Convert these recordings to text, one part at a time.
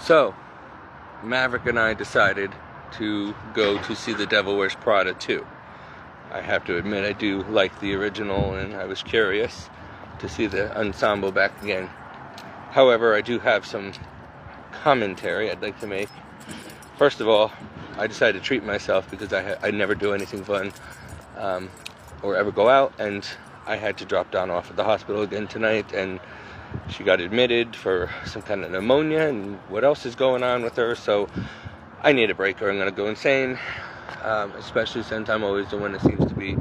So, Maverick and I decided to go to see The Devil Wears Prada 2. I have to admit I do like the original, and I was curious to see the ensemble back again. However, I do have some commentary I'd like to make. First of all, I decided to treat myself because I never do anything fun or ever go out, and I had to drop Dawn off at the hospital again tonight, and she got admitted for some kind of pneumonia and what else is going on with her, so I need a break or I'm going to go insane, especially since I'm always the one that seems to be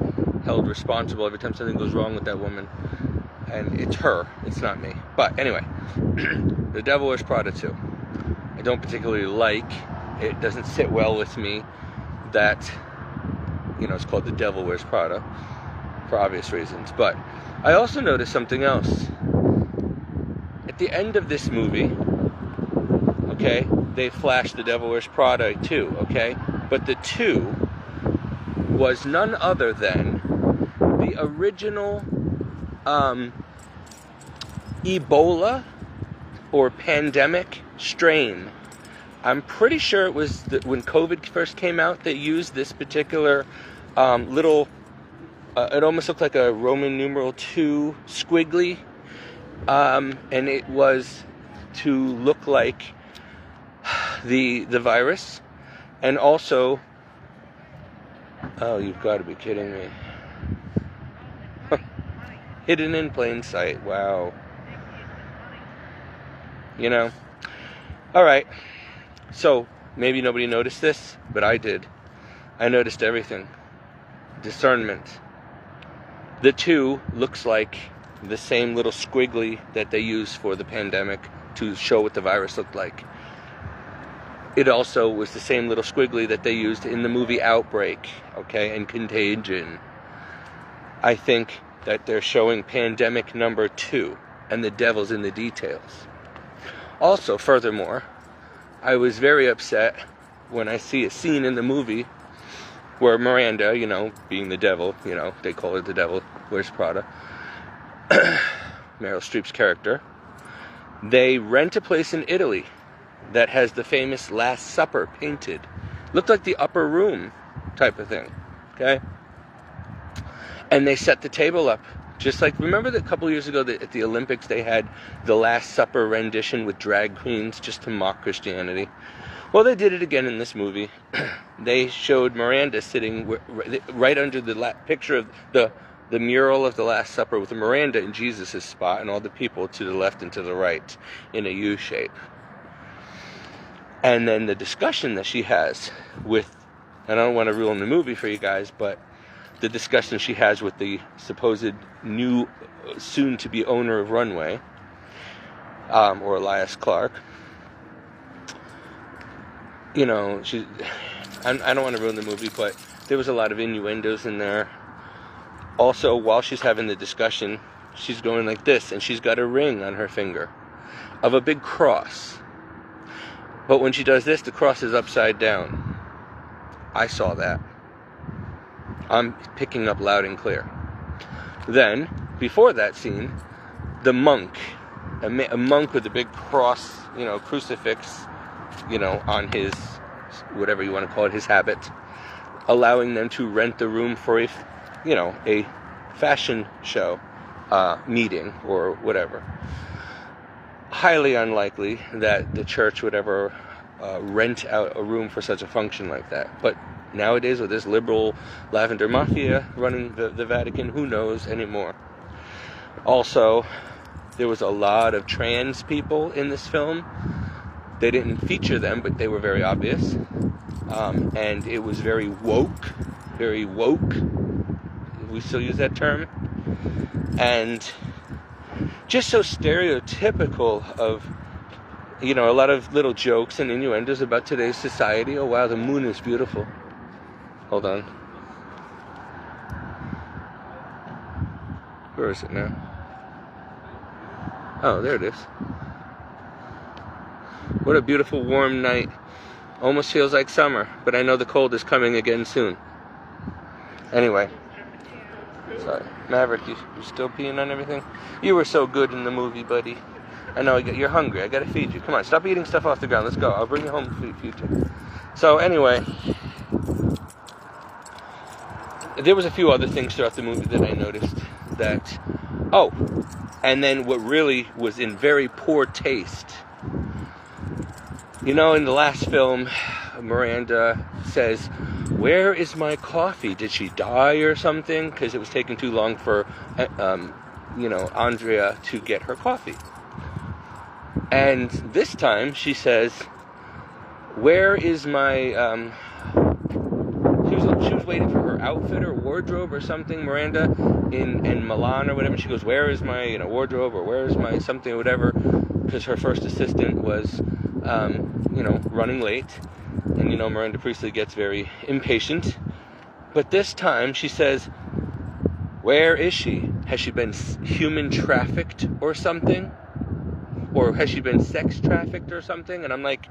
held responsible every time something goes wrong with that woman, and it's her, it's not me. But anyway, The Devil Wears Prada 2. I don't particularly like, it doesn't sit well with me that, it's called The Devil Wears Prada for obvious reasons. But I also noticed something else. At the end of this movie, okay, they flashed The Devil Wears Prada 2, okay? But the 2 was none other than the original Ebola or pandemic strain. I'm pretty sure it was when COVID first came out, they used this particular little, it almost looked like a Roman numeral 2 squiggly, and it was to look like the virus, and also, oh, you've got to be kidding me. Hidden in plain sight, wow. Alright, so maybe nobody noticed this, but I did. I noticed everything. Discernment. The 2 looks like the same little squiggly that they used for the pandemic to show what the virus looked like. It also was the same little squiggly that they used in the movie Outbreak, okay, and Contagion. I think that they're showing pandemic number 2, and the devil's in the details. Also, furthermore, I was very upset when I see a scene in the movie where Miranda, being the devil, they call her The Devil Wears Prada, Meryl Streep's character, they rent a place in Italy that has the famous Last Supper painted. Looked like the upper room type of thing, okay? And they set the table up. Just like, remember that a couple years ago at the Olympics they had the Last Supper rendition with drag queens just to mock Christianity? Well, they did it again in this movie. They showed Miranda sitting right under the picture of the mural of the Last Supper with Miranda in Jesus' spot and all the people to the left and to the right in a U shape. And then the discussion that she has with, and I don't want to ruin the movie for you guys, but the discussion she has with the supposed new, soon-to-be owner of Runway, or Elias Clark. I don't want to ruin the movie, but there was a lot of innuendos in there. Also, while she's having the discussion, she's going like this, and she's got a ring on her finger of a big cross. But when she does this, the cross is upside down. I saw that. I'm picking up loud and clear. Then, before that scene, the monk, a monk with a big cross, crucifix, on his, whatever you want to call it, his habit, allowing them to rent the room for a fashion show, meeting, or whatever. Highly unlikely that the church would ever rent out a room for such a function like that. But nowadays, with this liberal lavender mafia running the Vatican, who knows anymore? Also, there was a lot of trans people in this film. They didn't feature them, but they were very obvious. And it was very woke. Very woke. We still use that term. And just so stereotypical of, a lot of little jokes and innuendos about today's society. Oh, wow, the moon is beautiful. Hold on. Where is it now? Oh, there it is. What a beautiful warm night. Almost feels like summer, but I know the cold is coming again soon. Anyway. Sorry. Maverick, you still peeing on everything? You were so good in the movie, buddy. I know you're hungry. I gotta feed you. Come on, stop eating stuff off the ground. Let's go. I'll bring you home for you too. So anyway, there was a few other things throughout the movie that I noticed that, and then what really was in very poor taste. You know, in the last film, Miranda says, "Where is my coffee? Did she die or something?" Because it was taking too long for, Andrea to get her coffee. And this time she says, "Where is my?" She was waiting for her outfit or wardrobe or something. Miranda in Milan or whatever. She goes, "Where is my wardrobe?" or "Where is my something?" or whatever. Because her first assistant was, running late. And, Miranda Priestley gets very impatient. But this time she says, "Where is she? Has she been human trafficked or something? Or has she been sex trafficked or something?" And I'm like,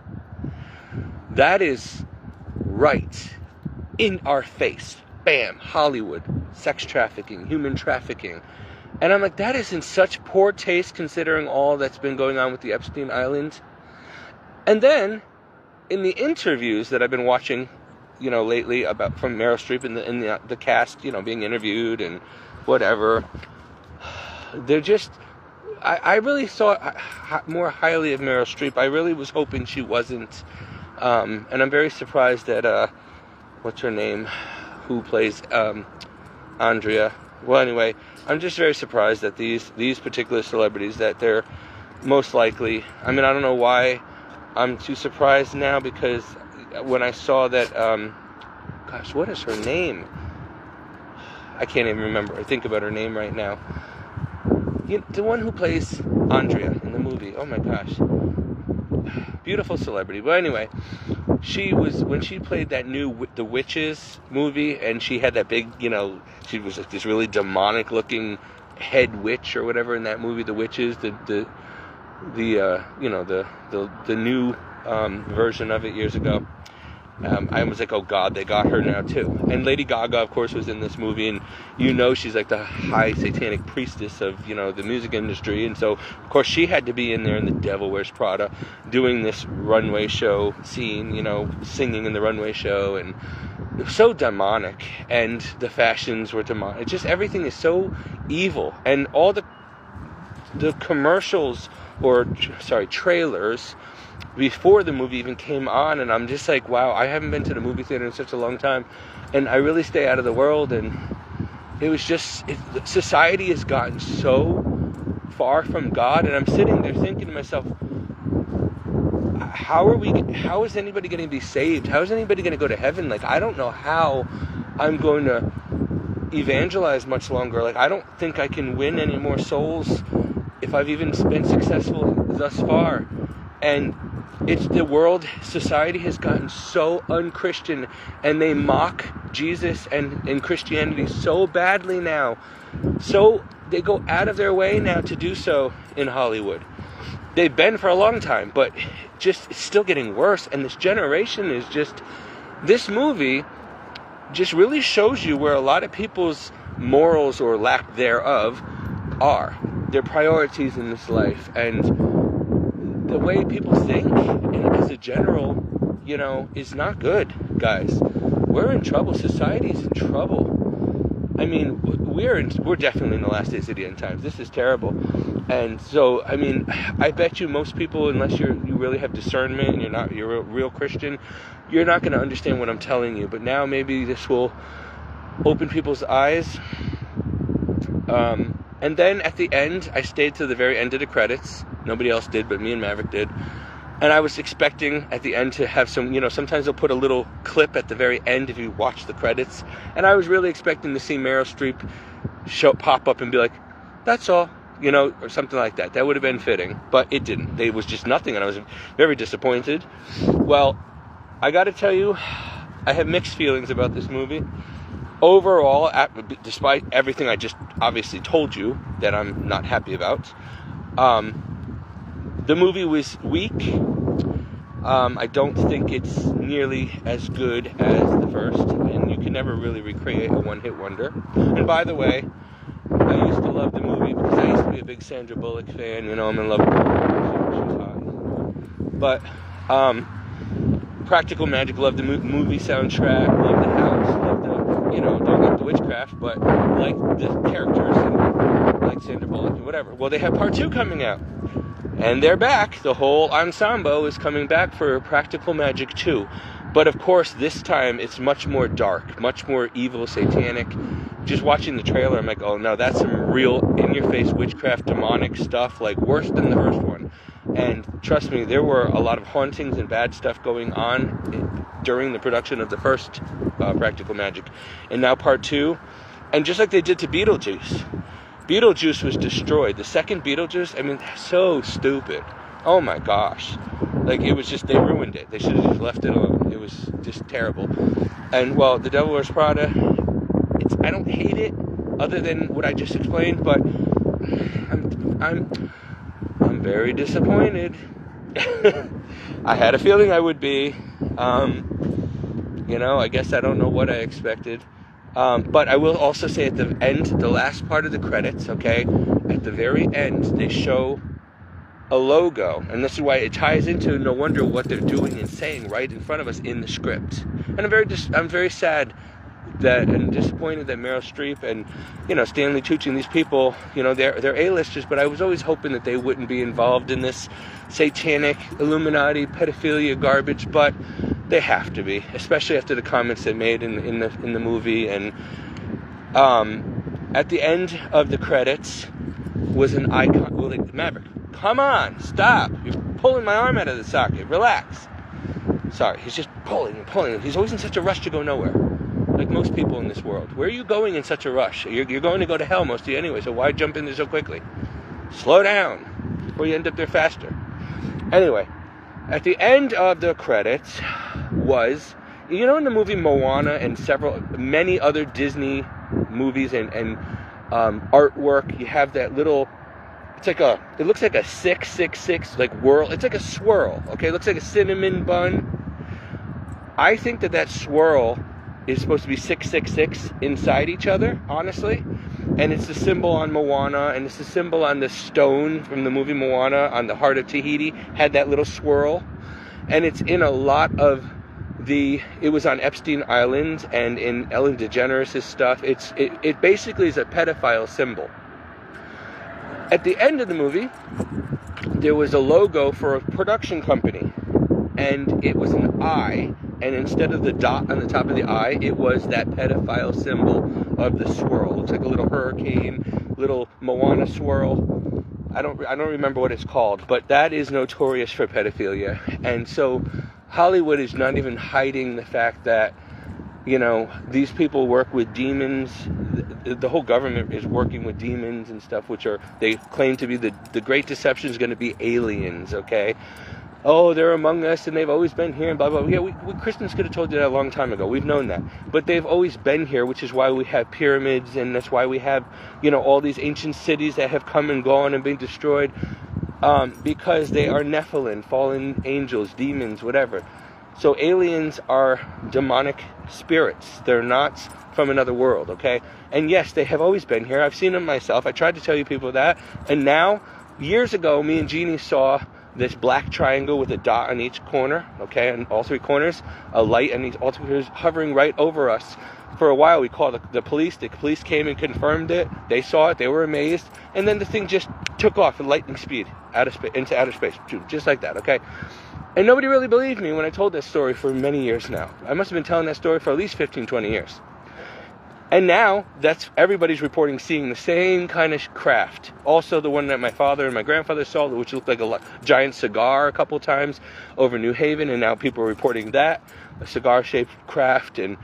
that is right in our face. Bam, Hollywood, sex trafficking, human trafficking. And I'm like, that is in such poor taste considering all that's been going on with the Epstein Island. And then, in the interviews that I've been watching, lately from Meryl Streep in the cast, being interviewed and whatever, they're just, I really thought more highly of Meryl Streep. I really was hoping she wasn't, and I'm very surprised that, what's her name, who plays Andrea. Well, anyway, I'm just very surprised that these particular celebrities, that they're most likely, I don't know why I'm too surprised now, because when I saw that, what is her name? I can't even remember. I think about her name right now. The one who plays Andrea in the movie. Oh my gosh. Beautiful celebrity. But anyway, when she played that new The Witches movie, and she had that big, she was like this really demonic looking head witch or whatever in that movie, The Witches, the new version of it years ago. I was like, oh God, they got her now too. And Lady Gaga, of course, was in this movie, and she's like the high satanic priestess of the music industry, and so of course she had to be in there in The Devil Wears Prada, doing this runway show scene, singing in the runway show, and it was so demonic, and the fashions were demonic. Just everything is so evil, and all the commercials trailers before the movie even came on, and I'm just like, wow, I haven't been to the movie theater in such a long time, and I really stay out of the world, and it was just, society has gotten so far from God, and I'm sitting there thinking to myself, how is anybody going to be saved? How is anybody going to go to heaven? Like, I don't know how I'm going to evangelize much longer. Like, I don't think I can win any more souls if I've even been successful thus far. And it's the world, society has gotten so unchristian, and they mock Jesus and Christianity so badly now. So they go out of their way now to do so in Hollywood. They've been for a long time, but just it's still getting worse. And this generation is just, this movie just really shows you where a lot of people's morals or lack thereof are, their priorities in this life, and the way people think, and as a general, is not good, guys. We're in trouble. Society's in trouble. We're definitely in the last days of the end times. This is terrible. And so, I bet you most people, unless you really have discernment and you're a real Christian, you're not going to understand what I'm telling you. But now maybe this will open people's eyes. And then at the end, I stayed to the very end of the credits. Nobody else did, but me and Maverick did. And I was expecting at the end to have some, sometimes they'll put a little clip at the very end if you watch the credits. And I was really expecting to see Meryl Streep pop up and be like, that's all, or something like that. That would have been fitting, but it didn't. There was just nothing, and I was very disappointed. Well, I got to tell you, I have mixed feelings about this movie. Overall, despite everything I just obviously told you that I'm not happy about, the movie was weak. I don't think it's nearly as good as the first, and you can never really recreate a one-hit wonder. And by the way, I used to love the movie because I used to be a big Sandra Bullock fan. You know, I'm in love with her. She's hot. But Practical Magic, love the movie soundtrack, love the house, love the, you know, don't like the witchcraft, but like the characters and like Sandra Bullock and whatever. Well, they have part 2 coming out. And they're back. The whole ensemble is coming back for Practical Magic 2. But of course, this time it's much more dark, much more evil, satanic. Just watching the trailer, I'm like, oh no, that's some real in-your-face witchcraft, demonic stuff, like worse than the first one. And trust me, there were a lot of hauntings and bad stuff going on during the production of the first Practical Magic. And now part 2. And just like they did to Beetlejuice. Beetlejuice was destroyed. The second Beetlejuice, I mean, so stupid. Oh my gosh. Like, it was just, they ruined it. They should have just left it alone. It was just terrible. And, well, The Devil Wears Prada, I don't hate it, other than what I just explained, but I'm very disappointed. I had a feeling I would be. You know, I guess I don't know what I expected. But I will also say at the end, the last part of the credits, okay, at the very end, they show a logo, and this is why it ties into no wonder what they're doing and saying right in front of us in the script. And I'm very sad that and disappointed that Meryl Streep and, you know, Stanley Tucci and these people, you know, they're A-listers, but I was always hoping that they wouldn't be involved in this satanic Illuminati pedophilia garbage, but they have to be, especially after the comments they made in the movie. And at the end of the credits was an icon. Well, like, Maverick, come on, stop! You're pulling my arm out of the socket. Relax. Sorry, he's just pulling and pulling. He's always in such a rush to go nowhere, like most people in this world. Where are you going in such a rush? You're going to go to hell, most of you anyway. So why jump in there so quickly? Slow down before you end up there faster. Anyway, at the end of the credits was, you know, in the movie Moana and many other Disney movies and artwork, you have that little, it looks like a 666, like whirl. It's like a swirl, okay? It looks like a cinnamon bun. I think that swirl is supposed to be 666 inside each other, honestly. And it's the symbol on Moana, and it's the symbol on the stone from the movie Moana on the heart of Tahiti, had that little swirl. And it's in a lot of it was on Epstein Island and in Ellen DeGeneres' stuff. It basically is a pedophile symbol. At the end of the movie, there was a logo for a production company, and it was an eye, and instead of the dot on the top of the eye, it was that pedophile symbol of the swirl. It looks like a little hurricane, little Moana swirl. I don't remember what it's called, but that is notorious for pedophilia. And so Hollywood is not even hiding the fact that, you know, these people work with demons. The whole government is working with demons and stuff, which they claim to be the great deception is going to be aliens, okay? Oh, they're among us and they've always been here and blah, blah, blah. Yeah, we Christians could have told you that a long time ago. We've known that. But they've always been here, which is why we have pyramids, and that's why we have, you know, all these ancient cities that have come and gone and been destroyed, because they are Nephilim, fallen angels, demons, whatever. So aliens are demonic spirits. They're not from another world, okay? And yes, they have always been here. I've seen them myself. I tried to tell you people that. And now, years ago, me and Jeannie saw this black triangle with a dot on each corner, okay, on all 3 corners, a light on all 3 corners hovering right over us. For a while, we called the police. The police came and confirmed it. They saw it. They were amazed. And then the thing just took off at lightning speed into outer space, just like that, okay? And nobody really believed me when I told that story for many years now. I must have been telling that story for at least 15, 20 years. And now, everybody's reporting seeing the same kind of craft. Also, the one that my father and my grandfather saw, which looked like a giant cigar a couple times over New Haven, and now people are reporting that, a cigar-shaped craft. And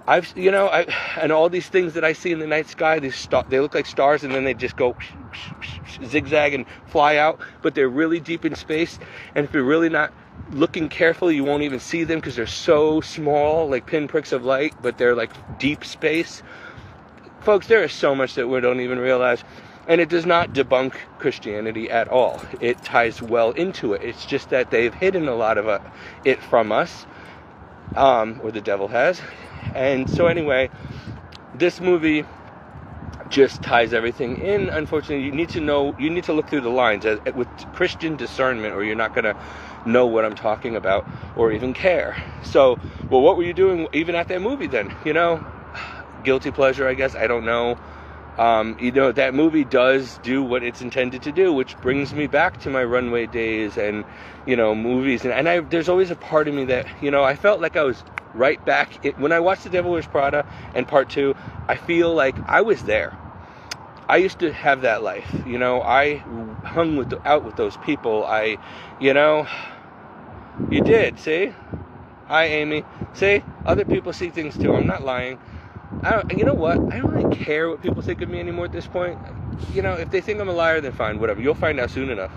and all these things that I see in the night sky, they look like stars, and then they just go zigzag and fly out, but they're really deep in space. And if you're really not looking carefully, you won't even see them because they're so small, like pinpricks of light, but they're like deep space. Folks, there is so much that we don't even realize. And it does not debunk Christianity at all. It ties well into it. It's just that they've hidden a lot of it from us, or the devil has. And so anyway, this movie, just ties everything in. Unfortunately, you need to look through the lines with Christian discernment, or you're not going to know what I'm talking about or even care. So, well, what were you doing even at that movie then? Guilty pleasure, I guess. I don't know. That movie does do what it's intended to do, which brings me back to my runway days and, movies. And there's always a part of me that, I felt like I was right back. When I watched The Devil Wears Prada and Part 2, I feel like I was there. I used to have that life. I hung out with those people. You did, see? Hi, Amy. See? Other people see things too. I'm not lying. You know what? I don't really care what people think of me anymore at this point. If they think I'm a liar, then fine, whatever. You'll find out soon enough.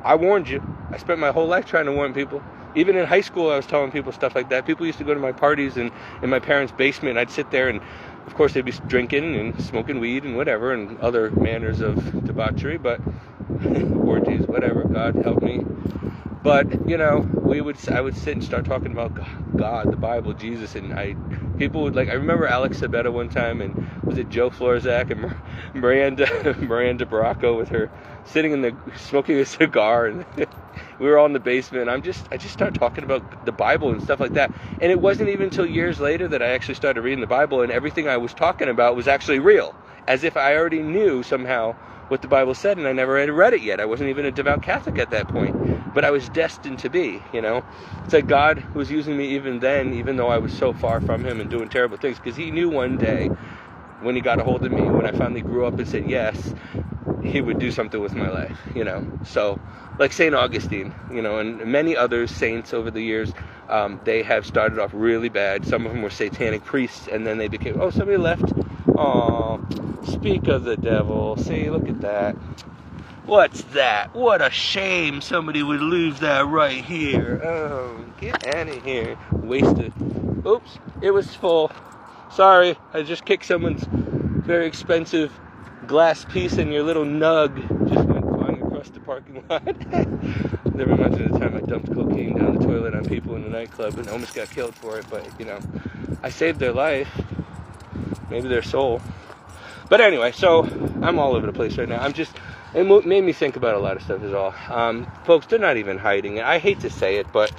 I warned you. I spent my whole life trying to warn people. Even in high school, I was telling people stuff like that. People used to go to my parties in my parents' basement, and I'd sit there, and of course they'd be drinking and smoking weed and whatever, and other manners of debauchery, but orgies, whatever. God help me. But I would sit and start talking about God, the Bible, Jesus, and people would I remember Alex Sabetta one time, and was it Joe Florzak and Miranda Baracco with her sitting smoking a cigar, and we were all in the basement. I just started talking about the Bible and stuff like that, and it wasn't even until years later that I actually started reading the Bible, and everything I was talking about was actually real, as if I already knew somehow what the Bible said, and I never had read it yet. I wasn't even a devout Catholic at that point, but I was destined to be, It's like God was using me even then, even though I was so far from Him and doing terrible things, because He knew one day when He got a hold of me, when I finally grew up and said yes, He would do something with my life, So, like St. Augustine, and many other saints over the years, they have started off really bad. Some of them were satanic priests, and then they became, somebody left. Oh, speak of the devil. See, look at that. What's that? What a shame somebody would lose that right here. Oh, get out of here. Wasted. Oops, it was full. Sorry, I just kicked someone's very expensive glass piece, and your little nug just went flying across the parking lot. That reminds me of the time I dumped cocaine down the toilet on people in the nightclub and almost got killed for it, but, I saved their life. Maybe their soul. But anyway, so I'm all over the place right now. It made me think about a lot of stuff is all. Folks, they're not even hiding it. I hate to say it, but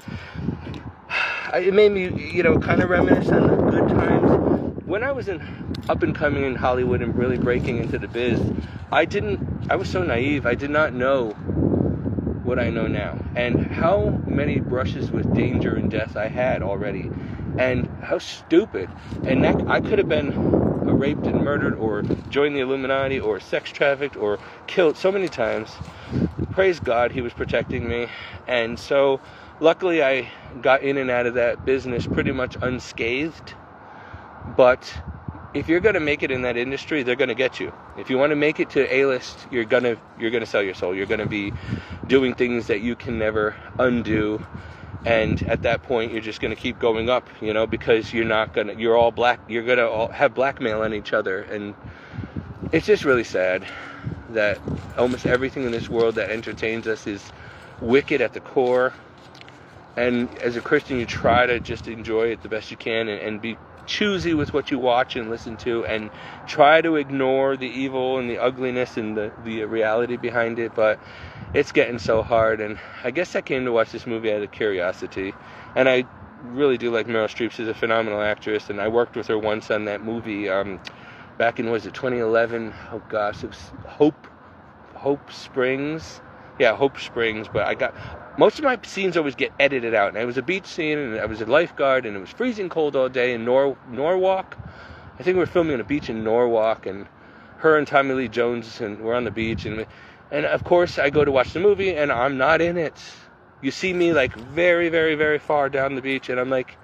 it made me, kind of reminisce on the good times. When I was up and coming in Hollywood and really breaking into the biz, I was so naive. I did not know what I know now. And how many brushes with danger and death I had already. And how stupid. And that I could have been raped and murdered, or joined the Illuminati, or sex trafficked, or killed so many times. Praise God, He was protecting me. And so, luckily, I got in and out of that business pretty much unscathed. But if you're going to make it in that industry, they're going to get you. If you want to make it to A-list, you're going to sell your soul. You're going to be doing things that you can never undo. And at that point, you're just going to keep going up, because you're all black. You're going to all have blackmail on each other. And it's just really sad that almost everything in this world that entertains us is wicked at the core. And as a Christian, you try to just enjoy it the best you can and be choosy with what you watch and listen to, and try to ignore the evil and the ugliness and the reality behind it. But it's getting so hard, and I guess I came to watch this movie out of curiosity. And I really do like Meryl Streep. She's a phenomenal actress, and I worked with her once on that movie back in, 2011? Oh gosh, it was Hope Springs. Yeah, Hope Springs. But most of my scenes always get edited out, and it was a beach scene, and I was a lifeguard, and it was freezing cold all day in Norwalk. I think we were filming on a beach in Norwalk, and her and Tommy Lee Jones, and we're on the beach, and of course I go to watch the movie, and I'm not in it. You see me very, very, very far down the beach, and I'm like,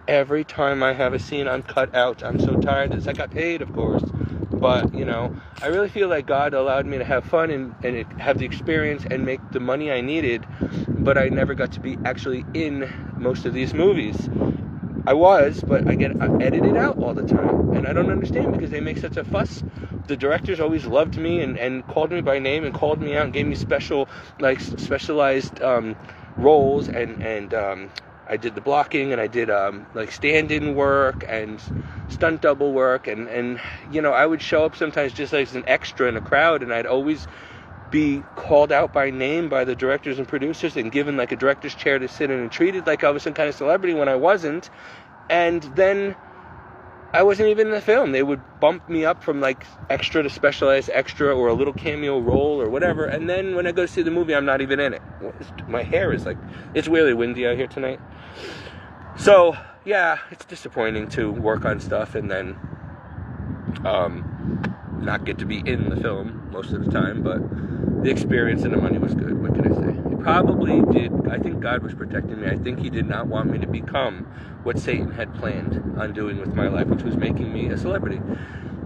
every time I have a scene, I'm cut out. I'm so tired. I got paid, of course. But, I really feel like God allowed me to have fun and have the experience and make the money I needed, but I never got to be actually in most of these movies. I was, but I get edited out all the time, and I don't understand, because they make such a fuss. The directors always loved me and called me by name and called me out and gave me specialized roles and I did the blocking, and I did like stand-in work and stunt double work, and you know, I would show up sometimes just like as an extra in a crowd, and I'd always be called out by name by the directors and producers and given like a director's chair to sit in and treated like I was some kind of celebrity when I wasn't. And then I wasn't even in the film. They would bump me up from like extra to specialized extra or a little cameo role or whatever. And then when I go to see the movie, I'm not even in it. My hair is like, it's really windy out here tonight. So yeah, it's disappointing to work on stuff and then not get to be in the film most of the time. But the experience and the money was good. What can I say? It probably did. I think God was protecting me. I think he did not want me to become what Satan had planned on doing with my life, which was making me a celebrity.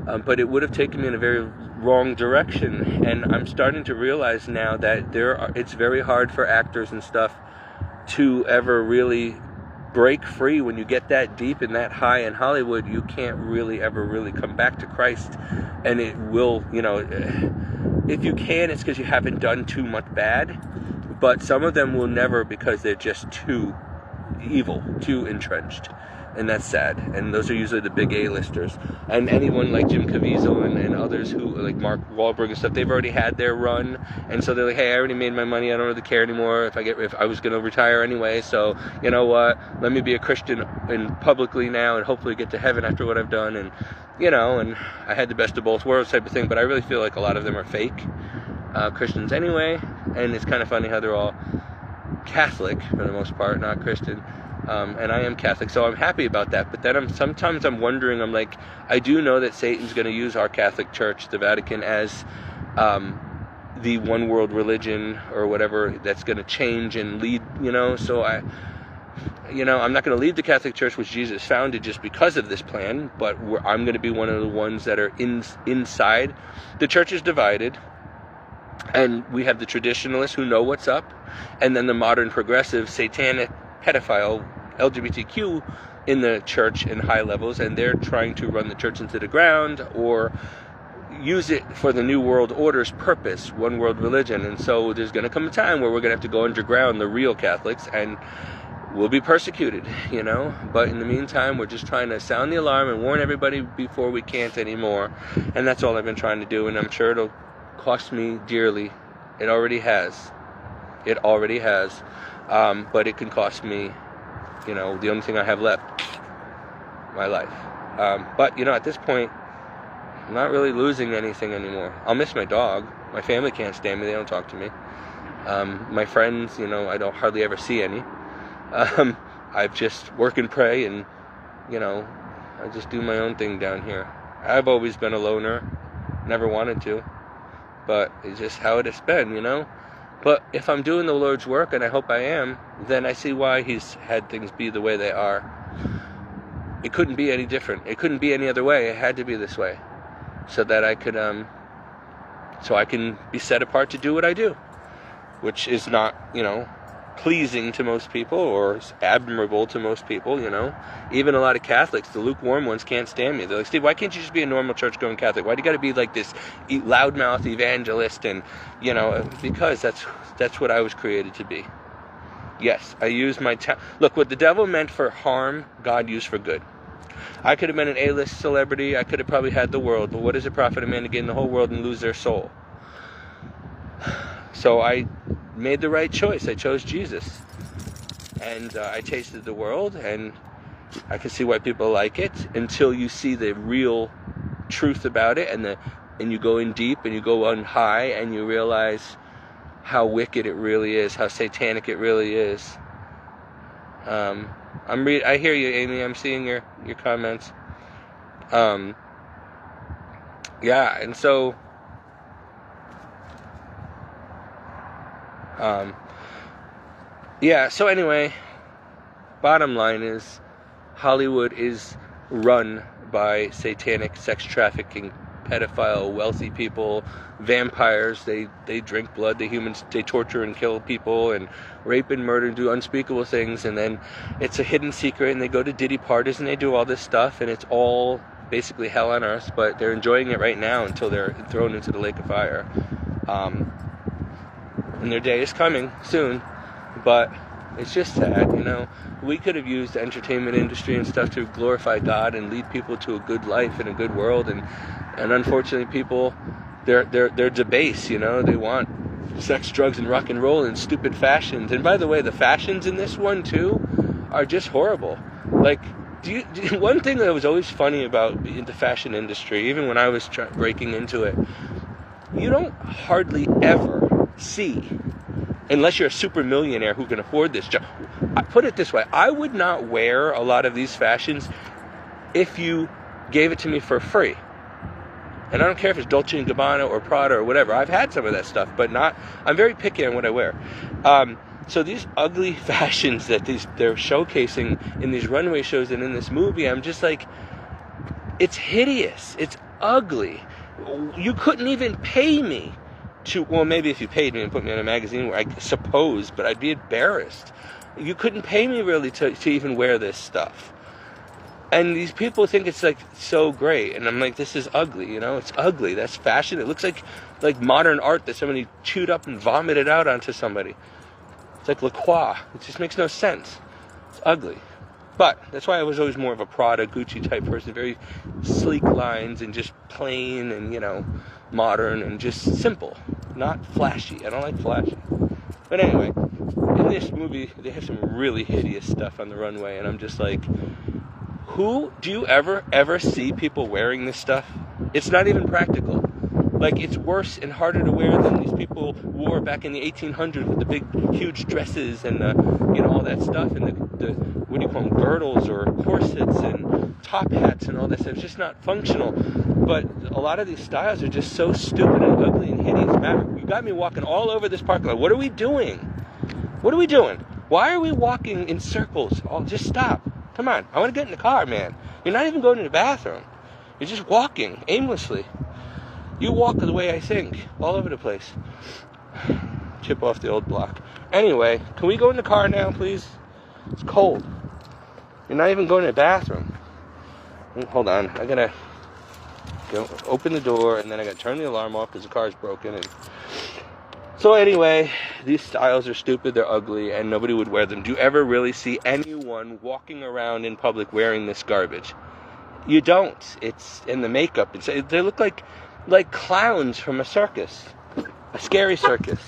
But it would have taken me in a very wrong direction. And I'm starting to realize now that it's very hard for actors and stuff to ever really break free. When you get that deep and that high in Hollywood, you can't really ever really come back to Christ. And it will, you know, if you can, it's because you haven't done too much bad. But some of them will never, because they're just too evil, too entrenched. And that's sad. And those are usually the big A-listers. And anyone like Jim Caviezel and others who, like Mark Wahlberg and stuff, they've already had their run. And so they're like, hey, I already made my money. I don't really care anymore if I was going to retire anyway. So, you know what? Let me be a Christian publicly now and hopefully get to heaven after what I've done. And, you know, and I had the best of both worlds type of thing. But I really feel like a lot of them are fake Christians anyway. And it's kind of funny how they're all Catholic for the most part, not Christian. And I am Catholic, so I'm happy about that. But then sometimes I'm wondering, I'm like, I do know that Satan's going to use our Catholic Church, the Vatican, as the one world religion or whatever that's going to change and lead, you know. So I'm not going to leave the Catholic Church, which Jesus founded, just because of this plan. But I'm going to be one of the ones that are inside. The church is divided. And we have the traditionalists who know what's up. And then the modern progressive, satanic, pedophile, LGBTQ in the church in high levels, and they're trying to run the church into the ground or use it for the New World Order's purpose, one world religion. And so there's going to come a time where we're going to have to go underground, the real Catholics, and we'll be persecuted, you know. But in the meantime, we're just trying to sound the alarm and warn everybody before we can't anymore. And that's all I've been trying to do, and I'm sure it'll cost me dearly. It already has. But it can cost me, you know, the only thing I have left, my life. But, you know, at this point, I'm not really losing anything anymore. I'll miss my dog. My family can't stand me. They don't talk to me. My friends, you know, I don't hardly ever see any. I just work and pray and, you know, I just do my own thing down here. I've always been a loner. Never wanted to. But it's just how it has been, you know. But if I'm doing the Lord's work, and I hope I am, then I see why he's had things be the way they are. It couldn't be any different. It couldn't be any other way. It had to be this way. So that I could, so I can be set apart to do what I do. Which is not, you know, pleasing to most people or admirable to most people, you know. Even a lot of Catholics, the lukewarm ones, can't stand me. They're like, Steve, why can't you just be a normal church-going Catholic? Why do you got to be like this loudmouth evangelist? And, you know, because that's what I was created to be. Yes, I use my look, what the devil meant for harm, God used for good. I could have been an A-list celebrity. I could have probably had the world. But what does it profit a man to gain the whole world and lose their soul? So I made the right choice. I chose Jesus. And I tasted the world, and I can see why people like it until you see the real truth about it, and you go in deep and you go on high and you realize how wicked it really is, how satanic it really is. I hear you, Amy. I'm seeing your comments. Yeah, and so so anyway, bottom line is Hollywood is run by satanic, sex trafficking, pedophile, wealthy people, vampires. They drink blood. They torture and kill people and rape and murder and do unspeakable things. And then it's a hidden secret, and they go to Diddy parties and they do all this stuff, and it's all basically hell on earth. But they're enjoying it right now until they're thrown into the lake of fire. And their day is coming soon. But It's just sad, you know. We could have used the entertainment industry and stuff to glorify God and lead people to a good life and a good world, and unfortunately people, they're debased, you know. They want sex, drugs, and rock and roll and stupid fashions. And by the way, the fashions in this one too are just horrible. Like, one thing that was always funny about the fashion industry, even when I was breaking into it, you don't hardly ever see, unless you're a super millionaire who can afford this job. I put it this way, I would not wear a lot of these fashions if you gave it to me for free. And I don't care if it's Dolce & Gabbana or Prada or whatever. I've had some of that stuff, but I'm very picky on what I wear. So these ugly fashions that they're showcasing in these runway shows and in this movie, I'm just like, it's hideous. It's ugly. You couldn't even pay me to, well, maybe if you paid me and put me in a magazine, I suppose, but I'd be embarrassed. You couldn't pay me really to even wear this stuff. And these people think it's like so great, and I'm like, this is ugly, you know? It's ugly. That's fashion. It looks like modern art that somebody chewed up and vomited out onto somebody. It's like La Croix. It just makes no sense. It's ugly. But that's why I was always more of a Prada, Gucci type person. Very sleek lines and just plain and, you know, modern and just simple. Not flashy. I don't like flashy. But anyway, in this movie, they have some really hideous stuff on the runway, and I'm just like, who do you ever see people wearing this stuff? It's not even practical. Like, it's worse and harder to wear than these people wore back in the 1800s with the big, huge dresses and you know, all that stuff, and the what do you call them, girdles or corsets and top hats and all that stuff. It's just not functional. But a lot of these styles are just so stupid and ugly and hideous. Maverick, you got me walking all over this parking lot. What are we doing? What are we doing? Why are we walking in circles? Oh, just stop. Come on. I want to get in the car, man. You're not even going to the bathroom. You're just walking aimlessly. You walk the way I think, all over the place. Chip off the old block. Anyway, can we go in the car now, please? It's cold. You're not even going to the bathroom. Hold on. I gotta go open the door, and then I gotta turn the alarm off because the car's broken. And so anyway, these styles are stupid, they're ugly, and nobody would wear them. Do you ever really see anyone walking around in public wearing this garbage? You don't. It's in the makeup. They look like clowns from a circus. A scary circus.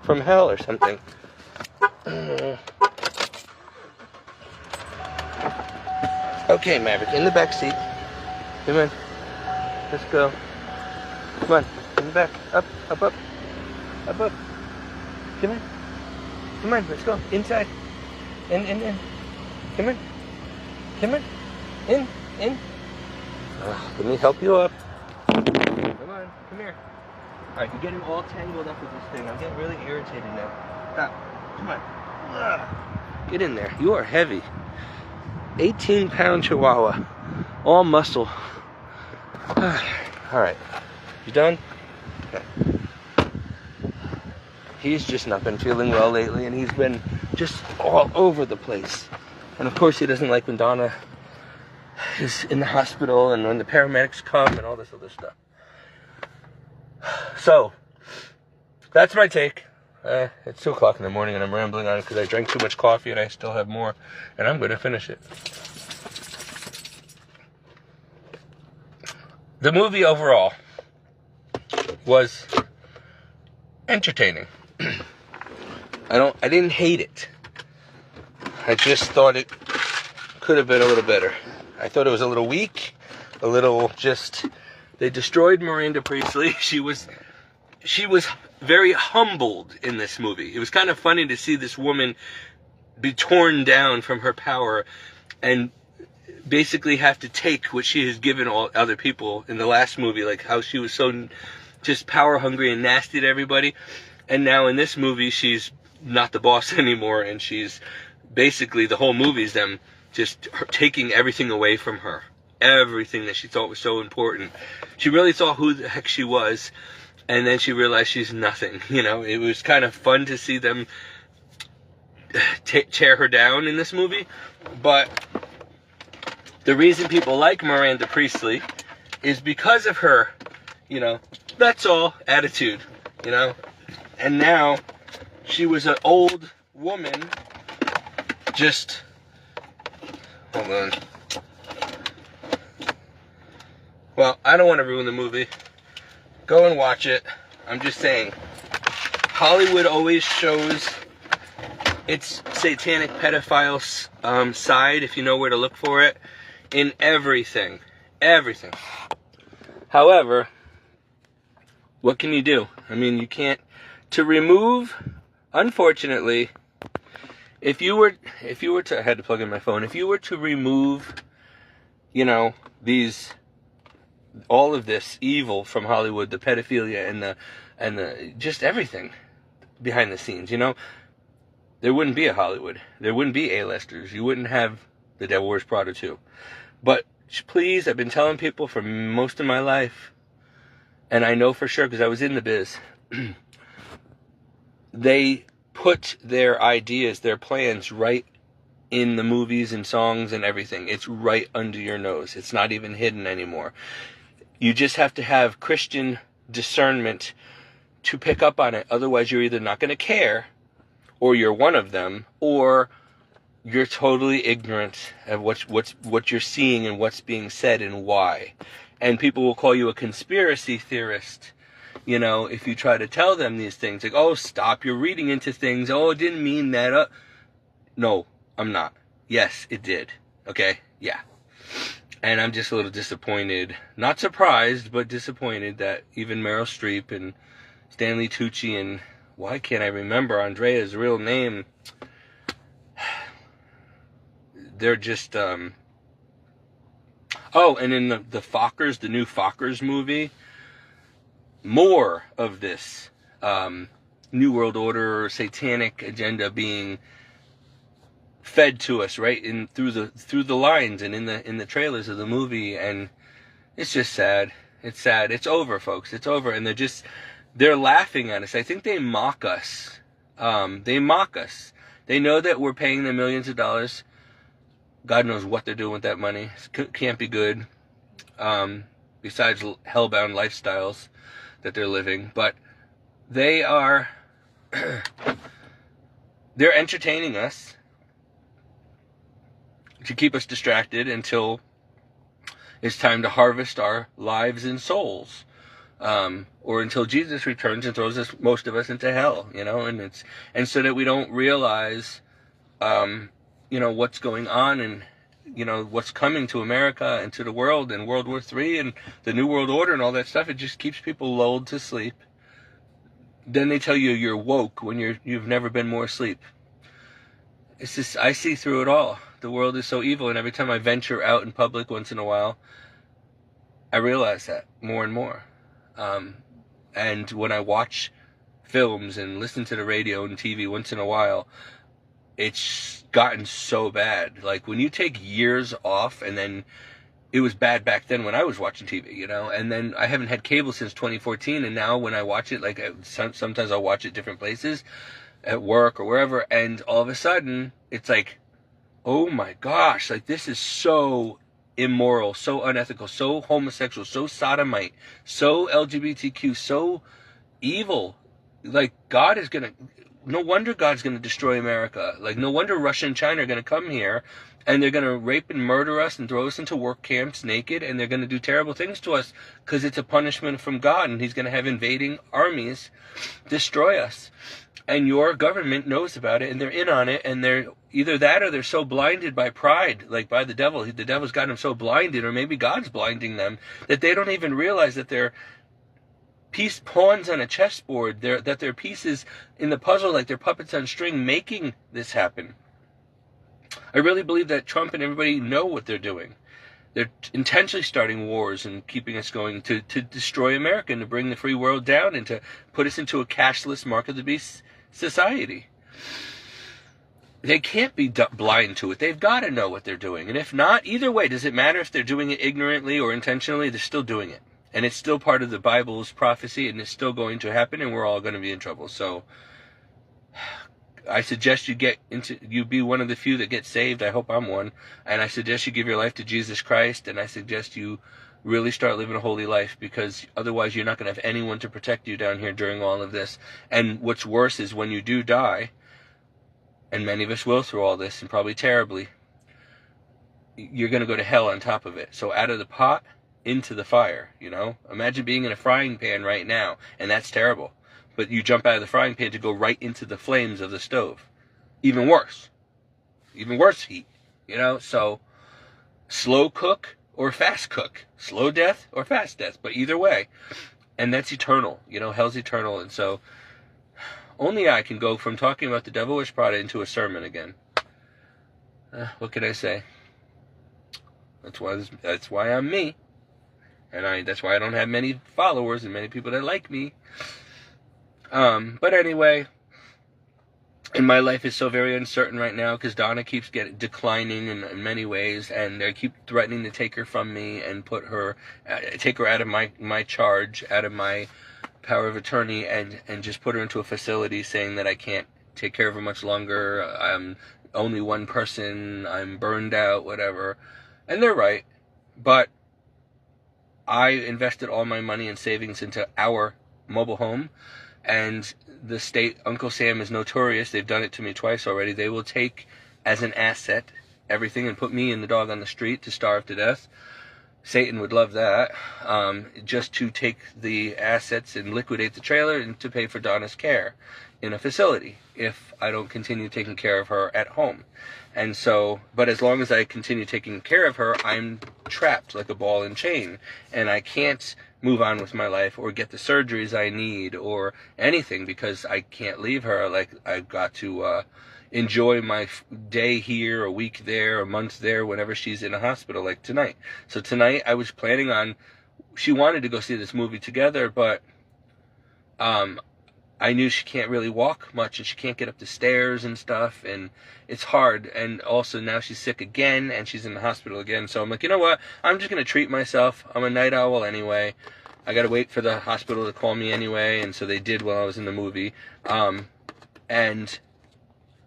From hell or something. Okay, Maverick, in the back seat. Come on. Let's go. Come on, in the back. Up. Up. Come on, let's go. Inside. In. Come on. In. Let me help you up. Come on, come here. Alright, you're getting all tangled up with this thing. I'm getting really irritated now. Stop. Come on. Ugh. Get in there. You are heavy. 18-pound Chihuahua. All muscle. Alright. You done? Okay. He's just not been feeling well lately, and he's been just all over the place. And of course he doesn't like when Donna is in the hospital and when the paramedics come and all this other stuff. So, that's my take. It's 2 o'clock in the morning and I'm rambling on it because I drank too much coffee and I still have more, and I'm going to finish it. The movie overall was entertaining. I didn't hate it. I just thought it could have been a little better. I thought it was a little weak, a little just, they destroyed Miranda Priestly. She was very humbled in this movie. It was kind of funny to see this woman be torn down from her power and basically have to take what she has given all other people in the last movie, like how she was so just power hungry and nasty to everybody. And now in this movie, she's not the boss anymore, and she's basically, the whole movie is them just taking everything away from her. Everything that she thought was so important. She really thought who the heck she was, and then she realized she's nothing. You know, it was kind of fun to see them tear her down in this movie. But the reason people like Miranda Priestly is because of her, you know, that's all attitude, you know. And now she was an old woman just, hold on. Well, I don't want to ruin the movie. Go and watch it. I'm just saying, Hollywood always shows its satanic pedophile side, if you know where to look for it, in everything. Everything. However, what can you do? I mean, you can't. To remove, unfortunately, if you were to, I had to plug in my phone, if you were to remove, you know, all of this evil from Hollywood, the pedophilia and the just everything behind the scenes, you know, there wouldn't be a Hollywood. There wouldn't be A-listers. You wouldn't have The Devil Wears Prada 2. But please, I've been telling people for most of my life, and I know for sure because I was in the biz, they put their ideas, their plans right in the movies and songs and everything. It's right under your nose. It's not even hidden anymore. You just have to have Christian discernment to pick up on it. Otherwise, you're either not going to care, or you're one of them, or you're totally ignorant of what you're seeing and what's being said and why. And people will call you a conspiracy theorist, you know, if you try to tell them these things. Like, oh, stop, you're reading into things. Oh, it didn't mean that. No, I'm not. Yes, it did. Okay? Yeah. And I'm just a little disappointed. Not surprised, but disappointed that even Meryl Streep and Stanley Tucci and, why can't I remember Andrea's real name? They're just, oh, and in the Fockers, the new Fockers movie, more of this New World Order satanic agenda being fed to us, right, in through the lines and in the trailers of the movie, and it's just sad. It's sad. It's over, folks. It's over, and they're laughing at us. I think they mock us. They mock us. They know that we're paying them millions of dollars. God knows what they're doing with that money. It can't be good. Besides hellbound lifestyles that they're living. But they are, they're entertaining us to keep us distracted until it's time to harvest our lives and souls. Or until Jesus returns and throws most of us into hell, you know, and so that we don't realize, you know, what's going on and, you know, what's coming to America and to the world and World War III and the New World Order and all that stuff. It just keeps people lulled to sleep. Then they tell you you're woke when you've never been more asleep. It's just, I see through it all. The world is so evil, and every time I venture out in public once in a while, I realize that more and more. And when I watch films and listen to the radio and TV once in a while, it's gotten so bad. Like, when you take years off, and then it was bad back then when I was watching TV, you know, and then I haven't had cable since 2014, and now when I watch it, like, sometimes I'll watch it different places, at work or wherever, and all of a sudden, it's like, oh my gosh, like, this is so immoral, so unethical, so homosexual, so sodomite, so LGBTQ, so evil. Like, God is gonna, no wonder God's gonna destroy America. Like, no wonder Russia and China are gonna come here, and they're gonna rape and murder us and throw us into work camps naked, and they're gonna do terrible things to us, because it's a punishment from God, and He's gonna have invading armies destroy us. And your government knows about it, and they're in on it, and they're either that or they're so blinded by pride, like by the devil. The devil's got them so blinded, or maybe God's blinding them, that they don't even realize that they're piece pawns on a chessboard, that they're pieces in the puzzle, like they're puppets on string, making this happen. I really believe that Trump and everybody know what they're doing. They're intentionally starting wars and keeping us going to destroy America and to bring the free world down and to put us into a cashless mark of the beast society. They can't be blind to it. They've got to know what they're doing. And if not, either way, does it matter if they're doing it ignorantly or intentionally? They're still doing it. And it's still part of the Bible's prophecy, and it's still going to happen, and we're all going to be in trouble. So I suggest you be one of the few that get saved. I hope I'm one. And I suggest you give your life to Jesus Christ, and I suggest you really start living a holy life, because otherwise you're not going to have anyone to protect you down here during all of this. And what's worse is when you do die, and many of us will through all this, and probably terribly, you're going to go to hell on top of it. So out of the pot, into the fire, you know? Imagine being in a frying pan right now, and that's terrible. But you jump out of the frying pan to go right into the flames of the stove. Even worse heat, you know? So slow cook or fast cook, slow death or fast death, but either way. And that's eternal, you know, hell's eternal. And so only I can go from talking about the Devil Wears Prada into a sermon again. What can I say? That's why I'm me. And that's why I don't have many followers and many people that like me. But anyway, and my life is so very uncertain right now because Donna keeps declining in many ways, and they keep threatening to take her from me and take her out of my charge, out of my power of attorney, and just put her into a facility, saying that I can't take care of her much longer. I'm only one person. I'm burned out, whatever. And they're right. But I invested all my money and savings into our mobile home, and the state, Uncle Sam is notorious. They've done it to me twice already. They will take as an asset everything and put me and the dog on the street to starve to death. Satan would love that, just to take the assets and liquidate the trailer and to pay for Donna's care in a facility if I don't continue taking care of her at home. And so, but as long as I continue taking care of her, I'm trapped like a ball and chain, and I can't move on with my life or get the surgeries I need or anything because I can't leave her. Like, I've got to enjoy my day here, a week there, a month there, whenever she's in a hospital, like tonight. So tonight I was planning on, she wanted to go see this movie together, but I knew she can't really walk much, and she can't get up the stairs and stuff, and it's hard. And also now she's sick again, and she's in the hospital again. So I'm like, you know what? I'm just going to treat myself. I'm a night owl anyway. I got to wait for the hospital to call me anyway, and so they did while I was in the movie. And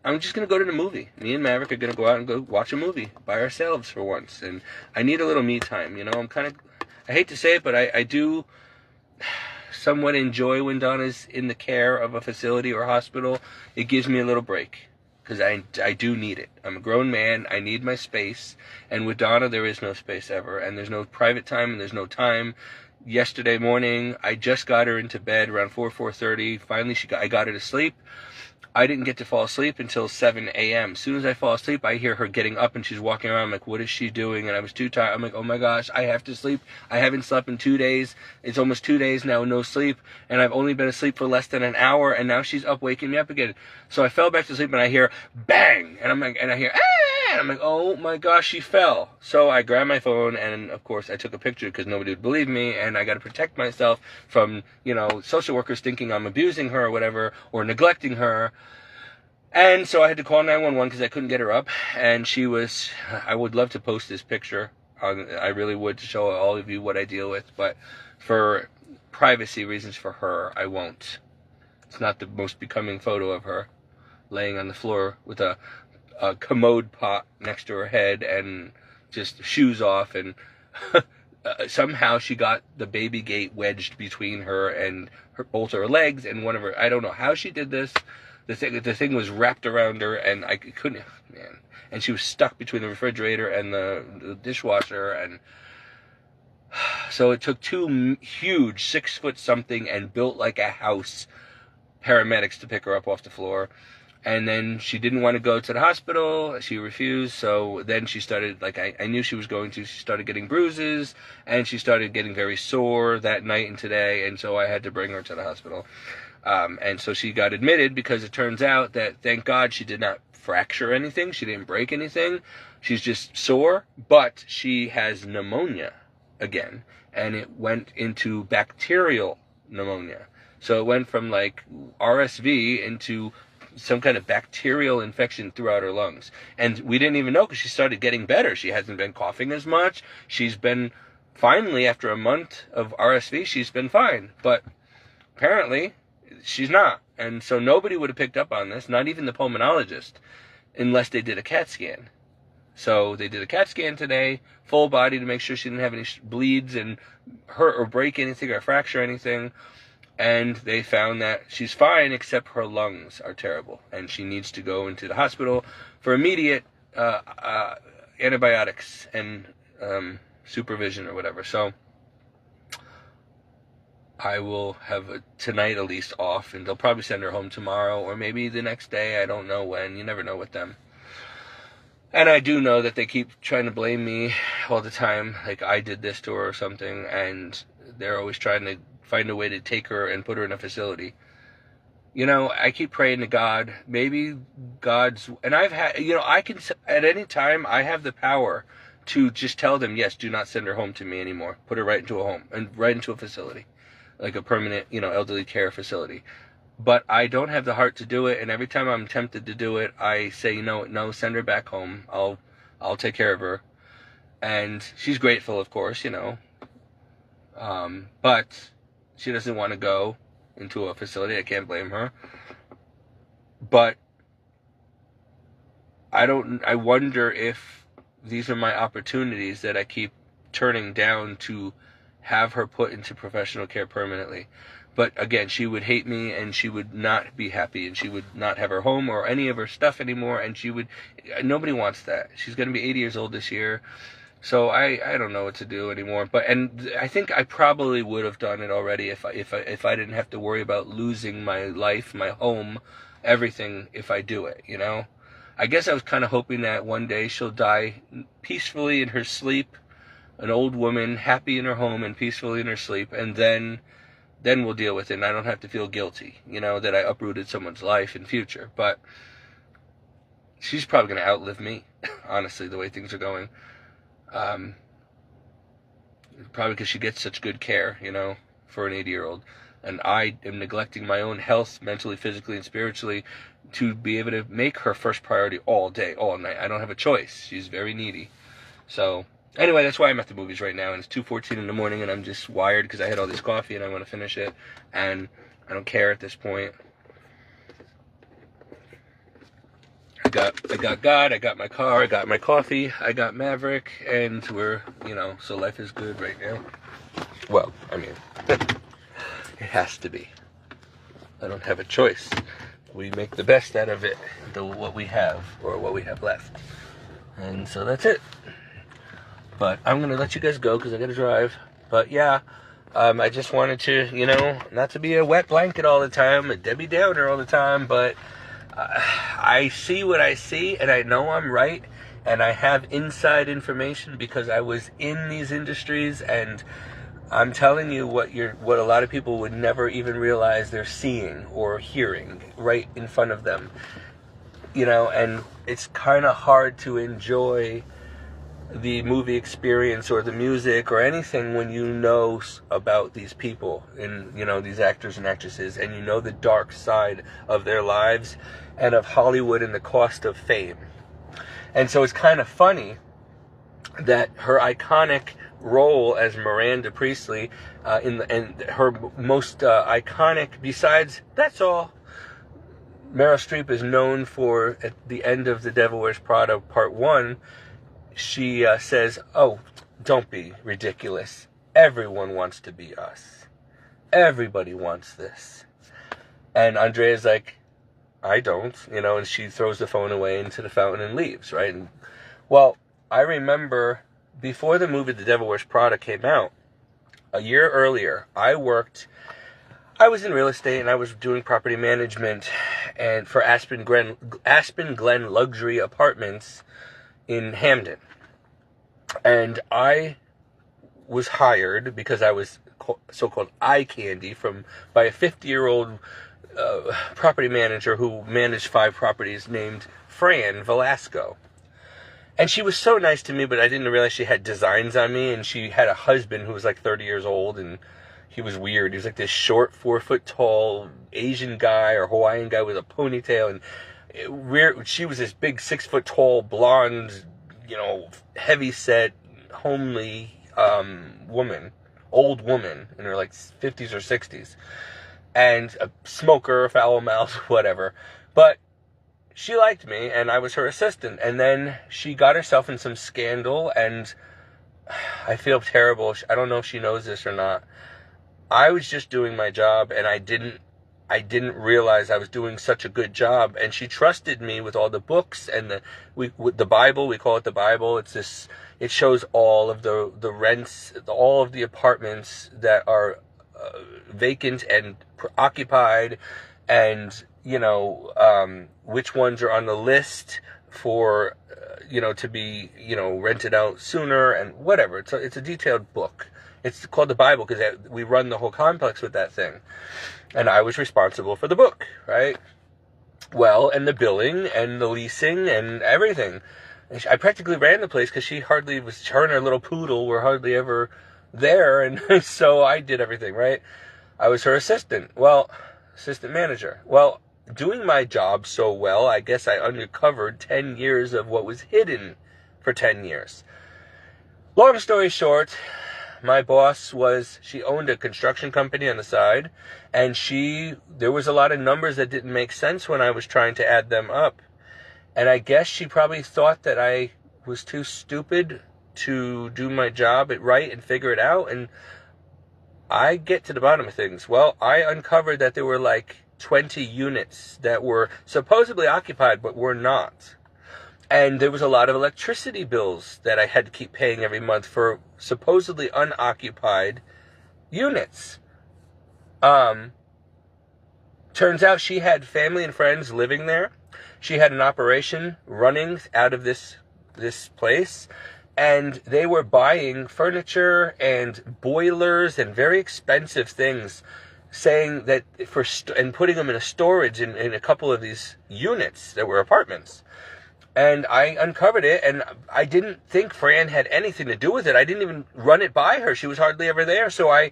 I'm just going to go to the movie. Me and Maverick are going to go out and go watch a movie by ourselves for once. And I need a little me time, you know? I hate to say it, but I do somewhat enjoy when Donna's in the care of a facility or hospital. It gives me a little break, because I do need it. I'm a grown man. I need my space. And with Donna, there is no space ever. And there's no private time, and there's no time. Yesterday morning, I just got her into bed around 4:30. Finally, I got her to sleep. I didn't get to fall asleep until 7 a.m. As soon as I fall asleep, I hear her getting up and she's walking around. I'm like, what is she doing? And I was too tired. I'm like, oh my gosh, I have to sleep. I haven't slept in 2 days. It's almost 2 days now, no sleep. And I've only been asleep for less than an hour. And now she's up waking me up again. So I fell back to sleep and I hear bang. And I'm like, and I hear, ah! And I'm like, oh my gosh, she fell. So I grabbed my phone and of course I took a picture because nobody would believe me. And I got to protect myself from, social workers thinking I'm abusing her or whatever, or neglecting her. And so I had to call 911 because I couldn't get her up. And I would love to post this picture. I really would, to show all of you what I deal with. But for privacy reasons for her, I won't. It's not the most becoming photo of her laying on the floor with a commode pot next to her head and just shoes off. And somehow she got the baby gate wedged between her and both her legs and one of her. I don't know how she did this. The thing was wrapped around her, and I couldn't, man. And she was stuck between the refrigerator and the dishwasher, and so it took two huge 6-foot-something and built like a house paramedics to pick her up off the floor. And then she didn't want to go to the hospital. She refused. So then she started, I knew she was going to. She started getting bruises, and she started getting very sore that night and today. And so I had to bring her to the hospital. And so she got admitted because it turns out that, thank God, she did not fracture anything. She didn't break anything. She's just sore, but she has pneumonia again. And it went into bacterial pneumonia. So it went from RSV into some kind of bacterial infection throughout her lungs. And we didn't even know because she started getting better. She hasn't been coughing as much. She's been, finally, after a month of RSV, she's been fine. But apparently she's not. And so nobody would have picked up on this, not even the pulmonologist, unless they did a CAT scan. So they did a CAT scan today, full body, to make sure she didn't have any bleeds and hurt or break anything or fracture anything. and they found that she's fine except her lungs are terrible, and she needs to go into the hospital for immediate antibiotics and supervision or whatever. So I will have tonight at least off, and they'll probably send her home tomorrow or maybe the next day. I don't know when. You never know with them. And I do know that they keep trying to blame me all the time, like I did this to her or something, and they're always trying to find a way to take her and put her in a facility. You know, I keep praying to God. Maybe God's... And I've had... You know, I can... At any time, I have the power to just tell them, yes, do not send her home to me anymore. Put her right into a home and right into a facility. Like a permanent, you know, elderly care facility. But I don't have the heart to do it, and every time I'm tempted to do it, I say, you know, no, send her back home. I'll take care of her. And she's grateful, of course, you know. But she doesn't want to go into a facility. I can't blame her. But I wonder if these are my opportunities that I keep turning down to have her put into professional care permanently. But again, she would hate me, and she would not be happy, and she would not have her home or any of her stuff anymore, and nobody wants that. She's going to be 80 years old this year. So I don't know what to do anymore. And I think I probably would have done it already if I didn't have to worry about losing my life, my home, everything if I do it, you know? I guess I was kind of hoping that one day she'll die peacefully in her sleep, an old woman, happy in her home and peacefully in her sleep, and then we'll deal with it, and I don't have to feel guilty, you know, that I uprooted someone's life in future. But she's probably going to outlive me, honestly, the way things are going. Probably because she gets such good care, you know, for an 80-year-old. And I am neglecting my own health, mentally, physically, and spiritually, to be able to make her first priority all day, all night. I don't have a choice. She's very needy. So anyway, that's why I'm at the movies right now, and it's 2:14 in the morning, and I'm just wired because I had all this coffee, and I want to finish it, and I don't care at this point. I got God, I got my car, I got my coffee, I got Maverick, and we're, you know, so life is good right now. Well, I mean, it has to be. I don't have a choice. We make the best out of it, what we have, or what we have left. And so that's it. But I'm going to let you guys go because I got to drive. But yeah, I just wanted to, you know, not to be a wet blanket all the time, a Debbie Downer all the time, but I see what I see, and I know I'm right, and I have inside information because I was in these industries, and I'm telling you what a lot of people would never even realize they're seeing or hearing right in front of them. You know, and it's kind of hard to enjoy the movie experience or the music or anything when you know about these people and, you know, these actors and actresses, and you know the dark side of their lives and of Hollywood and the cost of fame. And so it's kind of funny that her iconic role as Miranda Priestley and her most iconic, besides That's All, Meryl Streep is known for, at the end of The Devil Wears Prada Part 1, she says, "Oh, don't be ridiculous. Everyone wants to be us. Everybody wants this." And Andrea's like, "I don't," you know, and she throws the phone away into the fountain and leaves, right? And, well, I remember before the movie The Devil Wears Prada came out, a year earlier, I was in real estate, and I was doing property management and for Aspen Glen Luxury Apartments in Hamden. And I was hired because I was so-called eye candy by a 50-year-old property manager who managed 5 properties named Fran Velasco. And she was so nice to me, but I didn't realize she had designs on me, and she had a husband who was like 30 years old, and he was weird. He was like this short, 4-foot-tall Asian guy or Hawaiian guy with a ponytail, and she was this big 6-foot-tall, blonde, you know, heavy-set, homely woman, old woman in her like 50s or 60s, and a smoker, foul-mouthed, whatever. But she liked me, and I was her assistant. And then she got herself in some scandal, and I feel terrible. I don't know if she knows this or not. I was just doing my job, and I didn't realize I was doing such a good job, and she trusted me with all the books and with the Bible. We call it the Bible. It shows all of the rents, all of the apartments that are vacant and occupied, and which ones are on the list for to be rented out sooner, and whatever. It's a detailed book. It's called the Bible because we run the whole complex with that thing. And I was responsible for the book, right? Well, and the billing and the leasing and everything. And I practically ran the place because her and her little poodle were hardly ever there. And so I did everything, right? I was her assistant manager. Well, doing my job so well, I guess I uncovered 10 years of what was hidden for 10 years. Long story short, my boss she owned a construction company on the side, and there was a lot of numbers that didn't make sense when I was trying to add them up. And I guess she probably thought that I was too stupid to do my job right and figure it out. And I get to the bottom of things. Well, I uncovered that there were like 20 units that were supposedly occupied, but were not. And there was a lot of electricity bills that I had to keep paying every month for supposedly unoccupied units. Turns out she had family and friends living there. She had an operation running out of this place. And they were buying furniture and boilers and very expensive things, saying that and putting them in a storage in a couple of these units that were apartments. And I uncovered it, and I didn't think Fran had anything to do with it. I didn't even run it by her. She was hardly ever there. So I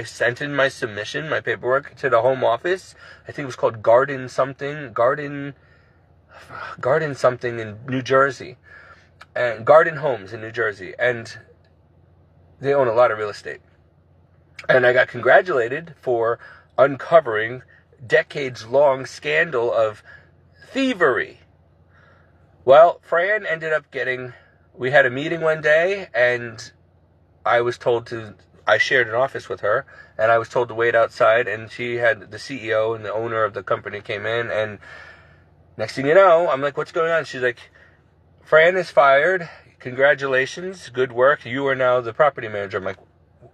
sent in my submission, my paperwork, to the home office. I think it was called Garden something in New Jersey. And Garden Homes in New Jersey. And they own a lot of real estate. And I got congratulated for uncovering decades-long scandal of thievery. Well, Fran ended up we had a meeting one day, and I shared an office with her, and I was told to wait outside, and she had the CEO and the owner of the company came in, and next thing you know, I'm like, what's going on? She's like, Fran is fired. Congratulations. Good work. You are now the property manager. I'm like,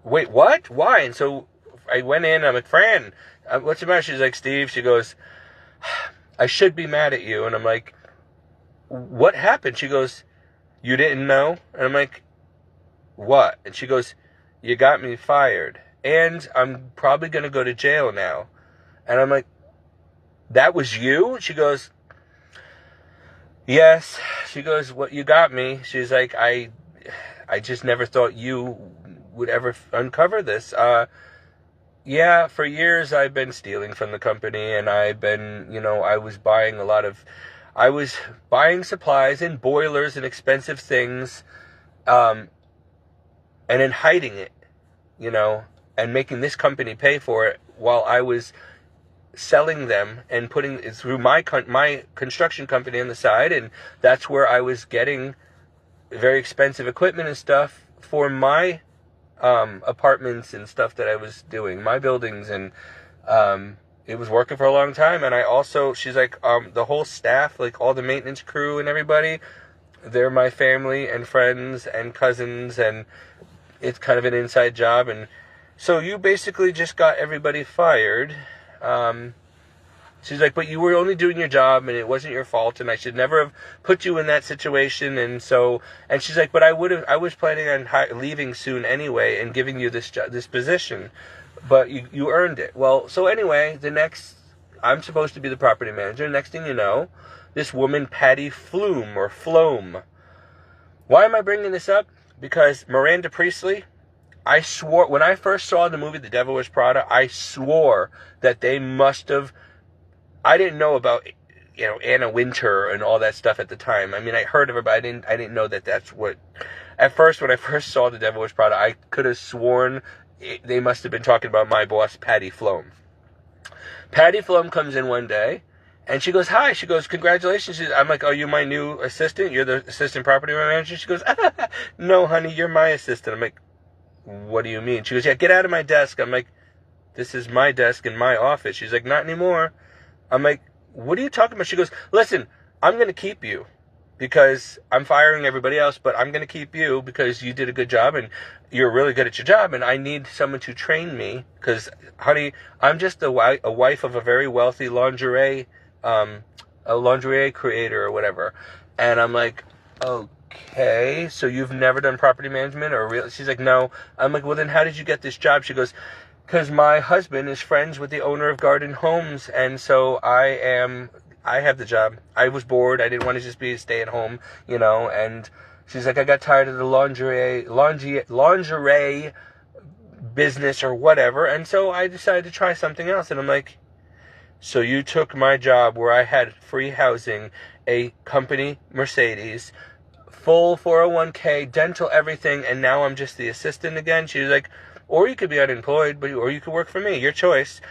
wait, what? Why? And so I went in, I'm like, Fran, what's the matter? She's like, Steve, she goes, I should be mad at you. And I'm like, what happened? She goes, you didn't know? And I'm like, what? And she goes, you got me fired. And I'm probably going to go to jail now. And I'm like, that was you? She goes, yes. She goes, what, you got me. She's like, I just never thought you would ever uncover this. Yeah, for years I've been stealing from the company, and I've been, I was buying supplies and boilers and expensive things, and then hiding it, and making this company pay for it while I was selling them and putting it through my construction company on the side, and that's where I was getting very expensive equipment and stuff for my apartments and stuff that I was doing, my buildings, and it was working for a long time. And I also, she's like, the whole staff, like all the maintenance crew and everybody, they're my family and friends and cousins, and it's kind of an inside job. And so you basically just got everybody fired. She's like, but you were only doing your job, and it wasn't your fault, and I should never have put you in that situation. And she's like, but I was planning on leaving soon anyway and giving you this position, but you earned it. Well, so anyway, I'm supposed to be the property manager. Next thing you know, this woman, Patty Flom. Why am I bringing this up? Because Miranda Priestley, I swore, when I first saw the movie The Devil Wears Prada, I swore that they must have, I didn't know about, Anna Wintour and all that stuff at the time. I mean, I heard of her, but I didn't know that that's what, at first, when I first saw The Devil Wears Prada, I could have sworn they must have been talking about my boss, Patty Flom. Patty Flom comes in one day, and she goes, hi. She goes, congratulations. I'm like, oh, you're my new assistant? You're the assistant property manager? She goes, no, honey, you're my assistant. I'm like, what do you mean? She goes, yeah, get out of my desk. I'm like, this is my desk in my office. She's like, not anymore. I'm like, what are you talking about? She goes, listen, I'm going to keep you because I'm firing everybody else, but I'm going to keep you because you did a good job and you're really good at your job, and I need someone to train me because, honey, I'm just a wife of a very wealthy lingerie creator or whatever. And I'm like, okay, so you've never done property management or real? She's like, no. I'm like, well, then how did you get this job? She goes, because my husband is friends with the owner of Garden Homes, and so I have the job. I was bored. I didn't want to just be a stay-at-home, and she's like, I got tired of the lingerie business or whatever, and so I decided to try something else. And I'm like, so you took my job where I had free housing, a company, Mercedes, full 401k, dental, everything, and now I'm just the assistant again? She was like, or you could be unemployed, or you could work for me, your choice.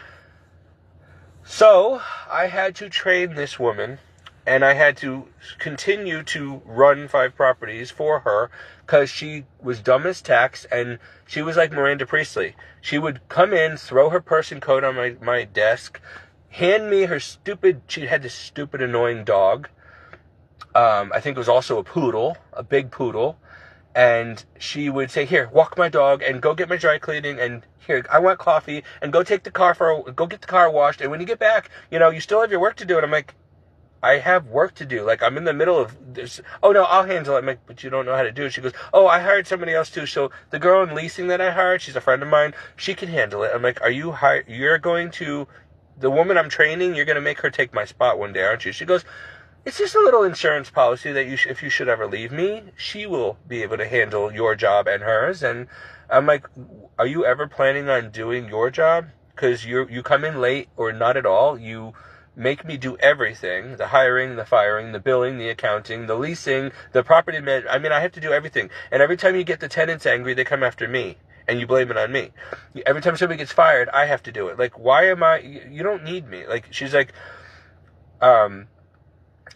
So I had to train this woman, and I had to continue to run 5 properties for her because she was dumb as tacks, and she was like Miranda Priestley. She would come in, throw her purse and coat on my desk, hand me her she had this stupid annoying dog. I think it was also a poodle, a big poodle. And she would say, here, walk my dog and go get my dry cleaning, and here, I want coffee, and go take the car go get the car washed, and when you get back, you still have your work to do. And I'm like, I have work to do. Like, I'm in the middle of this. Oh, no, I'll handle it. I'm like, but you don't know how to do it. She goes, oh, I hired somebody else too. So the girl in leasing that I hired, she's a friend of mine. She can handle it. I'm like, you're going to, the woman I'm training, you're going to make her take my spot one day, aren't you? She goes, it's just a little insurance policy that if you should ever leave me, she will be able to handle your job and hers. And I'm like, are you ever planning on doing your job? Because you come in late or not at all. You make me do everything: the hiring, the firing, the billing, the accounting, the leasing, the property management. I mean, I have to do everything. And every time you get the tenants angry, they come after me, and you blame it on me. Every time somebody gets fired, I have to do it. Like, why am I? You don't need me. Like, she's like,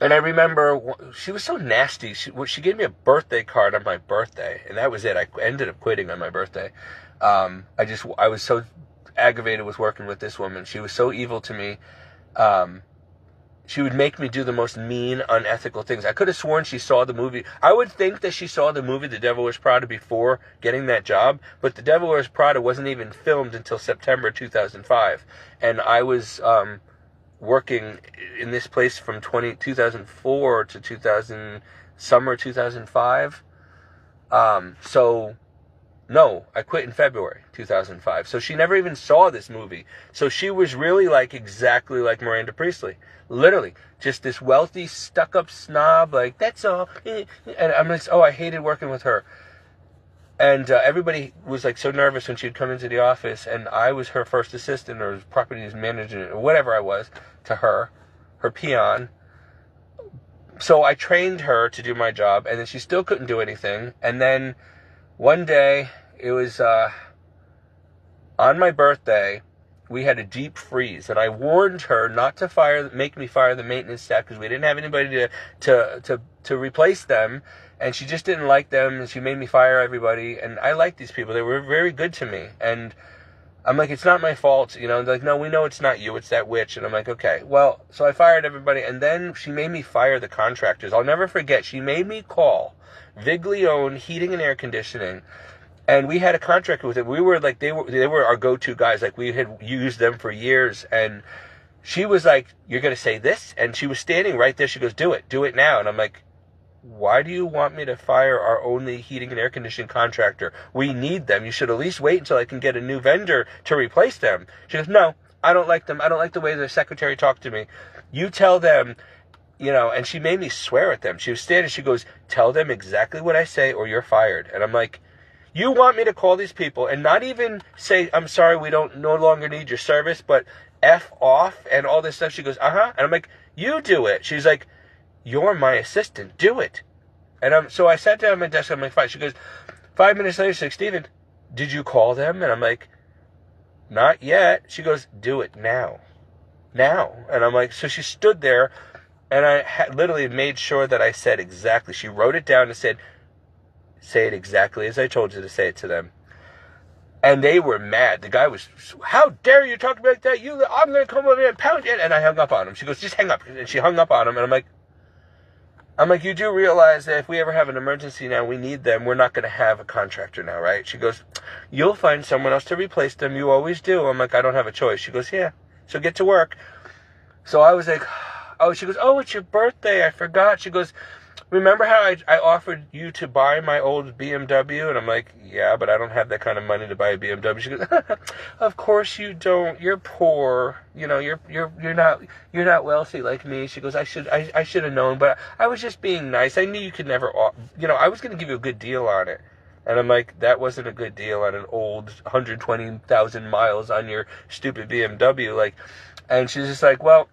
and I remember she was so nasty. She gave me a birthday card on my birthday, and that was it. I ended up quitting on my birthday. I was so aggravated with working with this woman. She was so evil to me. She would make me do the most mean, unethical things. I could have sworn she saw the movie. I would think that she saw the movie The Devil Wears Prada before getting that job, but The Devil Wears Prada wasn't even filmed until September 2005. And I was working in this place from 2004 to summer 2005. So no, I quit in February 2005. So she never even saw this movie. So she was really exactly like Miranda Priestley. Literally, just this wealthy, stuck-up snob, like, that's all. And I'm like, I hated working with her. And everybody was so nervous when she'd come into the office, and I was her first assistant or property manager or whatever I was to her peon. So I trained her to do my job, and then she still couldn't do anything. And then one day, it was on my birthday, we had a deep freeze, and I warned her not to make me fire the maintenance staff because we didn't have anybody to replace them, and she just didn't like them, and she made me fire everybody. And I liked these people; they were very good to me, and I'm like, it's not my fault, They're like, no, we know it's not you, it's that witch. And I'm like, okay, well, so I fired everybody, and then she made me fire the contractors. I'll never forget. She made me call Viglione Heating and Air Conditioning. And we had a contract with them. We were they were our go-to guys. We had used them for years. And she was like, you're going to say this? And she was standing right there. She goes, do it now. And I'm like, why do you want me to fire our only heating and air conditioning contractor? We need them. You should at least wait until I can get a new vendor to replace them. She goes, no, I don't like them. I don't like the way their secretary talked to me. You tell them, and she made me swear at them. She was standing. She goes, tell them exactly what I say or you're fired. And I'm like, you want me to call these people and not even say, I'm sorry, we no longer need your service, but F off and all this stuff? She goes, uh-huh. And I'm like, you do it. She's like, you're my assistant. Do it. And so I sat down at my desk. I'm like, fine. She goes, 5 minutes later, she's like, Steven, did you call them? And I'm like, not yet. She goes, do it now. Now. And I'm like, so she stood there, and I literally made sure that I said exactly. She wrote it down and said, say it exactly as I told you to say it to them. And they were mad. The guy was, how dare you talk like that? I'm going to come over here and pound you. And I hung up on him. She goes, just hang up. And she hung up on him. And I'm like, you do realize that if we ever have an emergency now, we need them. We're not going to have a contractor now, right? She goes, you'll find someone else to replace them. You always do. I'm like, I don't have a choice. She goes, yeah. So get to work. So I was like, oh, she goes, oh, it's your birthday. I forgot. She goes, remember how I offered you to buy my old BMW? And I'm like, yeah, but I don't have that kind of money to buy a BMW. She goes, of course you don't. You're poor. You know, you're not wealthy like me. She goes, I should have known, but I was just being nice. I knew you could never, I was going to give you a good deal on it. And I'm like, that wasn't a good deal on an old 120,000 miles on your stupid BMW. Like, and she's just like, well,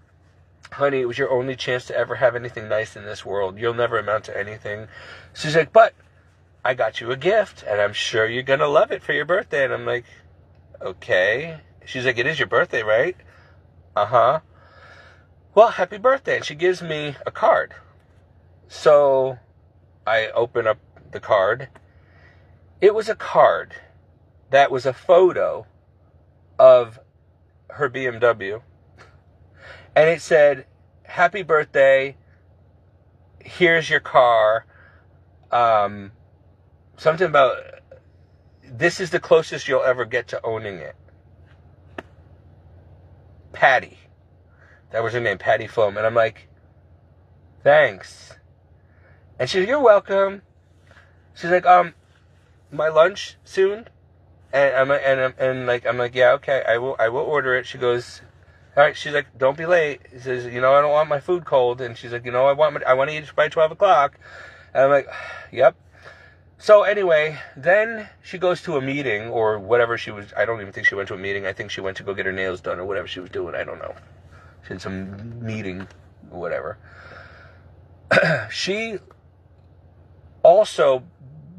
honey, it was your only chance to ever have anything nice in this world. You'll never amount to anything. She's like, but I got you a gift, and I'm sure you're going to love it for your birthday. And I'm like, okay. She's like, it is your birthday, right? Uh-huh. Well, happy birthday. And she gives me a card. So I open up the card. It was a card that was a photo of her BMW. And it said, happy birthday, here's your car, something about, this is the closest you'll ever get to owning it. Patty. That was her name, Patty Foam. And I'm like, thanks. And she's like, you're welcome. She's like, my lunch soon? And I'm like, yeah, okay, I will order it. She goes, all right, she's like, don't be late. She says, I don't want my food cold. And she's like, I want to eat it by 12 o'clock. And I'm like, yep. So anyway, then she goes to a meeting or whatever she was. I don't even think she went to a meeting. I think she went to go get her nails done or whatever she was doing. I don't know. She had some meeting or whatever. She also,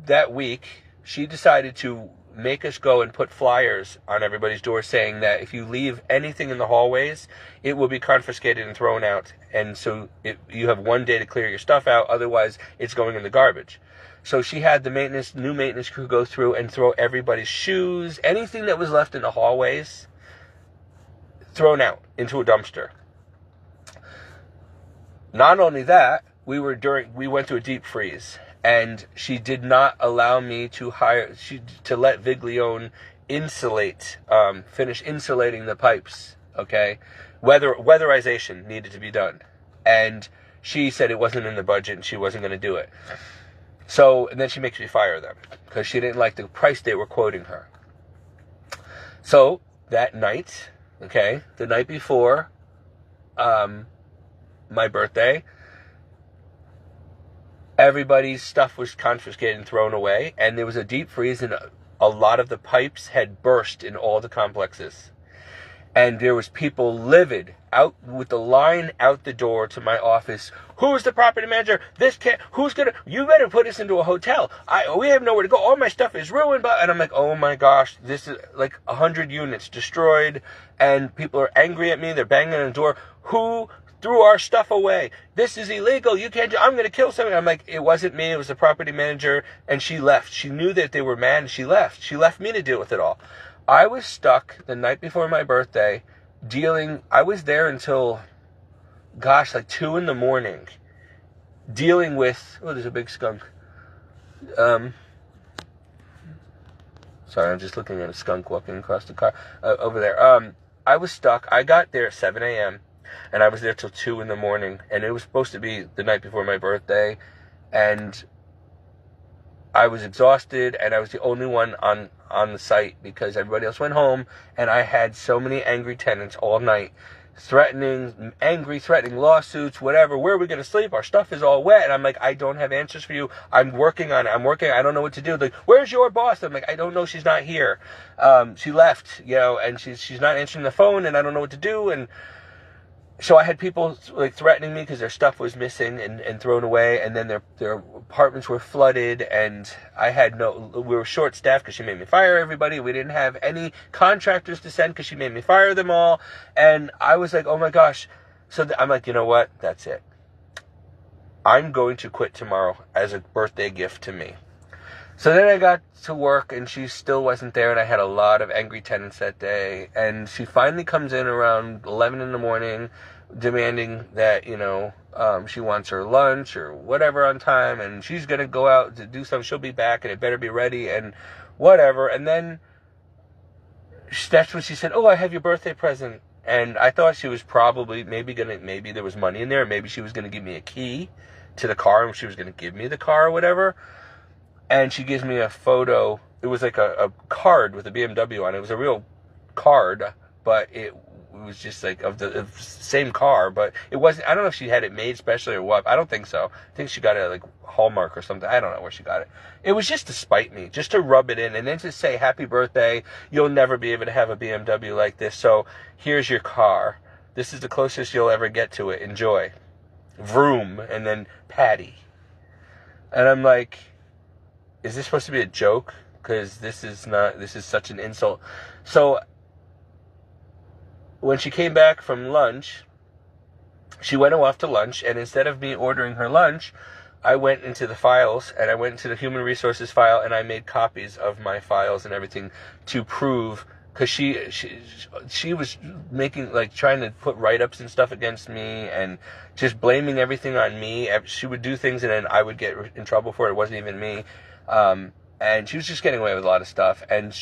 that week, she decided to make us go and put flyers on everybody's door saying that if you leave anything in the hallways, it will be confiscated and thrown out. And so you have 1 day to clear your stuff out. Otherwise, it's going in the garbage. So she had the new maintenance crew go through and throw everybody's shoes, anything that was left in the hallways, thrown out into a dumpster. Not only that, we went through a deep freeze. And she did not allow me to let Viglione finish insulating the pipes, okay? Weatherization needed to be done. And she said it wasn't in the budget and she wasn't going to do it. So, and then she makes me fire them because she didn't like the price they were quoting her. So, that night, okay, the night before my birthday, everybody's stuff was confiscated and thrown away, and there was a deep freeze, and a lot of the pipes had burst in all the complexes. And there was people livid out with the line out the door to my office. Who's the property manager? You better put us into a hotel. We have nowhere to go. All my stuff is ruined. And I'm like, oh my gosh, this is like 100 units destroyed, and people are angry at me. They're banging on the door. Who threw our stuff away? This is illegal. You can't I'm going to kill somebody. I'm like, it wasn't me. It was the property manager. And she left. She knew that they were mad, and she left. She left me to deal with it all. I was stuck the night before my birthday I was there until, like 2 a.m, dealing with, there's a big skunk. Sorry, I'm just looking at a skunk walking across the car, over there. I was stuck. I got there at 7 a.m. and I was there till 2 a.m, and it was supposed to be the night before my birthday, and I was exhausted, and I was the only one on the site because everybody else went home, and I had so many angry tenants all night, threatening lawsuits, whatever. Where are we going to sleep? Our stuff is all wet. And I'm like, I don't have answers for you. I'm working on it. I don't know what to do. Like, where's your boss? I'm like, I don't know. She's not here. She left, and she's not answering the phone, and I don't know what to do. And so I had people like threatening me because their stuff was missing and thrown away, and then their apartments were flooded, and we were short staffed because she made me fire everybody. We didn't have any contractors to send because she made me fire them all, and I was like, oh my gosh. So I'm like, you know what? That's it. I'm going to quit tomorrow as a birthday gift to me. So then I got to work, and she still wasn't there, and I had a lot of angry tenants that day. And she finally comes in around 11 in the morning, demanding that, she wants her lunch or whatever on time, and she's going to go out to do something. She'll be back, and it better be ready, and whatever. And then that's when she said, "Oh, I have your birthday present." And I thought she was probably maybe there was money in there, maybe she was going to give me a key to the car, and she was going to give me the car or whatever. And she gives me a photo. It was like a card with a BMW on it. It was a real card, but it was just like of the same car, but it wasn't. I don't know if she had it made specially or what. I don't think so. I think she got it at like Hallmark or something. I don't know where she got it. It was just to spite me, just to rub it in, and then to say, "Happy birthday. You'll never be able to have a BMW like this. So here's your car. This is the closest you'll ever get to it. Enjoy." Vroom, and then Patty. And I'm like, is this supposed to be a joke? Because this is such an insult. So when she came back from lunch, she went off to lunch, and instead of me ordering her lunch, I went into the files, and I went into the human resources file, and I made copies of my files and everything to prove, because she was making, like, trying to put write-ups and stuff against me, and just blaming everything on me. She would do things, and then I would get in trouble for it. It wasn't even me. And she was just getting away with a lot of stuff, and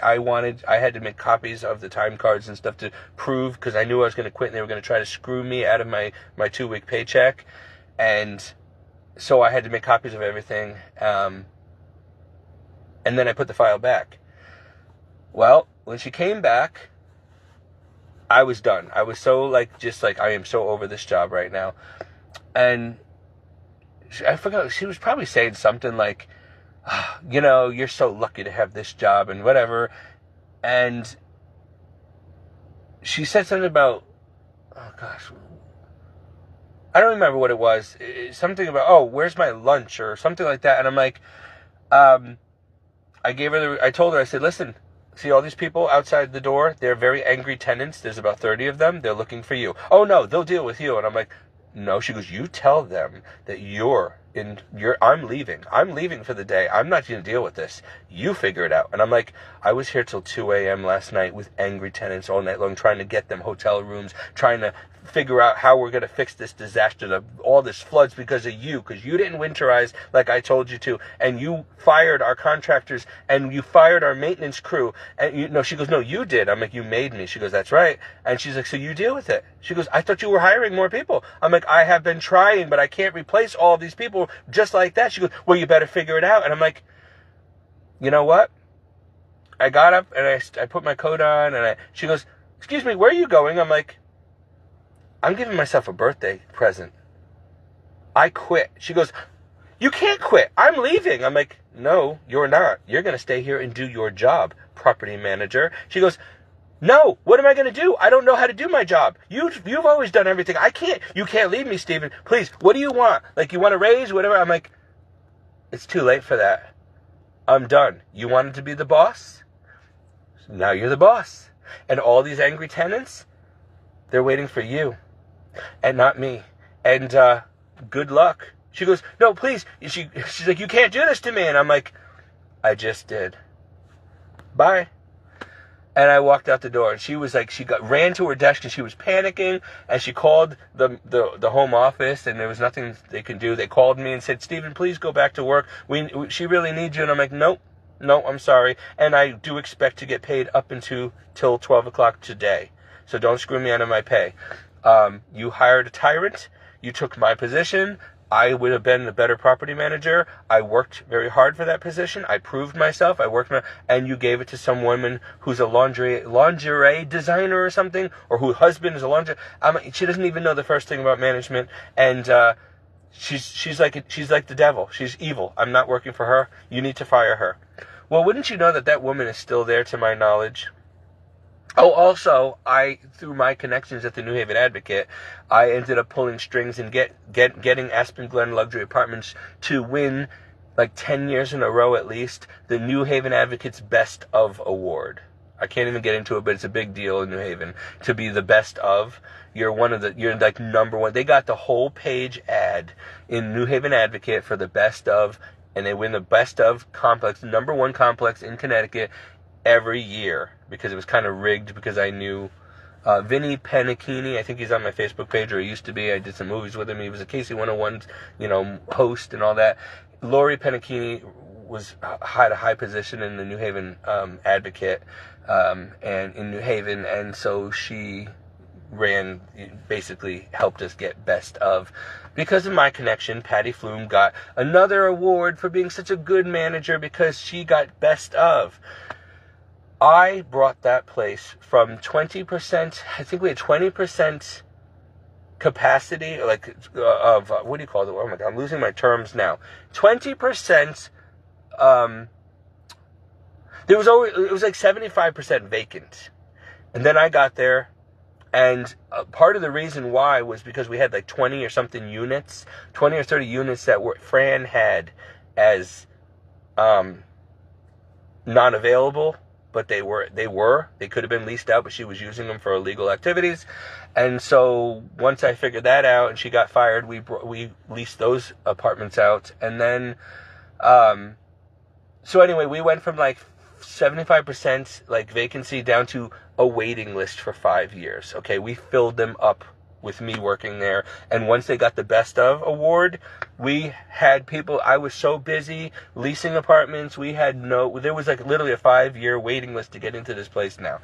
I had to make copies of the time cards and stuff to prove, because I knew I was going to quit, and they were going to try to screw me out of my 2-week paycheck, and so I had to make copies of everything, and then I put the file back. Well, when she came back, I was done. I was so, I am so over this job right now, and I forgot, she was probably saying something like, "You're so lucky to have this job," and whatever. And she said something about, oh gosh, I don't remember what it was. Something about, "Oh, where's my lunch?" or something like that. And I'm like, I told her, I said, "Listen, see all these people outside the door? They're very angry tenants. There's about 30 of them. They're looking for you." "Oh no, they'll deal with you." And I'm like, "No." She goes, "You tell them that I'm leaving. I'm leaving for the day. I'm not going to deal with this. You figure it out." And I'm like, I was here till 2 a.m. last night with angry tenants all night long, trying to get them hotel rooms, trying to figure out how we're going to fix this disaster, all this floods because of you, because you didn't winterize like I told you to, and you fired our contractors, and you fired our maintenance crew. And she goes, "No, you did." I'm like, "You made me." She goes, "That's right." And she's like, "So you deal with it." She goes, "I thought you were hiring more people." I'm like, "I have been trying, but I can't replace all of these people just like that." She goes, "Well, you better figure it out." And I'm like, you know what? I got up, and I put my coat on, and she goes, "Excuse me, where are you going?" I'm like, I'm giving myself a birthday present. I quit. She goes, "You can't quit. I'm leaving." I'm like, "No, you're not. You're going to stay here and do your job, property manager." She goes, "No, what am I going to do? I don't know how to do my job. You've always done everything. You can't leave me, Stephen. Please, what do you want? Like, you want a raise, whatever?" I'm like, it's too late for that. I'm done. You wanted to be the boss? Now you're the boss. And all these angry tenants, they're waiting for you. And not me. And good luck. She goes, "No, please." She's like, "You can't do this to me." And I'm like, I just did. Bye. And I walked out the door, and she was like, ran to her desk, and she was panicking, and she called the home office, and there was nothing they could do. They called me and said, "Stephen, please go back to work. She really needs you." And I'm like, "Nope, I'm sorry. And I do expect to get paid up till 12 o'clock today. So don't screw me out of my pay. You hired a tyrant. You took my position. I would have been a better property manager. I worked very hard for that position. I proved myself. And you gave it to some woman who's a lingerie designer or something, or whose husband is a lingerie. She doesn't even know the first thing about management. And she's like the devil. She's evil. I'm not working for her. You need to fire her." Well, wouldn't you know that woman is still there, to my knowledge? Oh, also, through my connections at the New Haven Advocate, I ended up pulling strings and getting Aspen Glen Luxury Apartments to win, 10 years in a row at least, the New Haven Advocate's Best of Award. I can't even get into it, but it's a big deal in New Haven to be the best of. You're number one. They got the whole page ad in New Haven Advocate for the best of and they win the best of complex, number one complex in Connecticut every year, because it was kind of rigged, because I knew Vinny Panichini. I think he's on my Facebook page, or he used to be. I did some movies with him. He was a Casey 101's, host and all that. Lori Panichini had a high position in the New Haven Advocate, and in New Haven, and so she basically helped us get best of. Because of my connection, Patty Flume got another award for being such a good manager, because she got best of. I brought that place from 20%, I think we had 20% capacity, of, what do you call it? Oh my God, I'm losing my terms now. 20%, it was like 75% vacant. And then I got there, and part of the reason why was because we had like 20 or something units, 20 or 30 units that Fran had as not available, but they could have been leased out, but she was using them for illegal activities. And so once I figured that out and she got fired, we leased those apartments out. And then, so anyway, we went from like 75% like vacancy down to a waiting list for 5 years. Okay, we filled them up with me working there. And once they got the best of award, we had people, I was so busy leasing apartments, there was like literally a 5-year waiting list to get into this place now.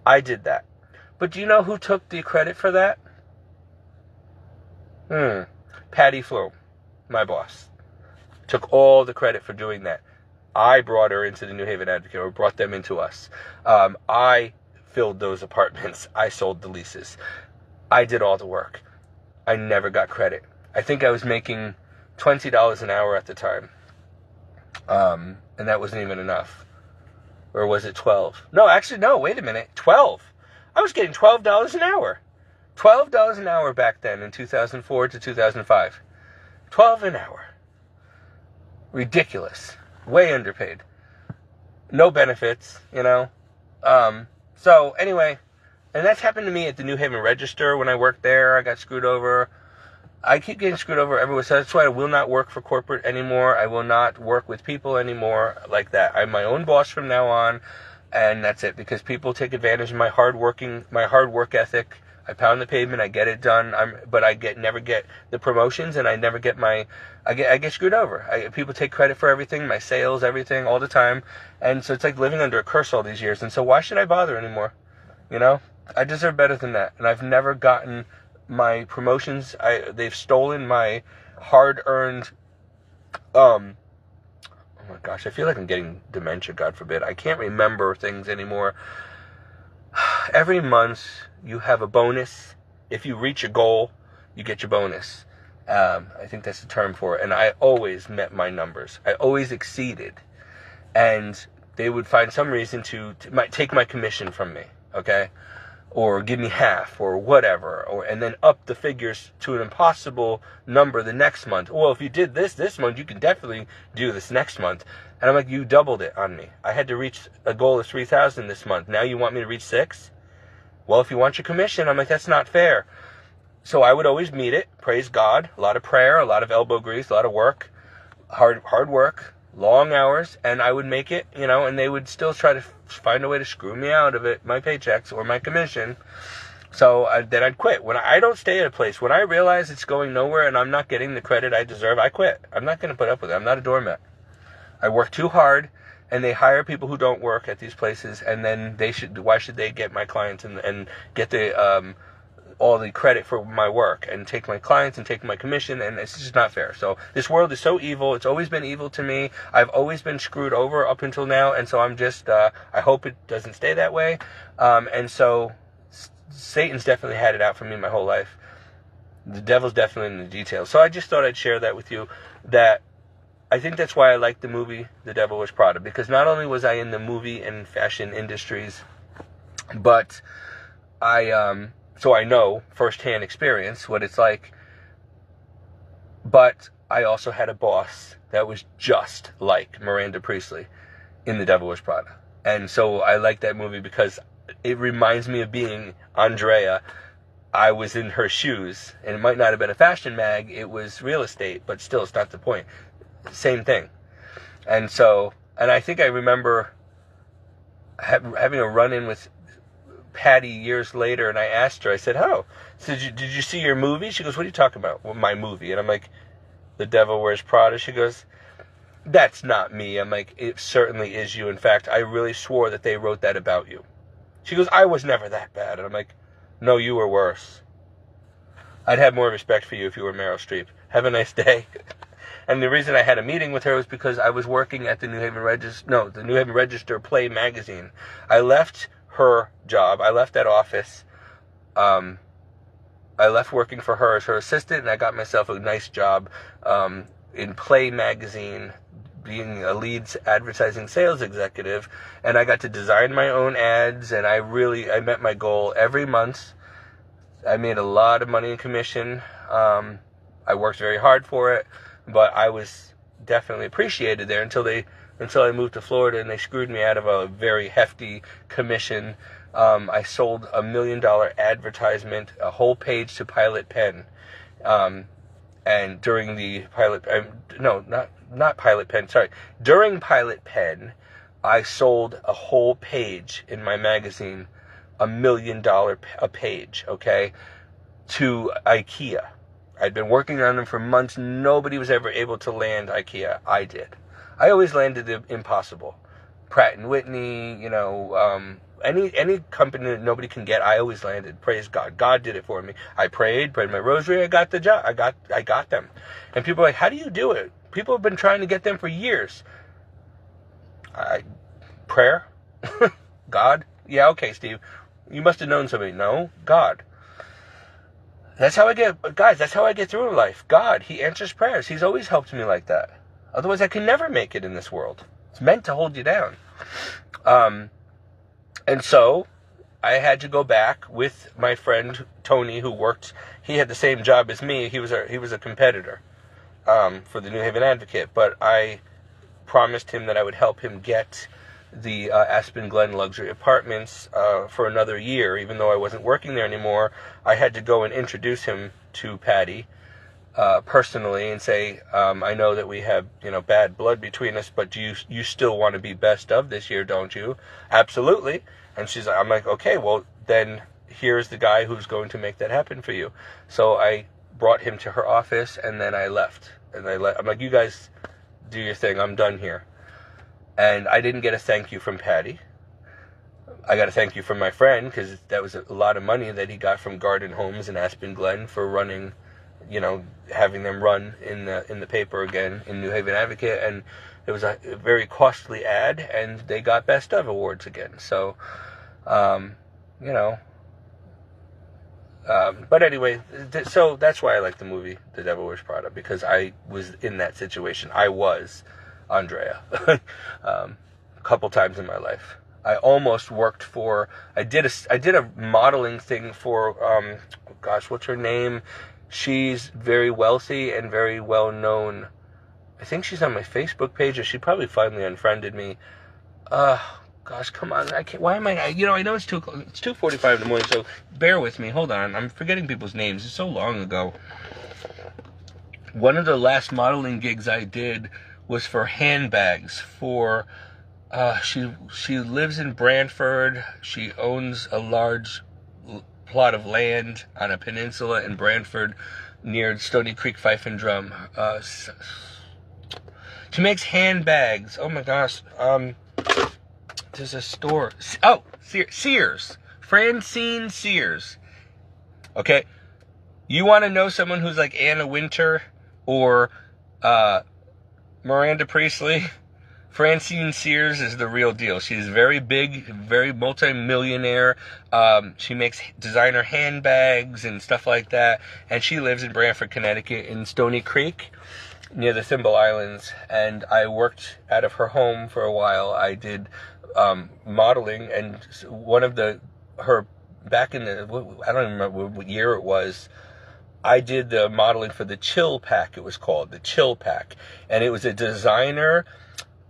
I did that. But do you know who took the credit for that? Patty Flume, my boss, took all the credit for doing that. I brought her into the New Haven Advocate, or brought them into us. I filled those apartments. I sold the leases. I did all the work. I never got credit. I think I was making $20 an hour at the time. And that wasn't even enough. Or was it 12? No, actually, no, wait a minute. 12. I was getting $12 an hour. $12 an hour back then in 2004 to 2005. 12 an hour. Ridiculous. Way underpaid. No benefits, So, anyway, and that's happened to me at the New Haven Register when I worked there. I got screwed over. I keep getting screwed over everywhere, so that's why I will not work for corporate anymore. I will not work with people anymore like that. I'm my own boss from now on, and that's it, because people take advantage of my hard work ethic. I pound the pavement, I get it done, but I never get the promotions, and I never get I get screwed over. People take credit for everything, my sales, everything, all the time, and so it's like living under a curse all these years, and so why should I bother anymore? I deserve better than that, and I've never gotten my promotions. They've stolen my hard-earned, oh my gosh, I feel like I'm getting dementia, God forbid. I can't remember things anymore. Every month, you have a bonus. If you reach a goal, you get your bonus. I think that's the term for it. And I always met my numbers. I always exceeded. And they would find some reason to take my commission from me, okay? Or give me half, or whatever, and then up the figures to an impossible number the next month. Well, if you did this month, you can definitely do this next month. And I'm like, you doubled it on me. I had to reach a goal of 3,000 this month. Now you want me to reach 6? Well, if you want your commission, I'm like, that's not fair. So I would always meet it. Praise God. A lot of prayer, a lot of elbow grease, a lot of work, hard work, long hours, and I would make it, and they would still try to find a way to screw me out of it, my paychecks or my commission. So then I'd quit. When I don't stay at a place, when I realize it's going nowhere and I'm not getting the credit I deserve, I quit. I'm not going to put up with it. I'm not a doormat. I work too hard, and they hire people who don't work at these places, and then why should they get my clients and get the all the credit for my work, and take my clients and take my commission, and it's just not fair. So this world is so evil. It's always been evil to me. I've always been screwed over up until now, and so I'm just, I hope it doesn't stay that way. And so Satan's definitely had it out for me my whole life. The devil's definitely in the details. So I just thought I'd share that with you, that I think that's why I like the movie The Devil Wears Prada, because not only was I in the movie and fashion industries, but so I know firsthand experience what it's like. But I also had a boss that was just like Miranda Priestly in The Devil Wears Prada. And so I like that movie because it reminds me of being Andrea. I was in her shoes, and it might not have been a fashion mag, it was real estate, but still, it's not the point. Same thing. And so, and I think I remember having a run-in with Patty years later, and I asked her, I said, "Oh, so did you see your movie?" She goes, "What are you talking about?" "Well, my movie." And I'm like, "The Devil Wears Prada?" She goes, "That's not me." I'm like, "It certainly is you. In fact, I really swore that they wrote that about you." She goes, "I was never that bad." And I'm like, "No, you were worse. I'd have more respect for you if you were Meryl Streep. Have a nice day." And the reason I had a meeting with her was because I was working at the New Haven Register Play magazine. I left her job. I left that office. I left working for her as her assistant, and I got myself a nice job in Play magazine, being a lead advertising sales executive, and I got to design my own ads, and I met my goal every month. I made a lot of money in commission. I worked very hard for it, but I was definitely appreciated there until I moved to Florida and they screwed me out of a very hefty commission. I sold $1 million advertisement, a whole page to Pilot Pen. And during the during Pilot Pen, I sold a whole page in my magazine, $1 million a page, okay, to IKEA. I'd been working on them for months. Nobody was ever able to land IKEA. I did. I always landed the impossible. Pratt and Whitney, any company that nobody can get, I always landed. Praise God. God did it for me. I prayed my rosary, I got the job. I got them. And people are like, "How do you do it? People have been trying to get them for years." Prayer? God? Yeah, okay, Steve. You must have known somebody. No, God. That's how I get through life. God, He answers prayers. He's always helped me like that. Otherwise, I can never make it in this world. It's meant to hold you down. And so I had to go back with my friend Tony, who worked. He had the same job as me. He was a competitor for the New Haven Advocate. But I promised him that I would help him get the Aspen Glen luxury apartments for another year. Even though I wasn't working there anymore, I had to go and introduce him to Patty personally and say, "I know that we have bad blood between us, but you still want to be best of this year, don't you?" "Absolutely." And I'm like, "Okay, well then here's the guy who's going to make that happen for you." So I brought him to her office, and then I left. And I'm like, "You guys do your thing. I'm done here." And I didn't get a thank you from Patty. I got a thank you from my friend, because that was a lot of money that he got from Garden Homes in Aspen Glen for running, having them run in the paper again in New Haven Advocate. And it was a very costly ad, and they got Best of awards again. So, but anyway, so that's why I like the movie The Devil Wears Prada, because I was in that situation. I was Andrea a couple times in my life. I almost worked for. I did a modeling thing for. What's her name? She's very wealthy and very well known. I think she's on my Facebook page, or she probably finally unfriended me. Come on! I can't. Why am I? I know it's 2:45 in the morning, so bear with me. Hold on, I'm forgetting people's names. It's so long ago. One of the last modeling gigs I did was for handbags for. She lives in Brantford. She owns a large plot of land on a peninsula in Brantford near Stony Creek, Fife and Drum. She makes handbags. Oh my gosh. There's a store. Oh, Sears. Francine Sears. Okay. You want to know someone who's like Anna Wintour or Miranda Priestley? Francine Sears is the real deal. She's very big, very multi-millionaire. She makes designer handbags and stuff like that. And she lives in Brantford, Connecticut, in Stony Creek, near the Thimble Islands. And I worked out of her home for a while. I did modeling, and back in the, I don't even remember what year it was, I did the modeling for the Chill Pack, it was called, the Chill Pack. And it was a designer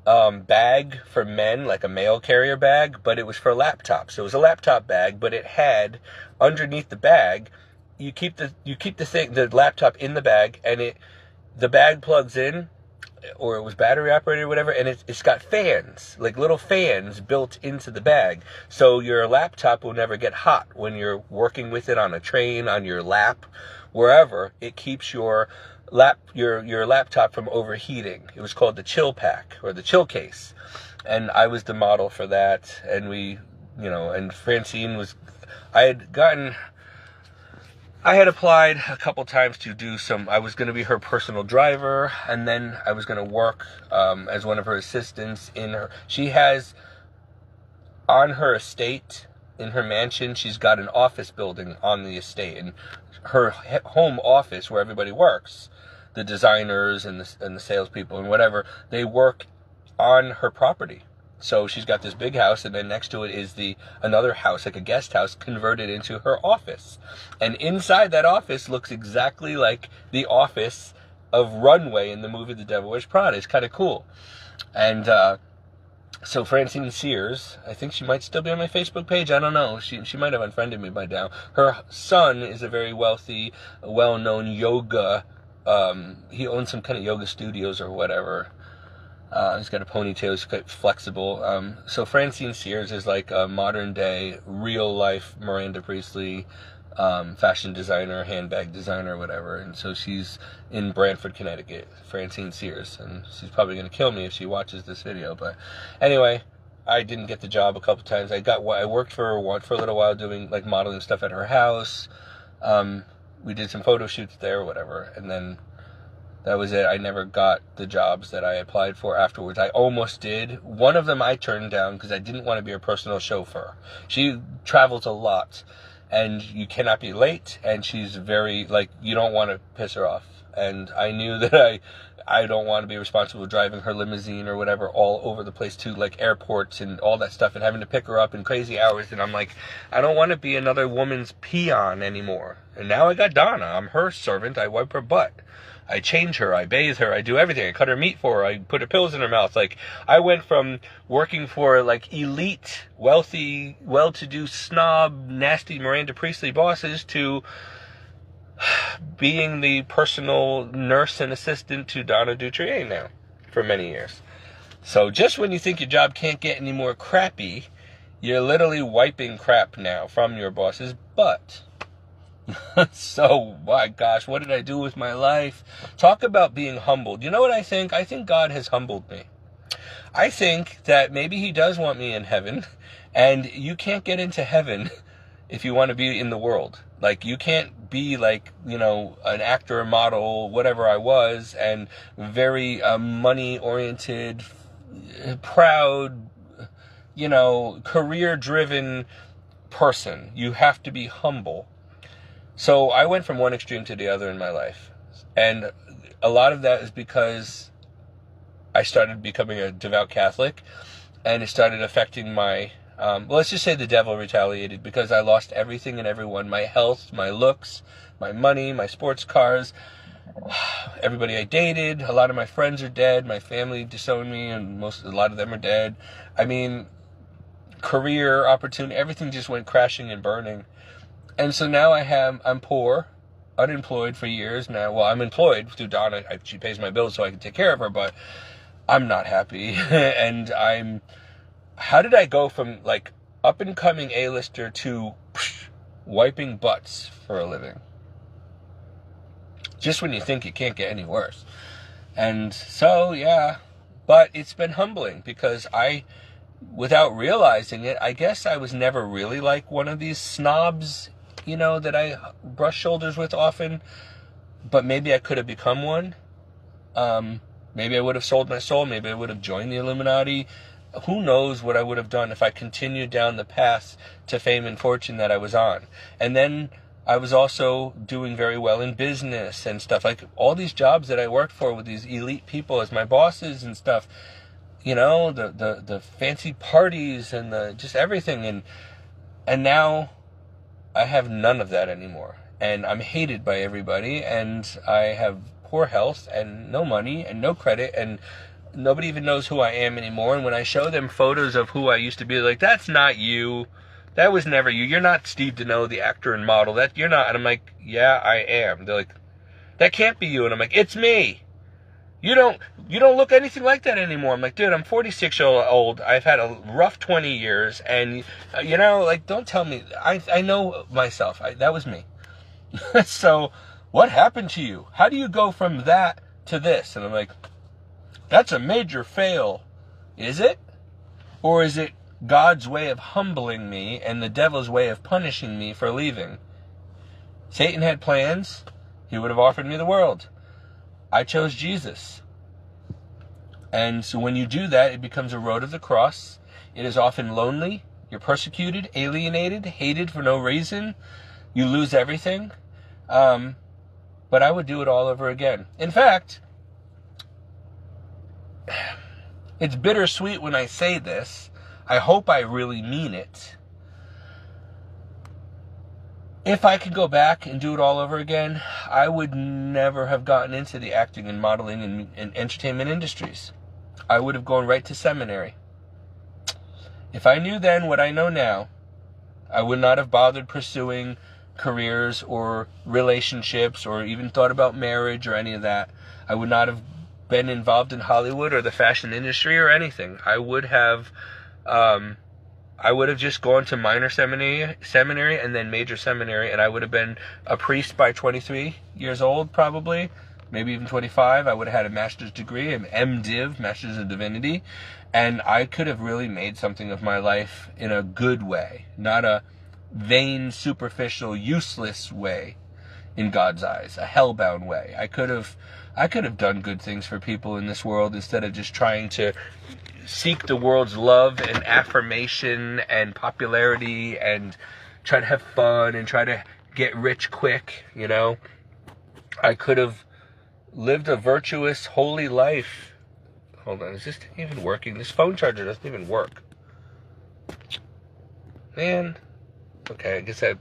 bag for men, like a mail carrier bag, but it was for laptops. It was a laptop bag, but it had underneath the bag, you keep the laptop in the bag, and the bag plugs in or it was battery operated or whatever, and it's got fans, like little fans built into the bag. So your laptop will never get hot when you're working with it on a train, on your lap, wherever. It keeps your laptop from overheating. It was called the Chill Pack, or the Chill Case. And I was the model for that, and and Francine was, I had applied a couple times to do I was going to be her personal driver, and then I was going to work as one of her assistants she has, on her estate, in her mansion, she's got an office building on the estate, and her home office where everybody works, the designers and the salespeople and whatever, they work on her property. So she's got this big house, and then next to it is another house, like a guest house, converted into her office. And inside that office looks exactly like the office of Runway in the movie The Devil Wears Prada. It's kind of cool. And so Francine Sears, I think she might still be on my Facebook page. I don't know. She might have unfriended me by now. Her son is a very wealthy, well-known yoga. He owns some kind of yoga studios or whatever. He's got a ponytail. He's quite flexible. So Francine Sears is like a modern-day, real-life Miranda Priestly, fashion designer, handbag designer, whatever. And so she's in Brantford, Connecticut, Francine Sears. And she's probably going to kill me if she watches this video. But anyway, I didn't get the job a couple times. I worked for her for a little while doing like modeling stuff at her house. We did some photo shoots there or whatever. And then that was it. I never got the jobs that I applied for afterwards. I almost did. One of them I turned down because I didn't want to be her personal chauffeur. She travels a lot, and you cannot be late, and she's very, you don't want to piss her off. And I knew that I don't want to be responsible for driving her limousine or whatever all over the place to, airports and all that stuff, and having to pick her up in crazy hours. And I'm like, I don't want to be another woman's peon anymore. And now I got Donna. I'm her servant. I wipe her butt. I change her, I bathe her, I do everything. I cut her meat for her, I put her pills in her mouth. I went from working for, elite, wealthy, well-to-do, snob, nasty Miranda Priestly bosses to being the personal nurse and assistant to Donna Dutrier now for many years. So just when you think your job can't get any more crappy, you're literally wiping crap now from your boss's butt. So, my gosh, what did I do with my life? Talk about being humbled. You know what I think? I think God has humbled me. I think that maybe he does want me in heaven, and you can't get into heaven if you want to be in the world. You can't be an actor, a model, whatever I was, and very money-oriented, proud, career-driven person. You have to be humble. So I went from one extreme to the other in my life. And a lot of that is because I started becoming a devout Catholic, and it started affecting my, let's just say the devil retaliated, because I lost everything and everyone, my health, my looks, my money, my sports cars, everybody I dated. A lot of my friends are dead. My family disowned me, and a lot of them are dead. I mean, career, opportunity, everything just went crashing and burning. And so now I'm poor, unemployed for years now. Well, I'm employed through Donna. She pays my bills so I can take care of her, but I'm not happy. And how did I go from up and coming A-lister to wiping butts for a living? Just when you think it can't get any worse. And so, yeah, but it's been humbling because without realizing it, I guess I was never really one of these snobs, that I brush shoulders with often, but maybe I could have become one. Maybe I would have sold my soul. Maybe I would have joined the Illuminati. Who knows what I would have done if I continued down the path to fame and fortune that I was on. And then I was also doing very well in business and stuff. All these jobs that I worked for with these elite people as my bosses and stuff, the fancy parties and just everything. And now I have none of that anymore, and I'm hated by everybody, and I have poor health and no money and no credit, and nobody even knows who I am anymore. And when I show them photos of who I used to be, that's not you. That was never you. You're not Steve Deneau, the actor and model. You're not. And I'm like, yeah, I am. They're like, that can't be you. And I'm like, it's me. You don't look anything like that anymore. I'm like, dude, I'm 46 years old. I've had a rough 20 years, and like, don't tell me. I know myself. That was me. So, what happened to you? How do you go from that to this? And I'm like, that's a major fail. Is it? Or is it God's way of humbling me and the devil's way of punishing me for leaving? Satan had plans. He would have offered me the world. I chose Jesus. And so when you do that, it becomes a road of the cross. It is often lonely. You're persecuted, alienated, hated for no reason. You lose everything. But I would do it all over again. In fact, it's bittersweet when I say this. I hope I really mean it. If I could go back and do it all over again, I would never have gotten into the acting and modeling and entertainment industries. I would have gone right to seminary. If I knew then what I know now, I would not have bothered pursuing careers or relationships or even thought about marriage or any of that. I would not have been involved in Hollywood or the fashion industry or anything. I would have just gone to minor seminary and then major seminary, and I would have been a priest by 23 years old, probably, maybe even 25. I would have had a master's degree, an MDiv, Master's of Divinity, and I could have really made something of my life in a good way, not a vain, superficial, useless way in God's eyes, a hellbound way. I could have done good things for people in this world instead of just trying to seek the world's love and affirmation and popularity and try to have fun and try to get rich quick, I could have lived a virtuous, holy life. Hold on, is this thing even working? This phone charger doesn't even work. Man. Okay, I guess hold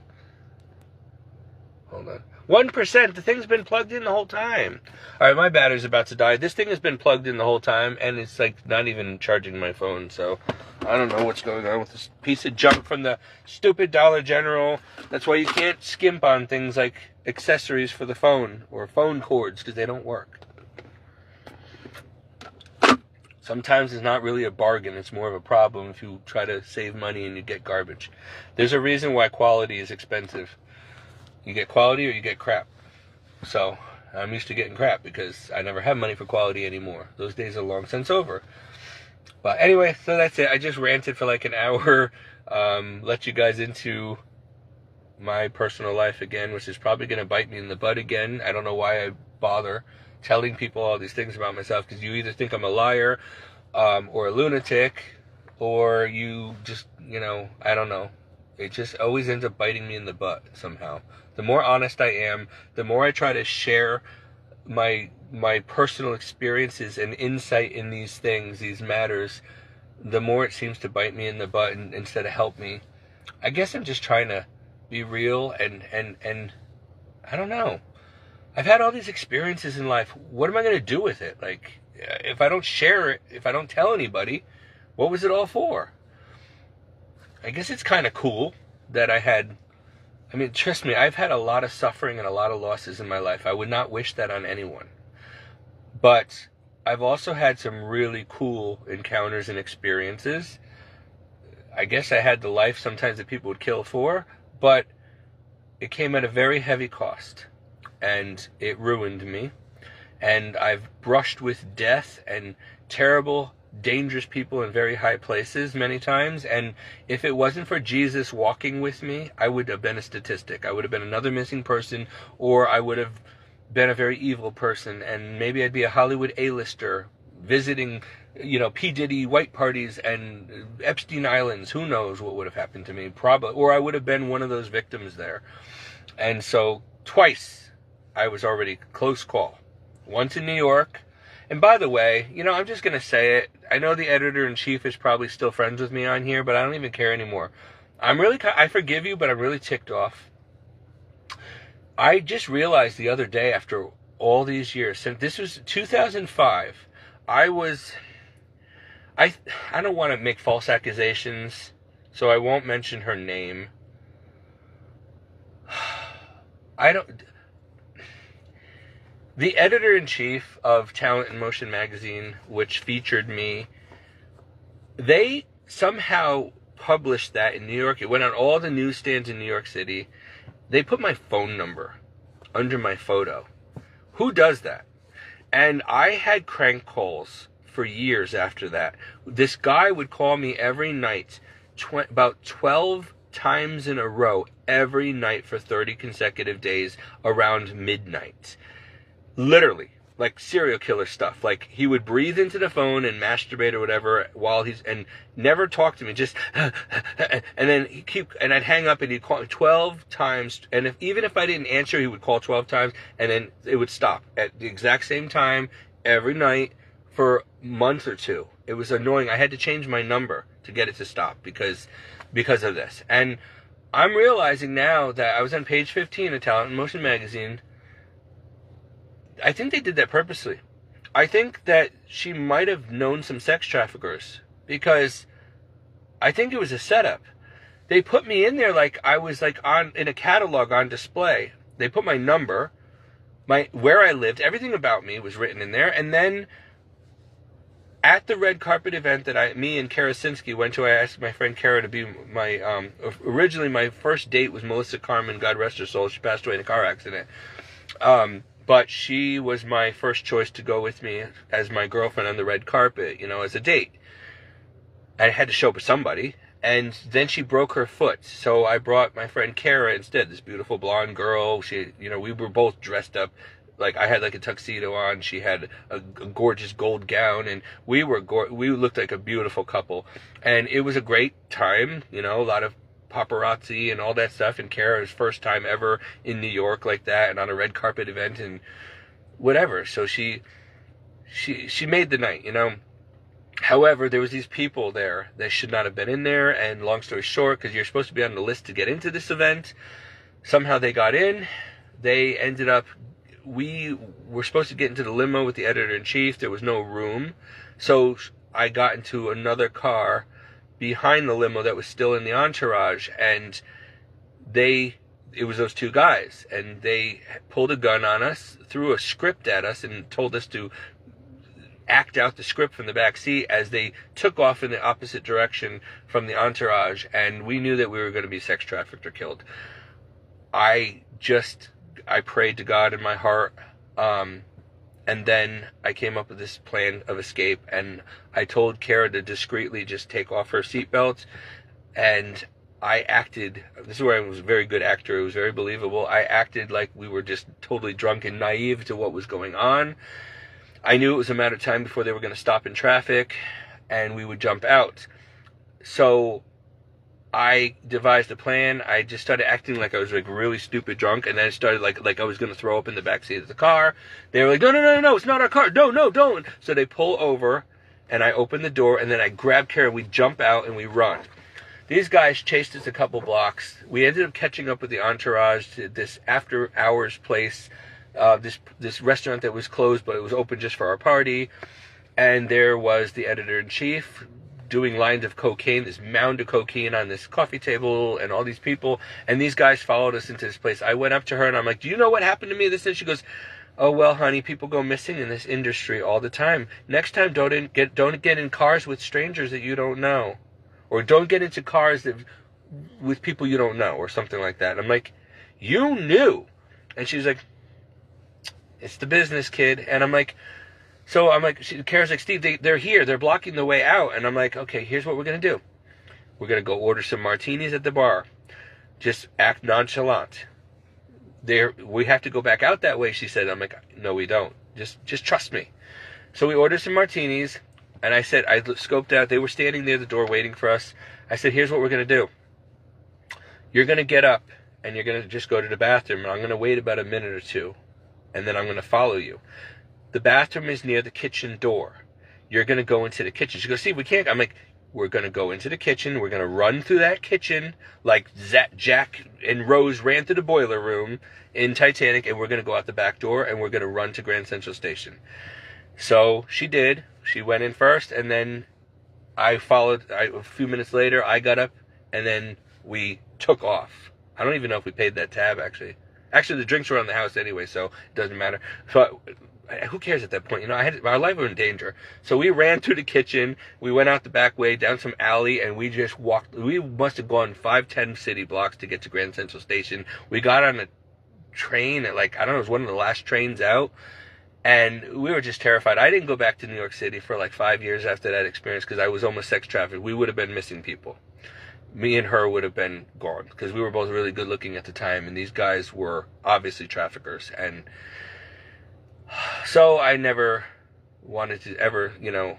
on. 1%, the thing's been plugged in the whole time. Alright, my battery's about to die. This thing has been plugged in the whole time, and it's like not even charging my phone, so I don't know what's going on with this piece of junk from the stupid Dollar General. That's why you can't skimp on things like accessories for the phone or phone cords, because they don't work. Sometimes it's not really a bargain, it's more of a problem if you try to save money and you get garbage. There's a reason why quality is expensive. You get quality or you get crap. So, I'm used to getting crap because I never have money for quality anymore. Those days are long since over. But anyway, so that's it. I just ranted for like an hour. Let you guys into my personal life again, which is probably going to bite me in the butt again. I don't know why I bother telling people all these things about myself, because you either think I'm a liar or a lunatic, or you just, I don't know. It just always ends up biting me in the butt somehow. The more honest I am, the more I try to share my personal experiences and insight in these things, these matters, the more it seems to bite me in the butt instead of help me. I guess I'm just trying to be real and I don't know. I've had all these experiences in life. What am I going to do with it? Like, if I don't share it, if I don't tell anybody, what was it all for? I guess it's kind of cool that trust me, I've had a lot of suffering and a lot of losses in my life. I would not wish that on anyone. But I've also had some really cool encounters and experiences. I guess I had the life sometimes that people would kill for, but it came at a very heavy cost. And it ruined me. And I've brushed with death and terrible, dangerous people in very high places many times, and if it wasn't for Jesus walking with me, I would have been a statistic. I would have been another missing person, or I would have been a very evil person, and maybe I'd be a Hollywood A-lister visiting, P. Diddy white parties and Epstein Islands. Who knows what would have happened to me? Probably, or I would have been one of those victims there. And so twice I was already close call. Once in New York. And by the way, I'm just going to say it. I know the editor-in-chief is probably still friends with me on here, but I don't even care anymore. I forgive you, but I'm really ticked off. I just realized the other day, after all these years, since this was 2005, I don't want to make false accusations, so I won't mention her name. The editor-in-chief of Talent in Motion magazine, which featured me, they somehow published that in New York. It went on all the newsstands in New York City. They put my phone number under my photo. Who does that? And I had crank calls for years after that. This guy would call me every night, about 12 times in a row, every night for 30 consecutive days around midnight. Literally, like serial killer stuff. Like, he would breathe into the phone and masturbate or whatever while and never talk to me, just and then and I'd hang up and he'd call 12 times, and even if I didn't answer, he would call 12 times, and then it would stop at the exact same time every night for a month or two. It was annoying. I had to change my number to get it to stop because of this. And I'm realizing now that I was on page 15 of Talent in Motion magazine. I think they did that purposely. I think that she might have known some sex traffickers, because I think it was a setup. They put me in there like I was like in a catalog on display. They put my number, where I lived, everything about me was written in there. And then at the red carpet event that me and Kara Sinsky went to, I asked my friend Kara to be my, originally my first date was Melissa Carmen, God rest her soul. She passed away in a car accident. But she was my first choice to go with me as my girlfriend on the red carpet, as a date. I had to show up with somebody. And then she broke her foot. So I brought my friend Kara instead, this beautiful blonde girl. She, we were both dressed up. Like, I had like a tuxedo on. She had a gorgeous gold gown. And we looked like a beautiful couple. And it was a great time, a lot of paparazzi and all that stuff, and Kara's first time ever in New York like that, and on a red carpet event and whatever. So she made the night, However, there was these people there that should not have been in there, and long story short, because you're supposed to be on the list to get into this event, somehow they got in. They ended up, we were supposed to get into the limo with the editor-in-chief. There was no room, so I got into another car behind the limo that was still in the entourage, and it was those two guys, and they pulled a gun on us, threw a script at us, and told us to act out the script from the back seat as they took off in the opposite direction from the entourage, and we knew that we were going to be sex trafficked or killed. I prayed to God in my heart, and then I came up with this plan of escape, and I told Kara to discreetly just take off her seatbelt, and I acted, this is where I was a very good actor, it was very believable. I acted like we were just totally drunk and naive to what was going on. I knew it was a matter of time before they were going to stop in traffic, and we would jump out. So I devised a plan. I just started acting like I was like really stupid drunk, and then I started like I was going to throw up in the backseat of the car. They were like, no, it's not our car. No, don't. So they pull over, and I open the door, and then I grab Kara, we jump out, and we run. These guys chased us a couple blocks. We ended up catching up with the entourage to this after-hours place, this restaurant that was closed, but it was open just for our party. And there was the editor-in-chief doing lines of cocaine, this mound of cocaine on this coffee table, and all these people. And these guys followed us into this place. I went up to her, and I'm like, do you know what happened to me? And she goes, oh, well, honey, people go missing in this industry all the time. Next time, don't get in cars with strangers that you don't know. Or don't get into cars with people you don't know, or something like that. And I'm like, you knew. And she's like, it's the business, kid. And I'm like, Kara's like, Steve, they're here. They're blocking the way out. And I'm like, okay, here's what we're going to do. We're going to go order some martinis at the bar. Just act nonchalant. We have to go back out that way, she said. I'm like, no, we don't. Just trust me. So we ordered some martinis. And I said, I scoped out. They were standing near the door waiting for us. I said, here's what we're going to do. You're going to get up, and you're going to just go to the bathroom. And I'm going to wait about a minute or two. And then I'm going to follow you. The bathroom is near the kitchen door. You're going to go into the kitchen. She goes, Steve, we can't. I'm like, we're going to go into the kitchen. We're going to run through that kitchen like Jack and Rose ran through the boiler room in Titanic. And we're going to go out the back door, and we're going to run to Grand Central Station. So she did. She went in first, and then I followed. A few minutes later, I got up, and then we took off. I don't even know if we paid that tab, actually. Actually, the drinks were on the house anyway, so it doesn't matter. So who cares at that point? You know, our life was in danger. So we ran to the kitchen. We went out the back way, down some alley, and we just walked. We must have gone 5-10 city blocks to get to Grand Central Station. We got on a train at, like, I don't know, it was one of the last trains out. And we were just terrified. I didn't go back to New York City for like 5 years after that experience because I was almost sex trafficked. We would have been missing people. Me and her would have been gone because we were both really good looking at the time, and these guys were obviously traffickers. And so I never wanted to ever, you know,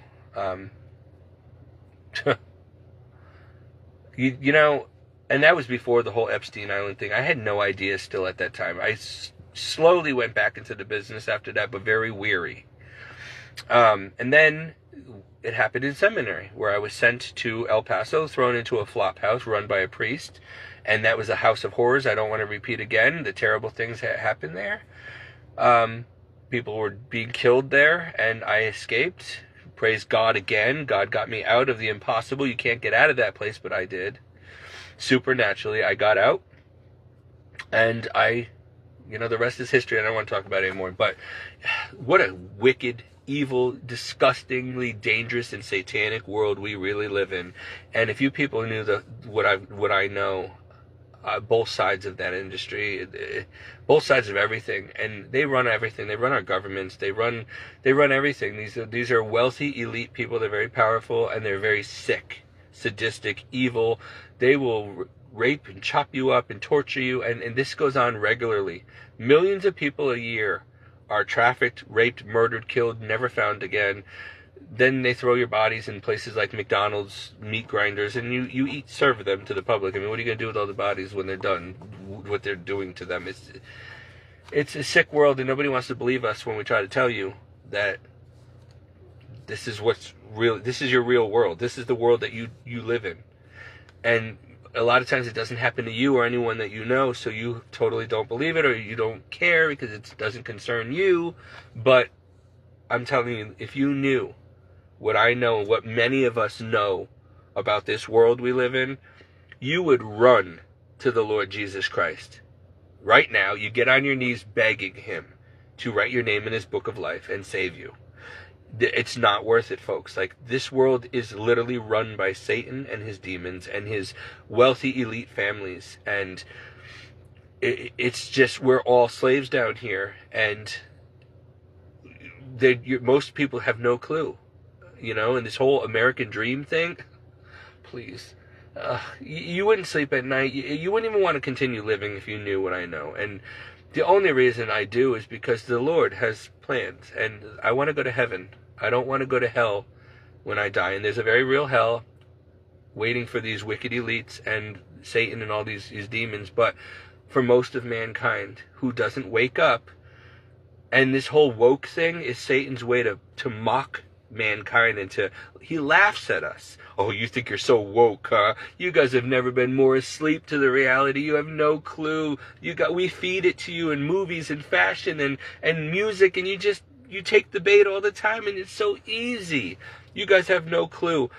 you know, and that was before the whole Epstein Island thing. I had no idea still at that time. I slowly went back into the business after that, but very weary. And then it happened in seminary, where I was sent to El Paso, thrown into a flop house run by a priest, and that was a house of horrors. I don't want to repeat again the terrible things that happened there. People were being killed there, and I escaped. Praise God again. God got me out of the impossible. You can't get out of that place, but I did. Supernaturally, I got out, and you know, the rest is history. I don't want to talk about it anymore. But what a wicked, evil, disgustingly dangerous and satanic world we really live in. And if you people knew what I know, both sides of that industry, both sides of everything, and they run everything. They run our governments. They run everything. These are wealthy, elite people. They're very powerful, and they're very sick, sadistic, evil. They will rape and chop you up and torture you, and this goes on regularly. Millions of people a year are trafficked, raped, murdered, killed, never found again. Then they throw your bodies in places like McDonald's meat grinders, and you serve them to the public. I mean, what are you going to do with all the bodies when they're done, what they're doing to them? It's a sick world, and nobody wants to believe us when we try to tell you that this is what's real. This is your real world. This is the world that you live in. And a lot of times it doesn't happen to you or anyone that you know, so you totally don't believe it, or you don't care because it doesn't concern you. But I'm telling you, if you knew what I know, what many of us know about this world we live in, you would run to the Lord Jesus Christ. Right now, you get on your knees begging Him to write your name in His book of life and save you. It's not worth it, folks. Like, this world is literally run by Satan and his demons and his wealthy elite families, and it's just, we're all slaves down here, and most people have no clue, you know. And this whole American dream thing, please, you wouldn't sleep at night. You wouldn't even want to continue living if you knew what I know. And the only reason I do is because the Lord has plans, and I want to go to heaven. I don't want to go to hell when I die. And there's a very real hell waiting for these wicked elites and Satan and all these demons. But for most of mankind who doesn't wake up, and this whole woke thing is Satan's way to mock mankind, and he laughs at us. Oh, you think you're so woke, huh? You guys have never been more asleep to the reality. You have no clue. We feed it to you in movies and fashion and music, and you take the bait all the time, and it's so easy. You guys have no clue.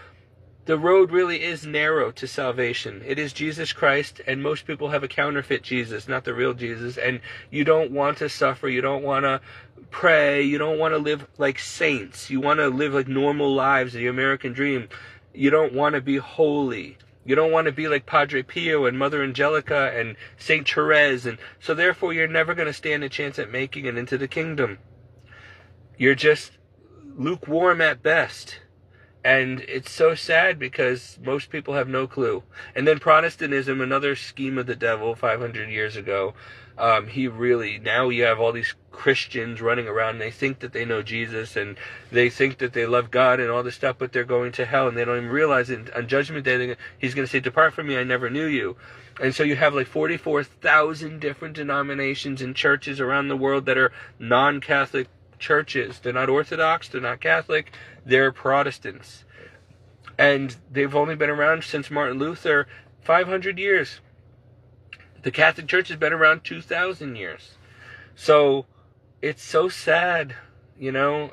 The road really is narrow to salvation. It is Jesus Christ, and most people have a counterfeit Jesus, not the real Jesus. And you don't want to suffer. You don't want to pray. You don't want to live like saints. You want to live like normal lives, the American dream. You don't want to be holy. You don't want to be like Padre Pio and Mother Angelica and Saint Therese. And so therefore, you're never going to stand a chance at making it into the kingdom. You're just lukewarm at best. And it's so sad because most people have no clue. And then Protestantism, another scheme of the devil 500 years ago, now you have all these Christians running around, and they think that they know Jesus, and they think that they love God and all this stuff, but they're going to hell, and they don't even realize it. On Judgment Day, He's going to say, "Depart from me, I never knew you." And so you have like 44,000 different denominations and churches around the world that are non-Catholic churches. They're not Orthodox, they're not Catholic, they're Protestants. And they've only been around since Martin Luther, 500 years. The Catholic Church has been around 2,000 years. So it's so sad, you know.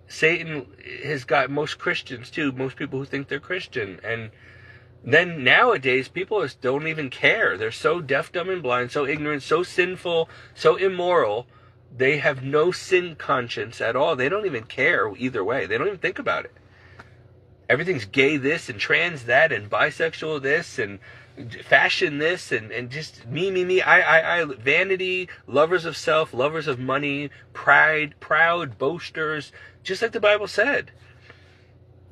Satan has got most Christians too, most people who think they're Christian. And Then nowadays, people don't even care. They're so deaf, dumb, and blind, so ignorant, so sinful, so immoral. They have no sin conscience at all. They don't even care either way. They don't even think about it. Everything's gay this and trans that and bisexual this and fashion this and just me, I, vanity, lovers of self, lovers of money, pride, proud, boasters, just like the Bible said.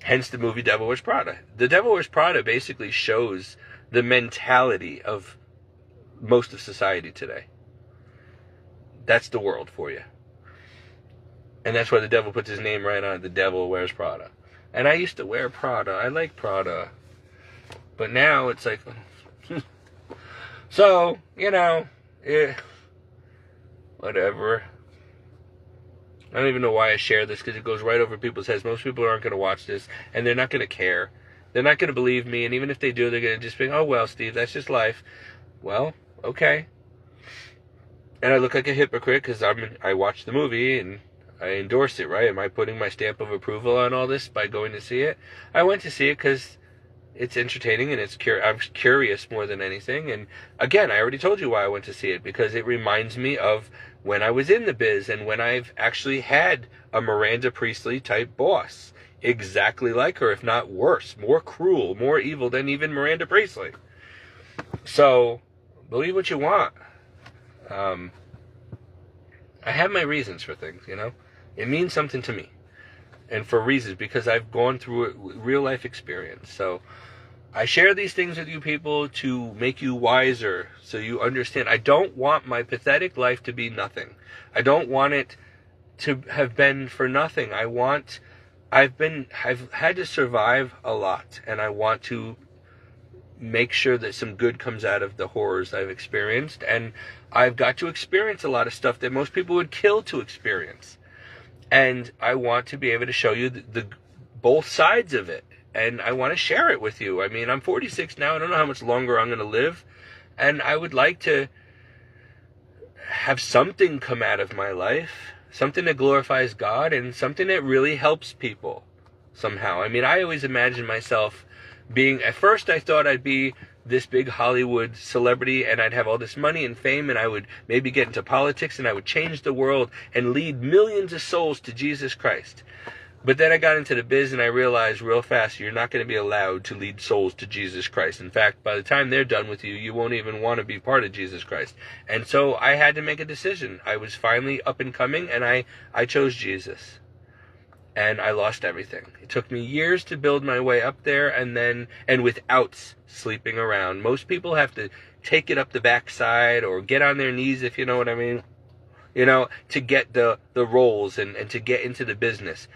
Hence the movie Devil Wears Prada. The Devil Wears Prada basically shows the mentality of most of society today. That's the world for you. And that's why the devil puts his name right on it. The Devil Wears Prada. And I used to wear Prada. I like Prada. But now it's like... So, whatever. I don't even know why I share this, because it goes right over people's heads. Most people aren't going to watch this, and they're not going to care. They're not going to believe me, and even if they do, they're going to just think, oh, well, Steve, that's just life. Well, okay. And I look like a hypocrite because I watched the movie, and I endorse it, right? Am I putting my stamp of approval on all this by going to see it? I went to see it because it's entertaining, and I'm curious more than anything. And again, I already told you why I went to see it, because it reminds me of when I was in the biz and when I've actually had a Miranda Priestly type boss. Exactly like her, if not worse, more cruel, more evil than even Miranda Priestly. So, believe what you want. I have my reasons for things, It means something to me. And for reasons, because I've gone through a real life experience. So, I share these things with you people to make you wiser, so you understand. I don't want my pathetic life to be nothing. I don't want it to have been for nothing. I've had to survive a lot, and I want to make sure that some good comes out of the horrors I've experienced. And I've got to experience a lot of stuff that most people would kill to experience. And I want to be able to show you the both sides of it. And I want to share it with you. I mean, I'm 46 now. I don't know how much longer I'm going to live. And I would like to have something come out of my life. Something that glorifies God and something that really helps people somehow. I mean, I always imagined myself being... At first, I thought I'd be this big Hollywood celebrity and I'd have all this money and fame and I would maybe get into politics and I would change the world and lead millions of souls to Jesus Christ. But then I got into the biz and I realized real fast you're not going to be allowed to lead souls to Jesus Christ. In fact, by the time they're done with you, you won't even want to be part of Jesus Christ. And so I had to make a decision. I was finally up and coming and I chose Jesus. And I lost everything. It took me years to build my way up there and without sleeping around. Most people have to take it up the backside or get on their knees, if you know what I mean, to get the roles and to get into the business.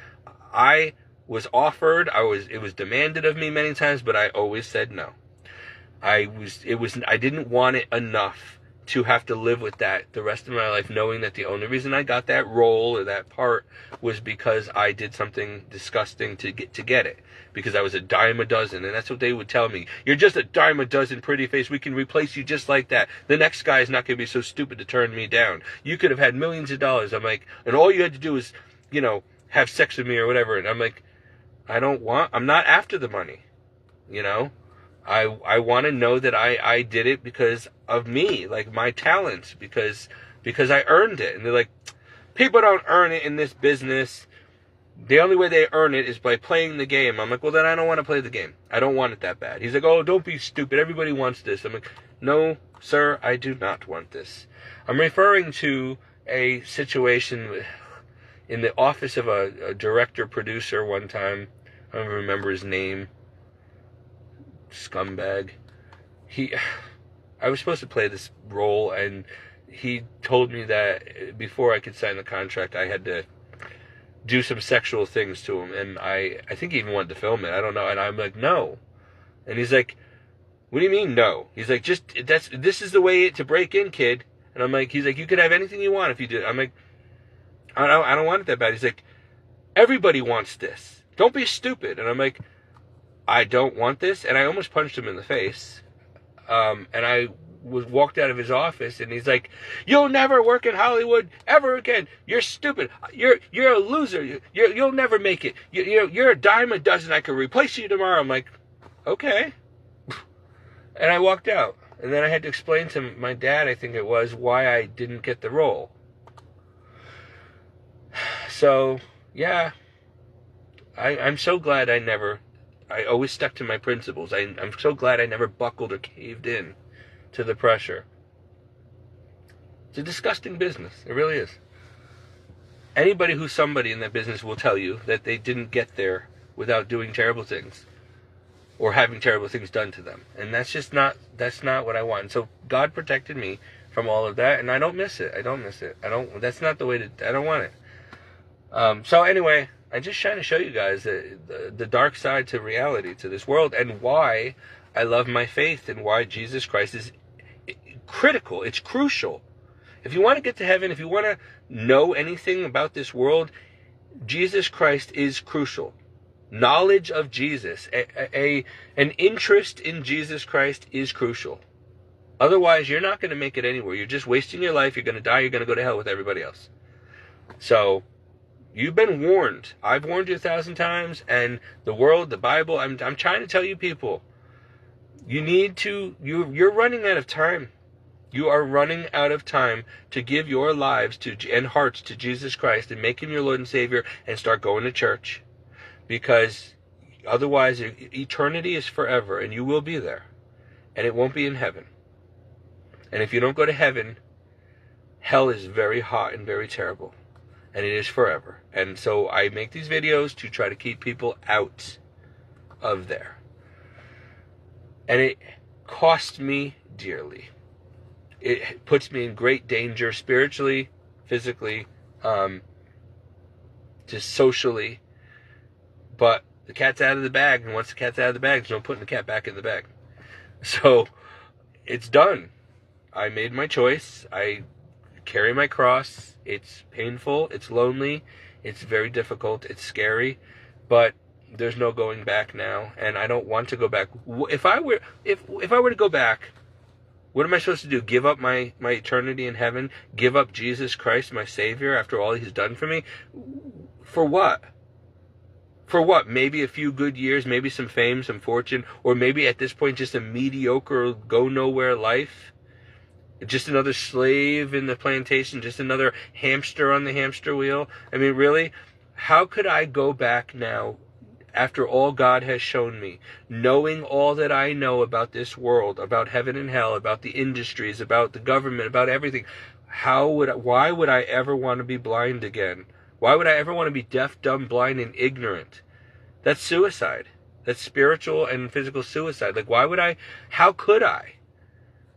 I was offered, it was demanded of me many times, but I always said no. I didn't want it enough to have to live with that the rest of my life, knowing that the only reason I got that role or that part was because I did something disgusting to get it. Because I was a dime a dozen, and that's what they would tell me. You're just a dime a dozen, pretty face. We can replace you just like that. The next guy is not going to be so stupid to turn me down. You could have had millions of dollars. I'm like, and all you had to do is, have sex with me or whatever. And I'm like, I'm not after the money. I want to know that I did it because of me, like my talents, because I earned it. And they're like, people don't earn it in this business. The only way they earn it is by playing the game. I'm like, well, then I don't want to play the game. I don't want it that bad. He's like, oh, don't be stupid. Everybody wants this. I'm like, no, sir, I do not want this. I'm referring to a situation in the office of a director-producer one time. I don't remember his name. Scumbag. I was supposed to play this role, and he told me that before I could sign the contract, I had to do some sexual things to him, and I think he even wanted to film it. I don't know, and I'm like, no. And he's like, what do you mean, no? He's like, this is the way to break in, kid. And I'm like, he's like, you could have anything you want if you did. I'm like, I don't want it that bad. He's like, everybody wants this. Don't be stupid. And I'm like, I don't want this. And I almost punched him in the face. And I walked out of his office, and he's like, you'll never work in Hollywood ever again. You're stupid. You're a loser. You'll never make it. You're a dime a dozen. I could replace you tomorrow. I'm like, okay, And I walked out. And then I had to explain to my dad, I think it was, why I didn't get the role. So, yeah, I'm so glad I always stuck to my principles. I'm so glad I never buckled or caved in to the pressure. It's a disgusting business. It really is. Anybody who's somebody in that business will tell you that they didn't get there without doing terrible things or having terrible things done to them. And that's not what I want. And so God protected me from all of that, and I don't miss it. That's not the way to, I don't want it. So anyway, I'm just trying to show you guys the dark side to reality, to this world, and why I love my faith and why Jesus Christ is critical. It's crucial. If you want to get to heaven, if you want to know anything about this world, Jesus Christ is crucial. Knowledge of Jesus, an interest in Jesus Christ is crucial. Otherwise, you're not going to make it anywhere. You're just wasting your life. You're going to die. You're going to go to hell with everybody else. So, you've been warned. I've warned you 1,000 times. And the world, the Bible, I'm trying to tell you people, you're running out of time. You are running out of time to give your lives and hearts to Jesus Christ and make him your Lord and Savior and start going to church. Because otherwise, eternity is forever, and you will be there. And it won't be in heaven. And if you don't go to heaven, hell is very hot and very terrible. And it is forever. And so I make these videos to try to keep people out of there. And it cost me dearly. It puts me in great danger spiritually, physically, just socially. But the cat's out of the bag, and once the cat's out of the bag, there's no putting the cat back in the bag. So, it's done. I made my choice. I carry my cross. It's painful. It's lonely. It's very difficult. It's scary. But there's no going back now, and I don't want to go back. If I were to go back, what am I supposed to do? Give up my eternity in heaven? Give up Jesus Christ, my Savior, after all he's done for me? For what? For what? Maybe a few good years, maybe some fame, some fortune, or maybe at this point just a mediocre, go-nowhere life? Just another slave in the plantation, just another hamster on the hamster wheel? I mean, really? How could I go back now, after all God has shown me, knowing all that I know about this world, about heaven and hell, about the industries, about the government, about everything? Why would I ever want to be blind again? Why would I ever want to be deaf, dumb, blind, and ignorant? That's suicide. That's spiritual and physical suicide. Like, how could I?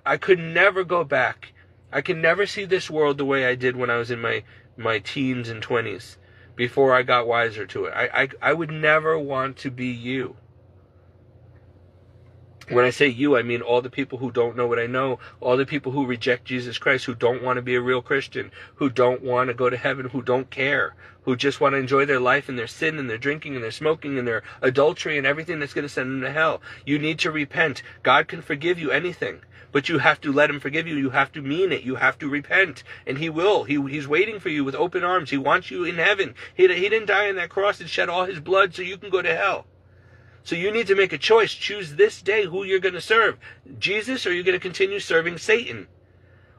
I could never go back. I can never see this world the way I did when I was in my teens and 20s, before I got wiser to it. I would never want to be you. When I say you, I mean all the people who don't know what I know, all the people who reject Jesus Christ, who don't want to be a real Christian, who don't want to go to heaven, who don't care, who just want to enjoy their life and their sin and their drinking and their smoking and their adultery and everything that's going to send them to hell. You need to repent. God can forgive you anything, but you have to let him forgive you. You have to mean it. You have to repent, and he will. He's waiting for you with open arms. He wants you in heaven. He didn't die on that cross and shed all his blood so you can go to hell. So you need to make a choice. Choose this day who you're going to serve. Jesus, or you're going to continue serving Satan.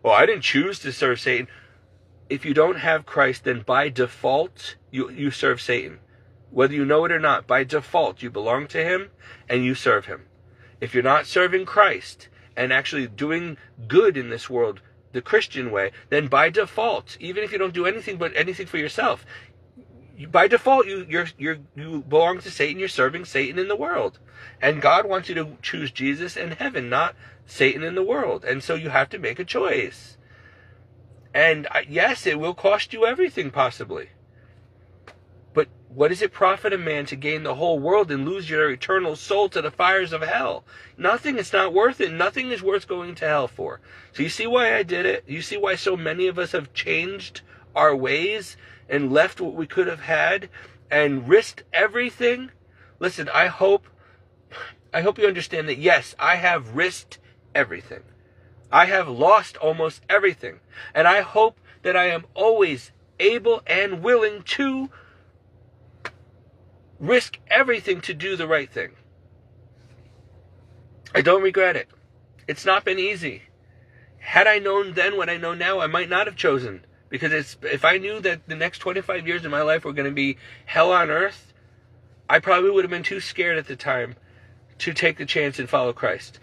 Well, I didn't choose to serve Satan. If you don't have Christ, then by default, you serve Satan. Whether you know it or not, by default, you belong to him and you serve him. If you're not serving Christ and actually doing good in this world, the Christian way, then by default, even if you don't do anything but anything for yourself, by default, you belong to Satan. You're serving Satan in the world. And God wants you to choose Jesus and heaven, not Satan in the world. And so you have to make a choice. And yes, it will cost you everything, possibly. But what does it profit a man to gain the whole world and lose your eternal soul to the fires of hell? Nothing. It's not worth it. Nothing is worth going to hell for. So you see why I did it? You see why so many of us have changed our ways and left what we could have had and risked everything? Listen, I hope you understand that, yes, I have risked everything. I have lost almost everything. And I hope that I am always able and willing to risk everything to do the right thing. I don't regret it. It's not been easy. Had I known then what I know now, I might not have chosen. Because if I knew that the next 25 years of my life were going to be hell on earth, I probably would have been too scared at the time to take the chance and follow Christ.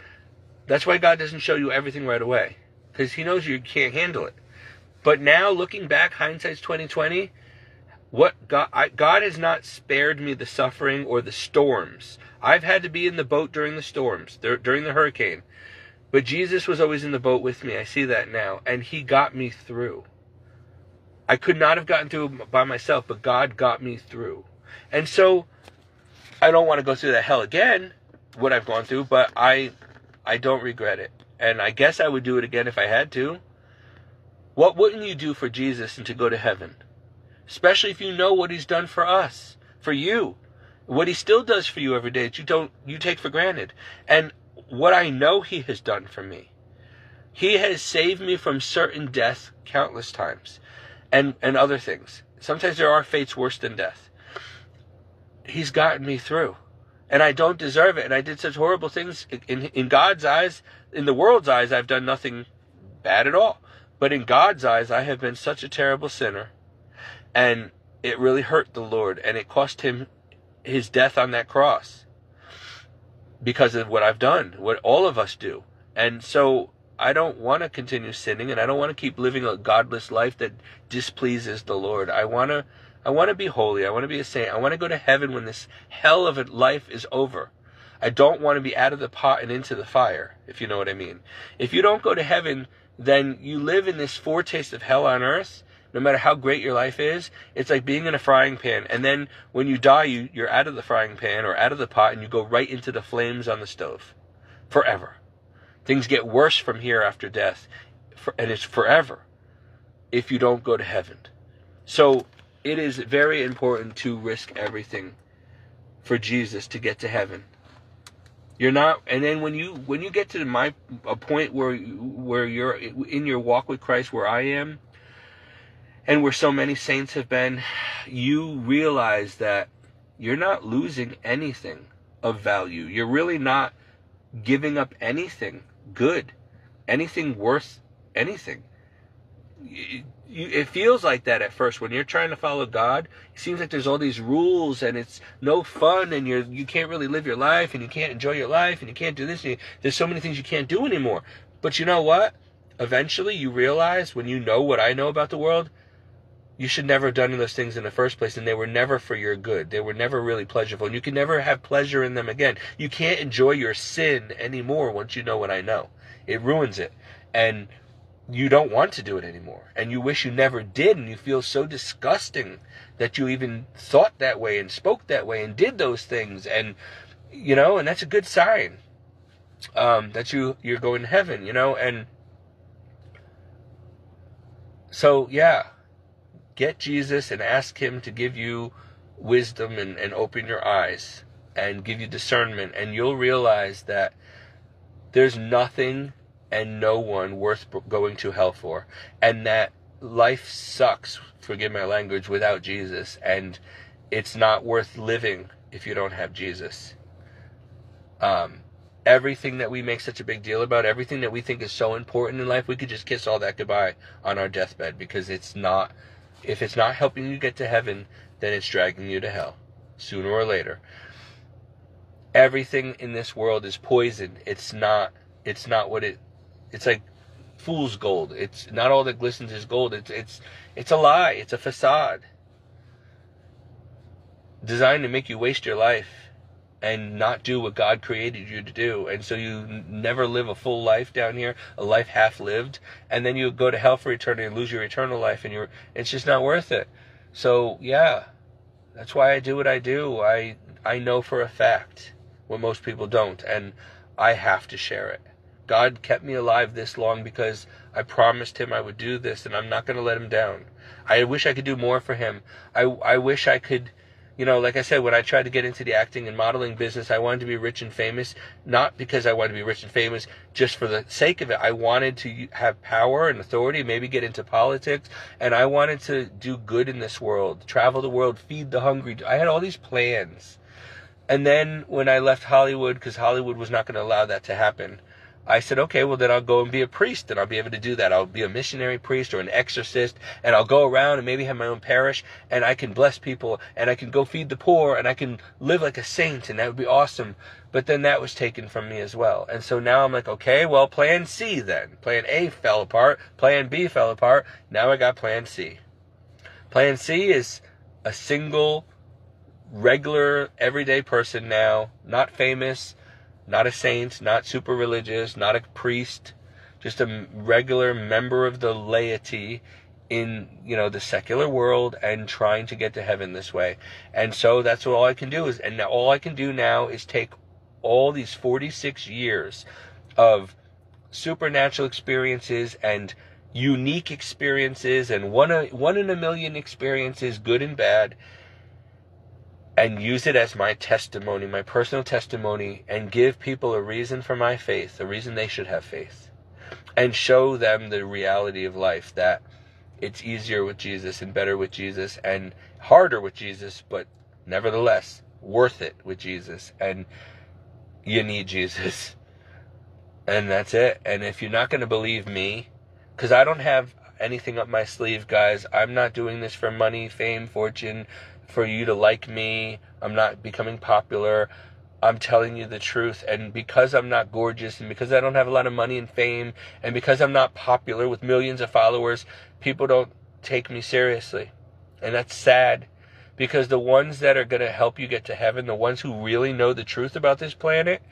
That's why God doesn't show you everything right away. Because He knows you can't handle it. But now, looking back, hindsight's 2020, God has not spared me the suffering or the storms. I've had to be in the boat during the storms, during the hurricane. But Jesus was always in the boat with me. I see that now. And He got me through. I could not have gotten through by myself, but God got me through. And so, I don't want to go through that hell again, what I've gone through, but I don't regret it. And I guess I would do it again if I had to. What wouldn't you do for Jesus and to go to heaven? Especially if you know what He's done for us, for you. What He still does for you every day that you take for granted. And what I know He has done for me. He has saved me from certain death countless times. And other things. Sometimes there are fates worse than death. He's gotten me through. And I don't deserve it. And I did such horrible things. In God's eyes, in the world's eyes, I've done nothing bad at all. But in God's eyes, I have been such a terrible sinner. And it really hurt the Lord. And it cost Him His death on that cross. Because of what I've done. What all of us do. And so I don't want to continue sinning. And I don't want to keep living a godless life that displeases the Lord. I want to be holy. I want to be a saint. I want to go to heaven when this hell of a life is over. I don't want to be out of the pot and into the fire, if you know what I mean. If you don't go to heaven, then you live in this foretaste of hell on earth. No matter how great your life is, it's like being in a frying pan. And then when you die, you're out of the frying pan or out of the pot and you go right into the flames on the stove. Forever. Things get worse from here after death. And it's forever if you don't go to heaven. So it is very important to risk everything for Jesus to get to heaven. You're not, and then when you get to a point where you're in your walk with Christ, where I am, and where so many saints have been, you realize that you're not losing anything of value. You're really not giving up anything good, anything worth anything. It feels like that at first when you're trying to follow God. It seems like there's all these rules and it's no fun and you can't really live your life and you can't enjoy your life and you can't do this. And there's so many things you can't do anymore. But you know what? Eventually you realize, when you know what I know about the world, you should never have done those things in the first place, and they were never for your good. They were never really pleasurable, and you can never have pleasure in them again. You can't enjoy your sin anymore once you know what I know. It ruins it, and you don't want to do it anymore, and you wish you never did, and you feel so disgusting that you even thought that way and spoke that way and did those things, and and that's a good sign that you're going to heaven, and so yeah. Get Jesus and ask Him to give you wisdom and open your eyes and give you discernment, and you'll realize that there's nothing and no one worth going to hell for, and that life sucks, forgive my language, without Jesus, and it's not worth living if you don't have Jesus. Everything that we make such a big deal about, everything that we think is so important in life, we could just kiss all that goodbye on our deathbed, because it's not. If it's not helping you get to heaven, then it's dragging you to hell, sooner or later. Everything in this world is poison. It's not what it's like fool's gold. It's not all that glistens is gold. It's a lie. It's a facade. Designed to make you waste your life and not do what God created you to do. And so you never live a full life down here, a life half lived, and then you go to hell for eternity and lose your eternal life, and it's just not worth it. So yeah, that's why I do what I do. I know for a fact what most people don't, and I have to share it. God kept me alive this long because I promised Him I would do this, and I'm not going to let Him down. I wish I could do more for Him. I wish I could. Like I said, when I tried to get into the acting and modeling business, I wanted to be rich and famous, not because I wanted to be rich and famous just for the sake of it. I wanted to have power and authority, maybe get into politics, and I wanted to do good in this world, travel the world, feed the hungry. I had all these plans. And then when I left Hollywood, because Hollywood was not going to allow that to happen, I said, okay, well then I'll go and be a priest, and I'll be able to do that. I'll be a missionary priest or an exorcist, and I'll go around and maybe have my own parish, and I can bless people, and I can go feed the poor, and I can live like a saint, and that would be awesome. But then that was taken from me as well. And so now I'm like, okay, well, plan C then. Plan A fell apart, plan B fell apart, now I got plan C. Plan C is a single, regular, everyday person now, not famous, not a saint, not super religious, not a priest, just a regular member of the laity in, the secular world and trying to get to heaven this way. And so that's all I can do and all I can do now is take all these 46 years of supernatural experiences and unique experiences and one in a million experiences, good and bad, and use it as my testimony, my personal testimony, and give people a reason for my faith, a reason they should have faith, and show them the reality of life, that it's easier with Jesus and better with Jesus and harder with Jesus, but nevertheless worth it with Jesus, and you need Jesus. And that's it. And if you're not going to believe me, because I don't have anything up my sleeve, guys, I'm not doing this for money, fame, fortune, for you to like me. I'm not becoming popular. I'm telling you the truth. And because I'm not gorgeous, and because I don't have a lot of money and fame, and because I'm not popular with millions of followers, people don't take me seriously. And that's sad, because the ones that are going to help you get to heaven, the ones who really know the truth about this planet,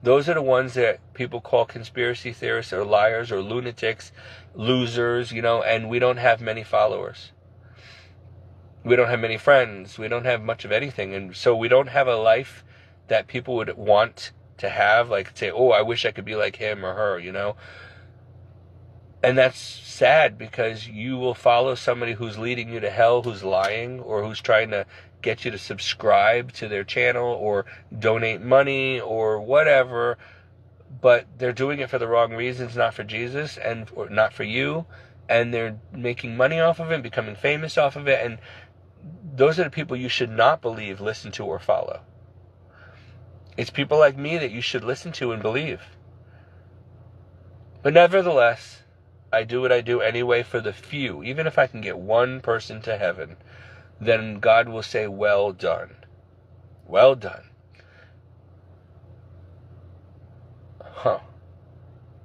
those are the ones that people call conspiracy theorists or liars or lunatics, losers, and we don't have many followers. We don't have many friends. We don't have much of anything. And so we don't have a life that people would want to have, like say, oh, I wish I could be like him or her, And that's sad, because you will follow somebody who's leading you to hell, who's lying, or who's trying to get you to subscribe to their channel or donate money or whatever, but they're doing it for the wrong reasons, not for Jesus or not for you, and they're making money off of it, becoming famous off of it, and those are the people you should not believe, listen to, or follow. It's people like me that you should listen to and believe. But nevertheless, I do what I do anyway for the few. Even if I can get one person to heaven, then God will say, well done. Well done.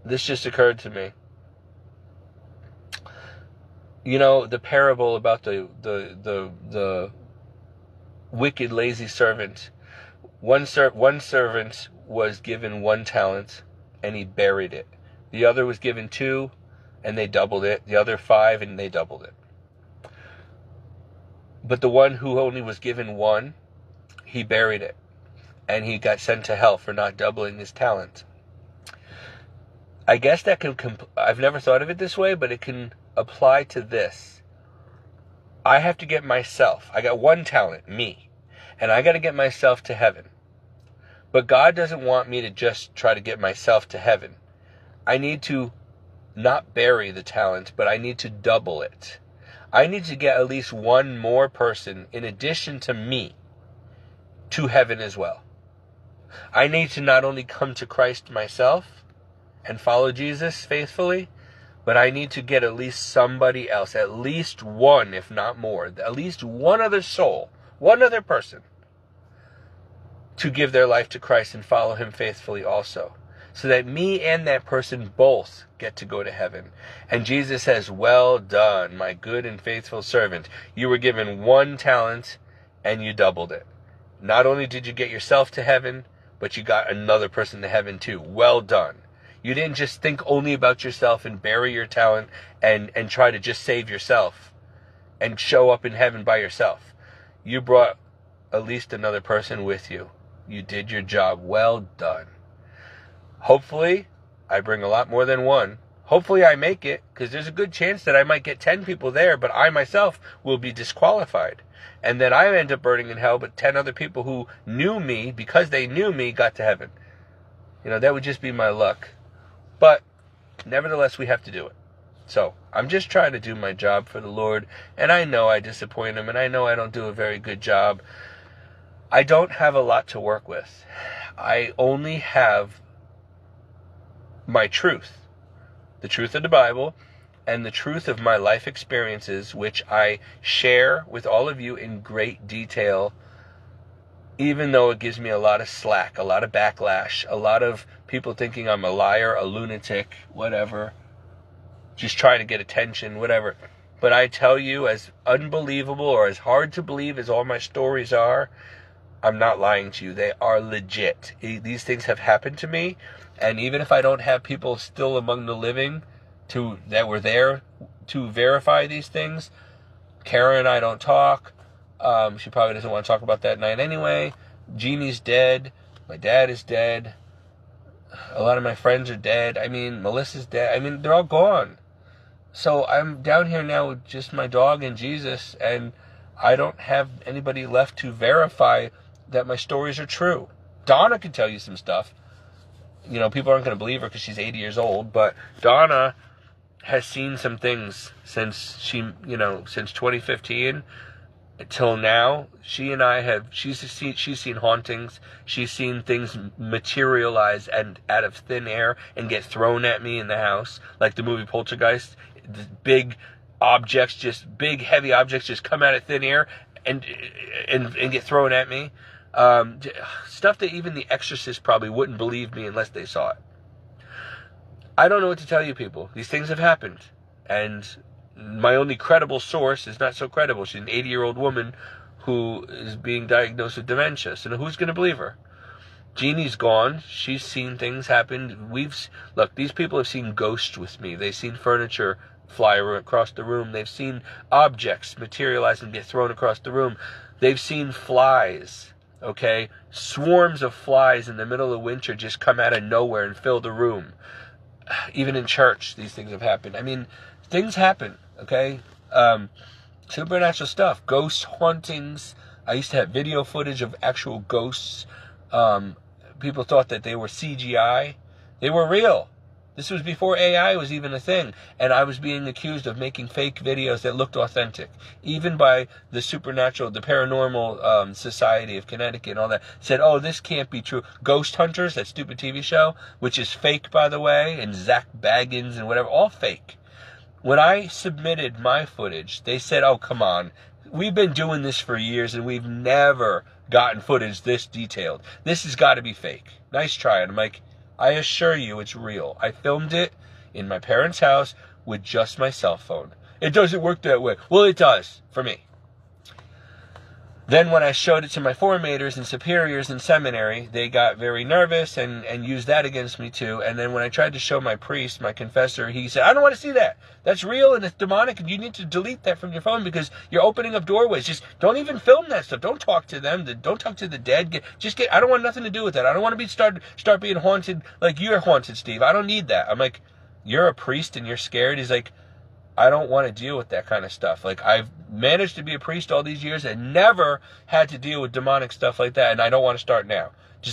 This just occurred to me. The parable about the wicked, lazy servant. One servant was given 1 talent, and he buried it. The other was given 2, and they doubled it. The other 5, and they doubled it. But the one who only was given 1, he buried it, and he got sent to hell for not doubling his talent. I guess that I've never thought of it this way, but it can apply to this. I have to get myself. I got 1 talent, me, and I got to get myself to heaven. But God doesn't want me to just try to get myself to heaven. I need to not bury the talent, but I need to double it. I need to get at least 1 more person in addition to me to heaven as well. I need to not only come to Christ myself and follow Jesus faithfully, but I need to get at least somebody else, at least 1, if not more, at least 1 other soul, 1 other person, to give their life to Christ and follow him faithfully also, so that me and that person both get to go to heaven. And Jesus says, well done, my good and faithful servant. You were given 1 talent and you doubled it. Not only did you get yourself to heaven, but you got another person to heaven too. Well done. You didn't just think only about yourself and bury your talent and try to just save yourself and show up in heaven by yourself. You brought at least another person with you. You did your job. Well done. Hopefully, I bring a lot more than 1. Hopefully, I make it, because there's a good chance that I might get 10 people there, but I myself will be disqualified. And then I end up burning in hell, but 10 other people who knew me, because they knew me, got to heaven. That would just be my luck. But nevertheless, we have to do it. So I'm just trying to do my job for the Lord, and I know I disappoint him, and I know I don't do a very good job. I don't have a lot to work with. I only have my truth. The truth of the Bible and the truth of my life experiences, which I share with all of you in great detail, even though it gives me a lot of slack, a lot of backlash, a lot of people thinking I'm a liar, a lunatic, whatever, just trying to get attention, whatever. But I tell you, as unbelievable or as hard to believe as all my stories are, I'm not lying to you. They are legit. These things have happened to me, and even if I don't have people still among the living that were there to verify these things, Kara and I don't talk. She probably doesn't want to talk about that night anyway. Jeannie's dead. My dad is dead. A lot of my friends are dead. I mean, Melissa's dead. I mean, they're all gone. So I'm down here now with just my dog and Jesus, and I don't have anybody left to verify that my stories are true. Donna can tell you some stuff. You know, people aren't going to believe her because she's 80 years old, but Donna has seen some things since since 2015 till now. She and I have, she's seen hauntings. She's seen things materialize and out of thin air and get thrown at me in the house, like the movie Poltergeist. The big heavy objects just come out of thin air and get thrown at me. Stuff that even the Exorcist probably wouldn't believe me unless they saw it. I don't know what to tell you people. These things have happened, and my only credible source is not so credible. She's an 80-year-old woman who is being diagnosed with dementia. So who's going to believe her? Jeannie's gone. She's seen things happen. Look, these people have seen ghosts with me. They've seen furniture fly across the room. They've seen objects materialize and get thrown across the room. They've seen flies, okay? Swarms of flies in the middle of winter just come out of nowhere and fill the room. Even in church, these things have happened. I mean, things happen, okay? Supernatural stuff. Ghost hauntings. I used to have video footage of actual ghosts. People thought that they were CGI. They were real. This was before AI was even a thing. And I was being accused of making fake videos that looked authentic. Even by the supernatural, the Paranormal Society of Connecticut and all that, said, oh, this can't be true. Ghost Hunters, that stupid TV show, which is fake, by the way, and Zach Baggins and whatever, all fake. When I submitted my footage, they said, oh, come on. We've been doing this for years, and we've never gotten footage this detailed. This has got to be fake. Nice try. And I'm like, I assure you it's real. I filmed it in my parents' house with just my cell phone. It doesn't work that way. Well, it does for me. Then when I showed it to my formators and superiors in seminary, they got very nervous and used that against me too. And then when I tried to show my priest, my confessor, he said, I don't want to see that. That's real and it's demonic and you need to delete that from your phone because you're opening up doorways. Just don't even film that stuff. Don't talk to them. Don't talk to the dead. I don't want nothing to do with that. I don't want to start being haunted like you're haunted, Steve. I don't need that. I'm like, you're a priest and you're scared? He's like, I don't want to deal with that kind of stuff. Like, I've managed to be a priest all these years and never had to deal with demonic stuff like that, and I don't want to start now.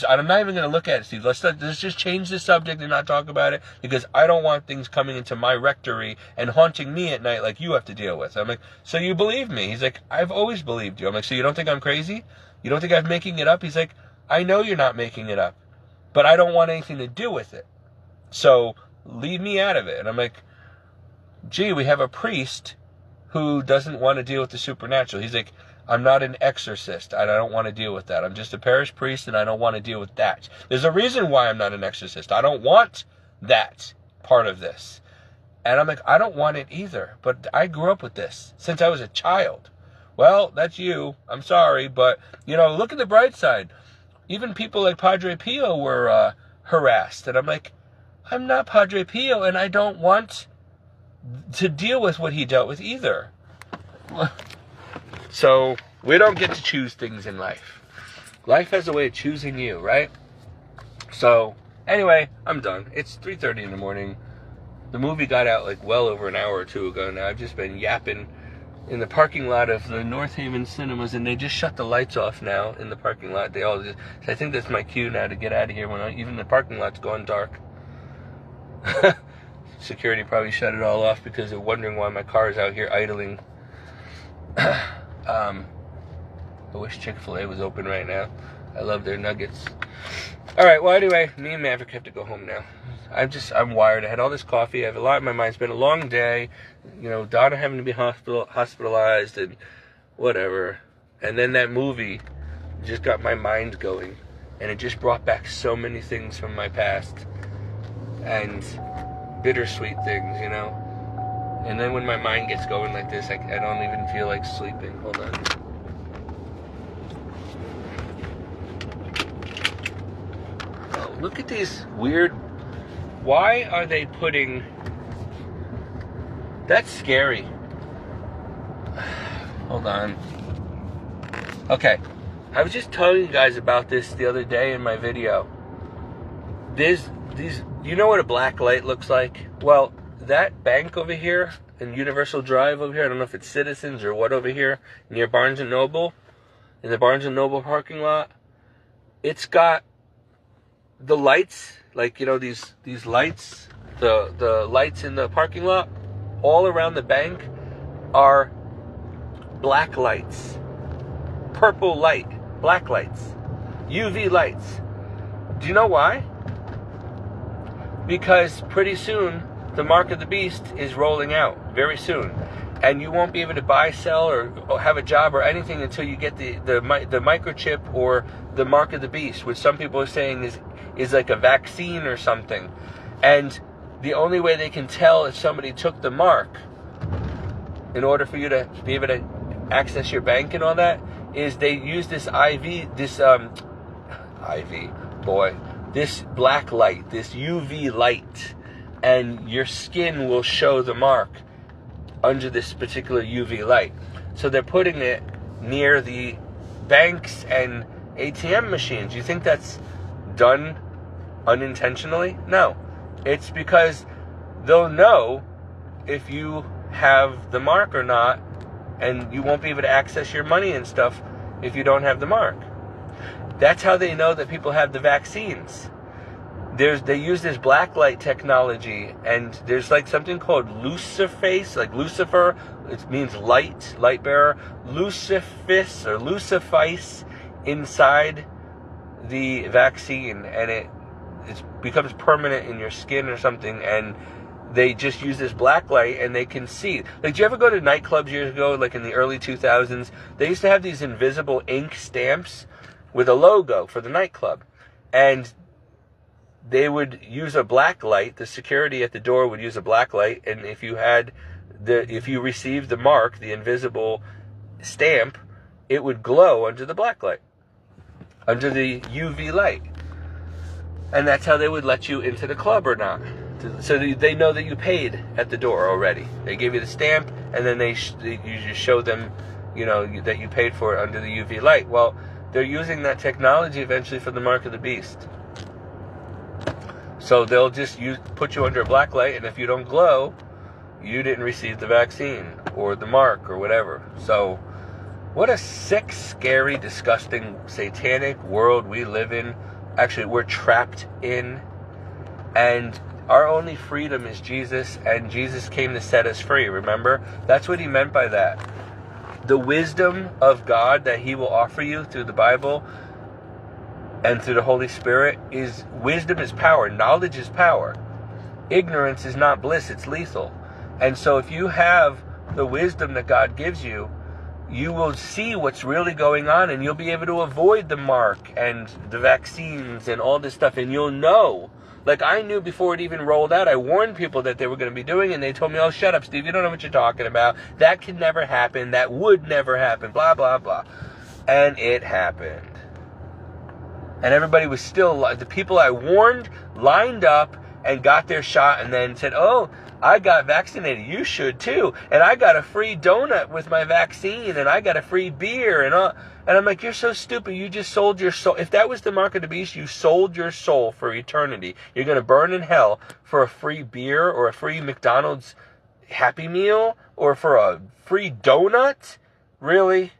I'm not even going to look at it, Steve. Let's just change the subject and not talk about it, because I don't want things coming into my rectory and haunting me at night like you have to deal with. I'm like, so you believe me? He's like, I've always believed you. I'm like, so you don't think I'm crazy? You don't think I'm making it up? He's like, I know you're not making it up, but I don't want anything to do with it. So leave me out of it. And I'm like, gee, we have a priest who doesn't want to deal with the supernatural. He's like, I'm not an exorcist. I don't want to deal with that. I'm just a parish priest, and I don't want to deal with that. There's a reason why I'm not an exorcist. I don't want that part of this. And I'm like, I don't want it either. But I grew up with this since I was a child. Well, that's you. I'm sorry. But, look at the bright side. Even people like Padre Pio were harassed. And I'm like, I'm not Padre Pio, and I don't want to deal with what he dealt with either. So we don't get to choose things in life. Life has a way of choosing you, right? So anyway, I'm done. It's 3:30 in the morning. The movie got out like well over an hour or two ago now. I've just been yapping in the parking lot of the North Haven Cinemas, and they just shut the lights off now in the parking lot. So I think that's my cue now to get out of here when even the parking lot's gone dark. Security probably shut it all off because they're wondering why my car is out here idling. I wish Chick-fil-A was open right now. I love their nuggets. All right, well, anyway, me and Maverick have to go home now. I'm wired. I had all this coffee. I have a lot in my mind. It's been a long day. You know, Donna having to be hospitalized and whatever. And then that movie just got my mind going. And it just brought back so many things from my past. And bittersweet things, you know. And then when my mind gets going like this, I don't even feel like sleeping. Hold on. Oh, look at these weird... Why are they putting... That's scary. Hold on. Okay. I was just telling you guys about this the other day in my video. These... You know what a black light looks like? Well, that bank over here in Universal Drive over here, I don't know if it's Citizens or what over here, near Barnes & Noble, in the Barnes & Noble parking lot, it's got the lights, like, you know, these lights, the lights in the parking lot, all around the bank are black lights, purple light, black lights, UV lights. Do you know why? Because pretty soon, the mark of the beast is rolling out, very soon. And you won't be able to buy, sell, or have a job or anything until you get the microchip or the mark of the beast, which some people are saying is like a vaccine or something. And the only way they can tell if somebody took the mark, in order for you to be able to access your bank and all that, is they use this this black light, this UV light, and your skin will show the mark under this particular UV light. So they're putting it near the banks and ATM machines. You think that's done unintentionally? No. It's because they'll know if you have the mark or not, and you won't be able to access your money and stuff if you don't have the mark. That's how they know that people have the vaccines. They use this black light technology, and there's like something called Luciface, like Lucifer. It means light bearer. Lucifis or Lucifice inside the vaccine, and it becomes permanent in your skin or something. And they just use this black light, and they can see. Like, did you ever go to nightclubs years ago, like in the early 2000s? They used to have these invisible ink stamps with a logo for the nightclub, and they would use a black light. The security at the door would use a black light, and if you received the mark, the invisible stamp, it would glow under the black light, under the UV light, and that's how they would let you into the club or not. So they know that you paid at the door already. They give you the stamp, and then you just show them, you know, that you paid for it under the UV light. Well, they're using that technology eventually for the mark of the beast. So they'll just put you under a black light, and if you don't glow, you didn't receive the vaccine or the mark or whatever. So what a sick, scary, disgusting, satanic world we live in. Actually, we're trapped in. And our only freedom is Jesus, and Jesus came to set us free, remember? That's what he meant by that. The wisdom of God that he will offer you through the Bible and through the Holy Spirit is wisdom is power. Knowledge is power. Ignorance is not bliss, it's lethal. And so if you have the wisdom that God gives you, you will see what's really going on, and you'll be able to avoid the mark and the vaccines and all this stuff, and you'll know. Like, I knew before it even rolled out. I warned people that they were going to be doing it, and they told me, oh, shut up, Steve, you don't know what you're talking about. That can never happen. That would never happen, blah, blah, blah. And it happened. And everybody was still, the people I warned lined up and got their shot, and then said, oh, I got vaccinated. You should too. And I got a free donut with my vaccine, and I got a free beer, and all. And I'm like, you're so stupid. You just sold your soul. If that was the mark of the beast, you sold your soul for eternity. You're going to burn in hell for a free beer or a free McDonald's Happy Meal or for a free donut? Really?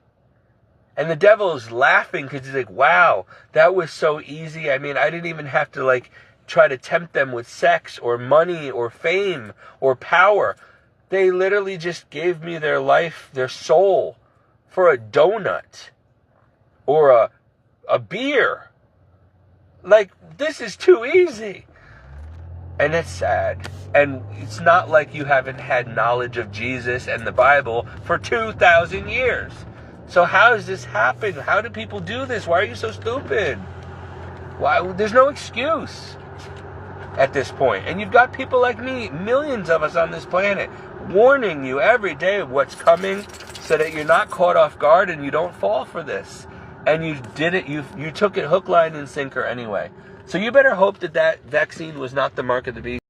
And the devil is laughing because he's like, wow, that was so easy. I mean, I didn't even have to, like, try to tempt them with sex or money or fame or power. They literally just gave me their life, their soul, for a donut or a beer. Like, this is too easy. And it's sad. And it's not like you haven't had knowledge of Jesus and the Bible for 2,000 years. So how does this happen? How do people do this? Why are you so stupid? Why? There's no excuse at this point. And you've got people like me, millions of us on this planet, warning you every day of what's coming so that you're not caught off guard and you don't fall for this. And you did it, you took it hook, line, and sinker anyway. So you better hope that vaccine was not the mark of the beast.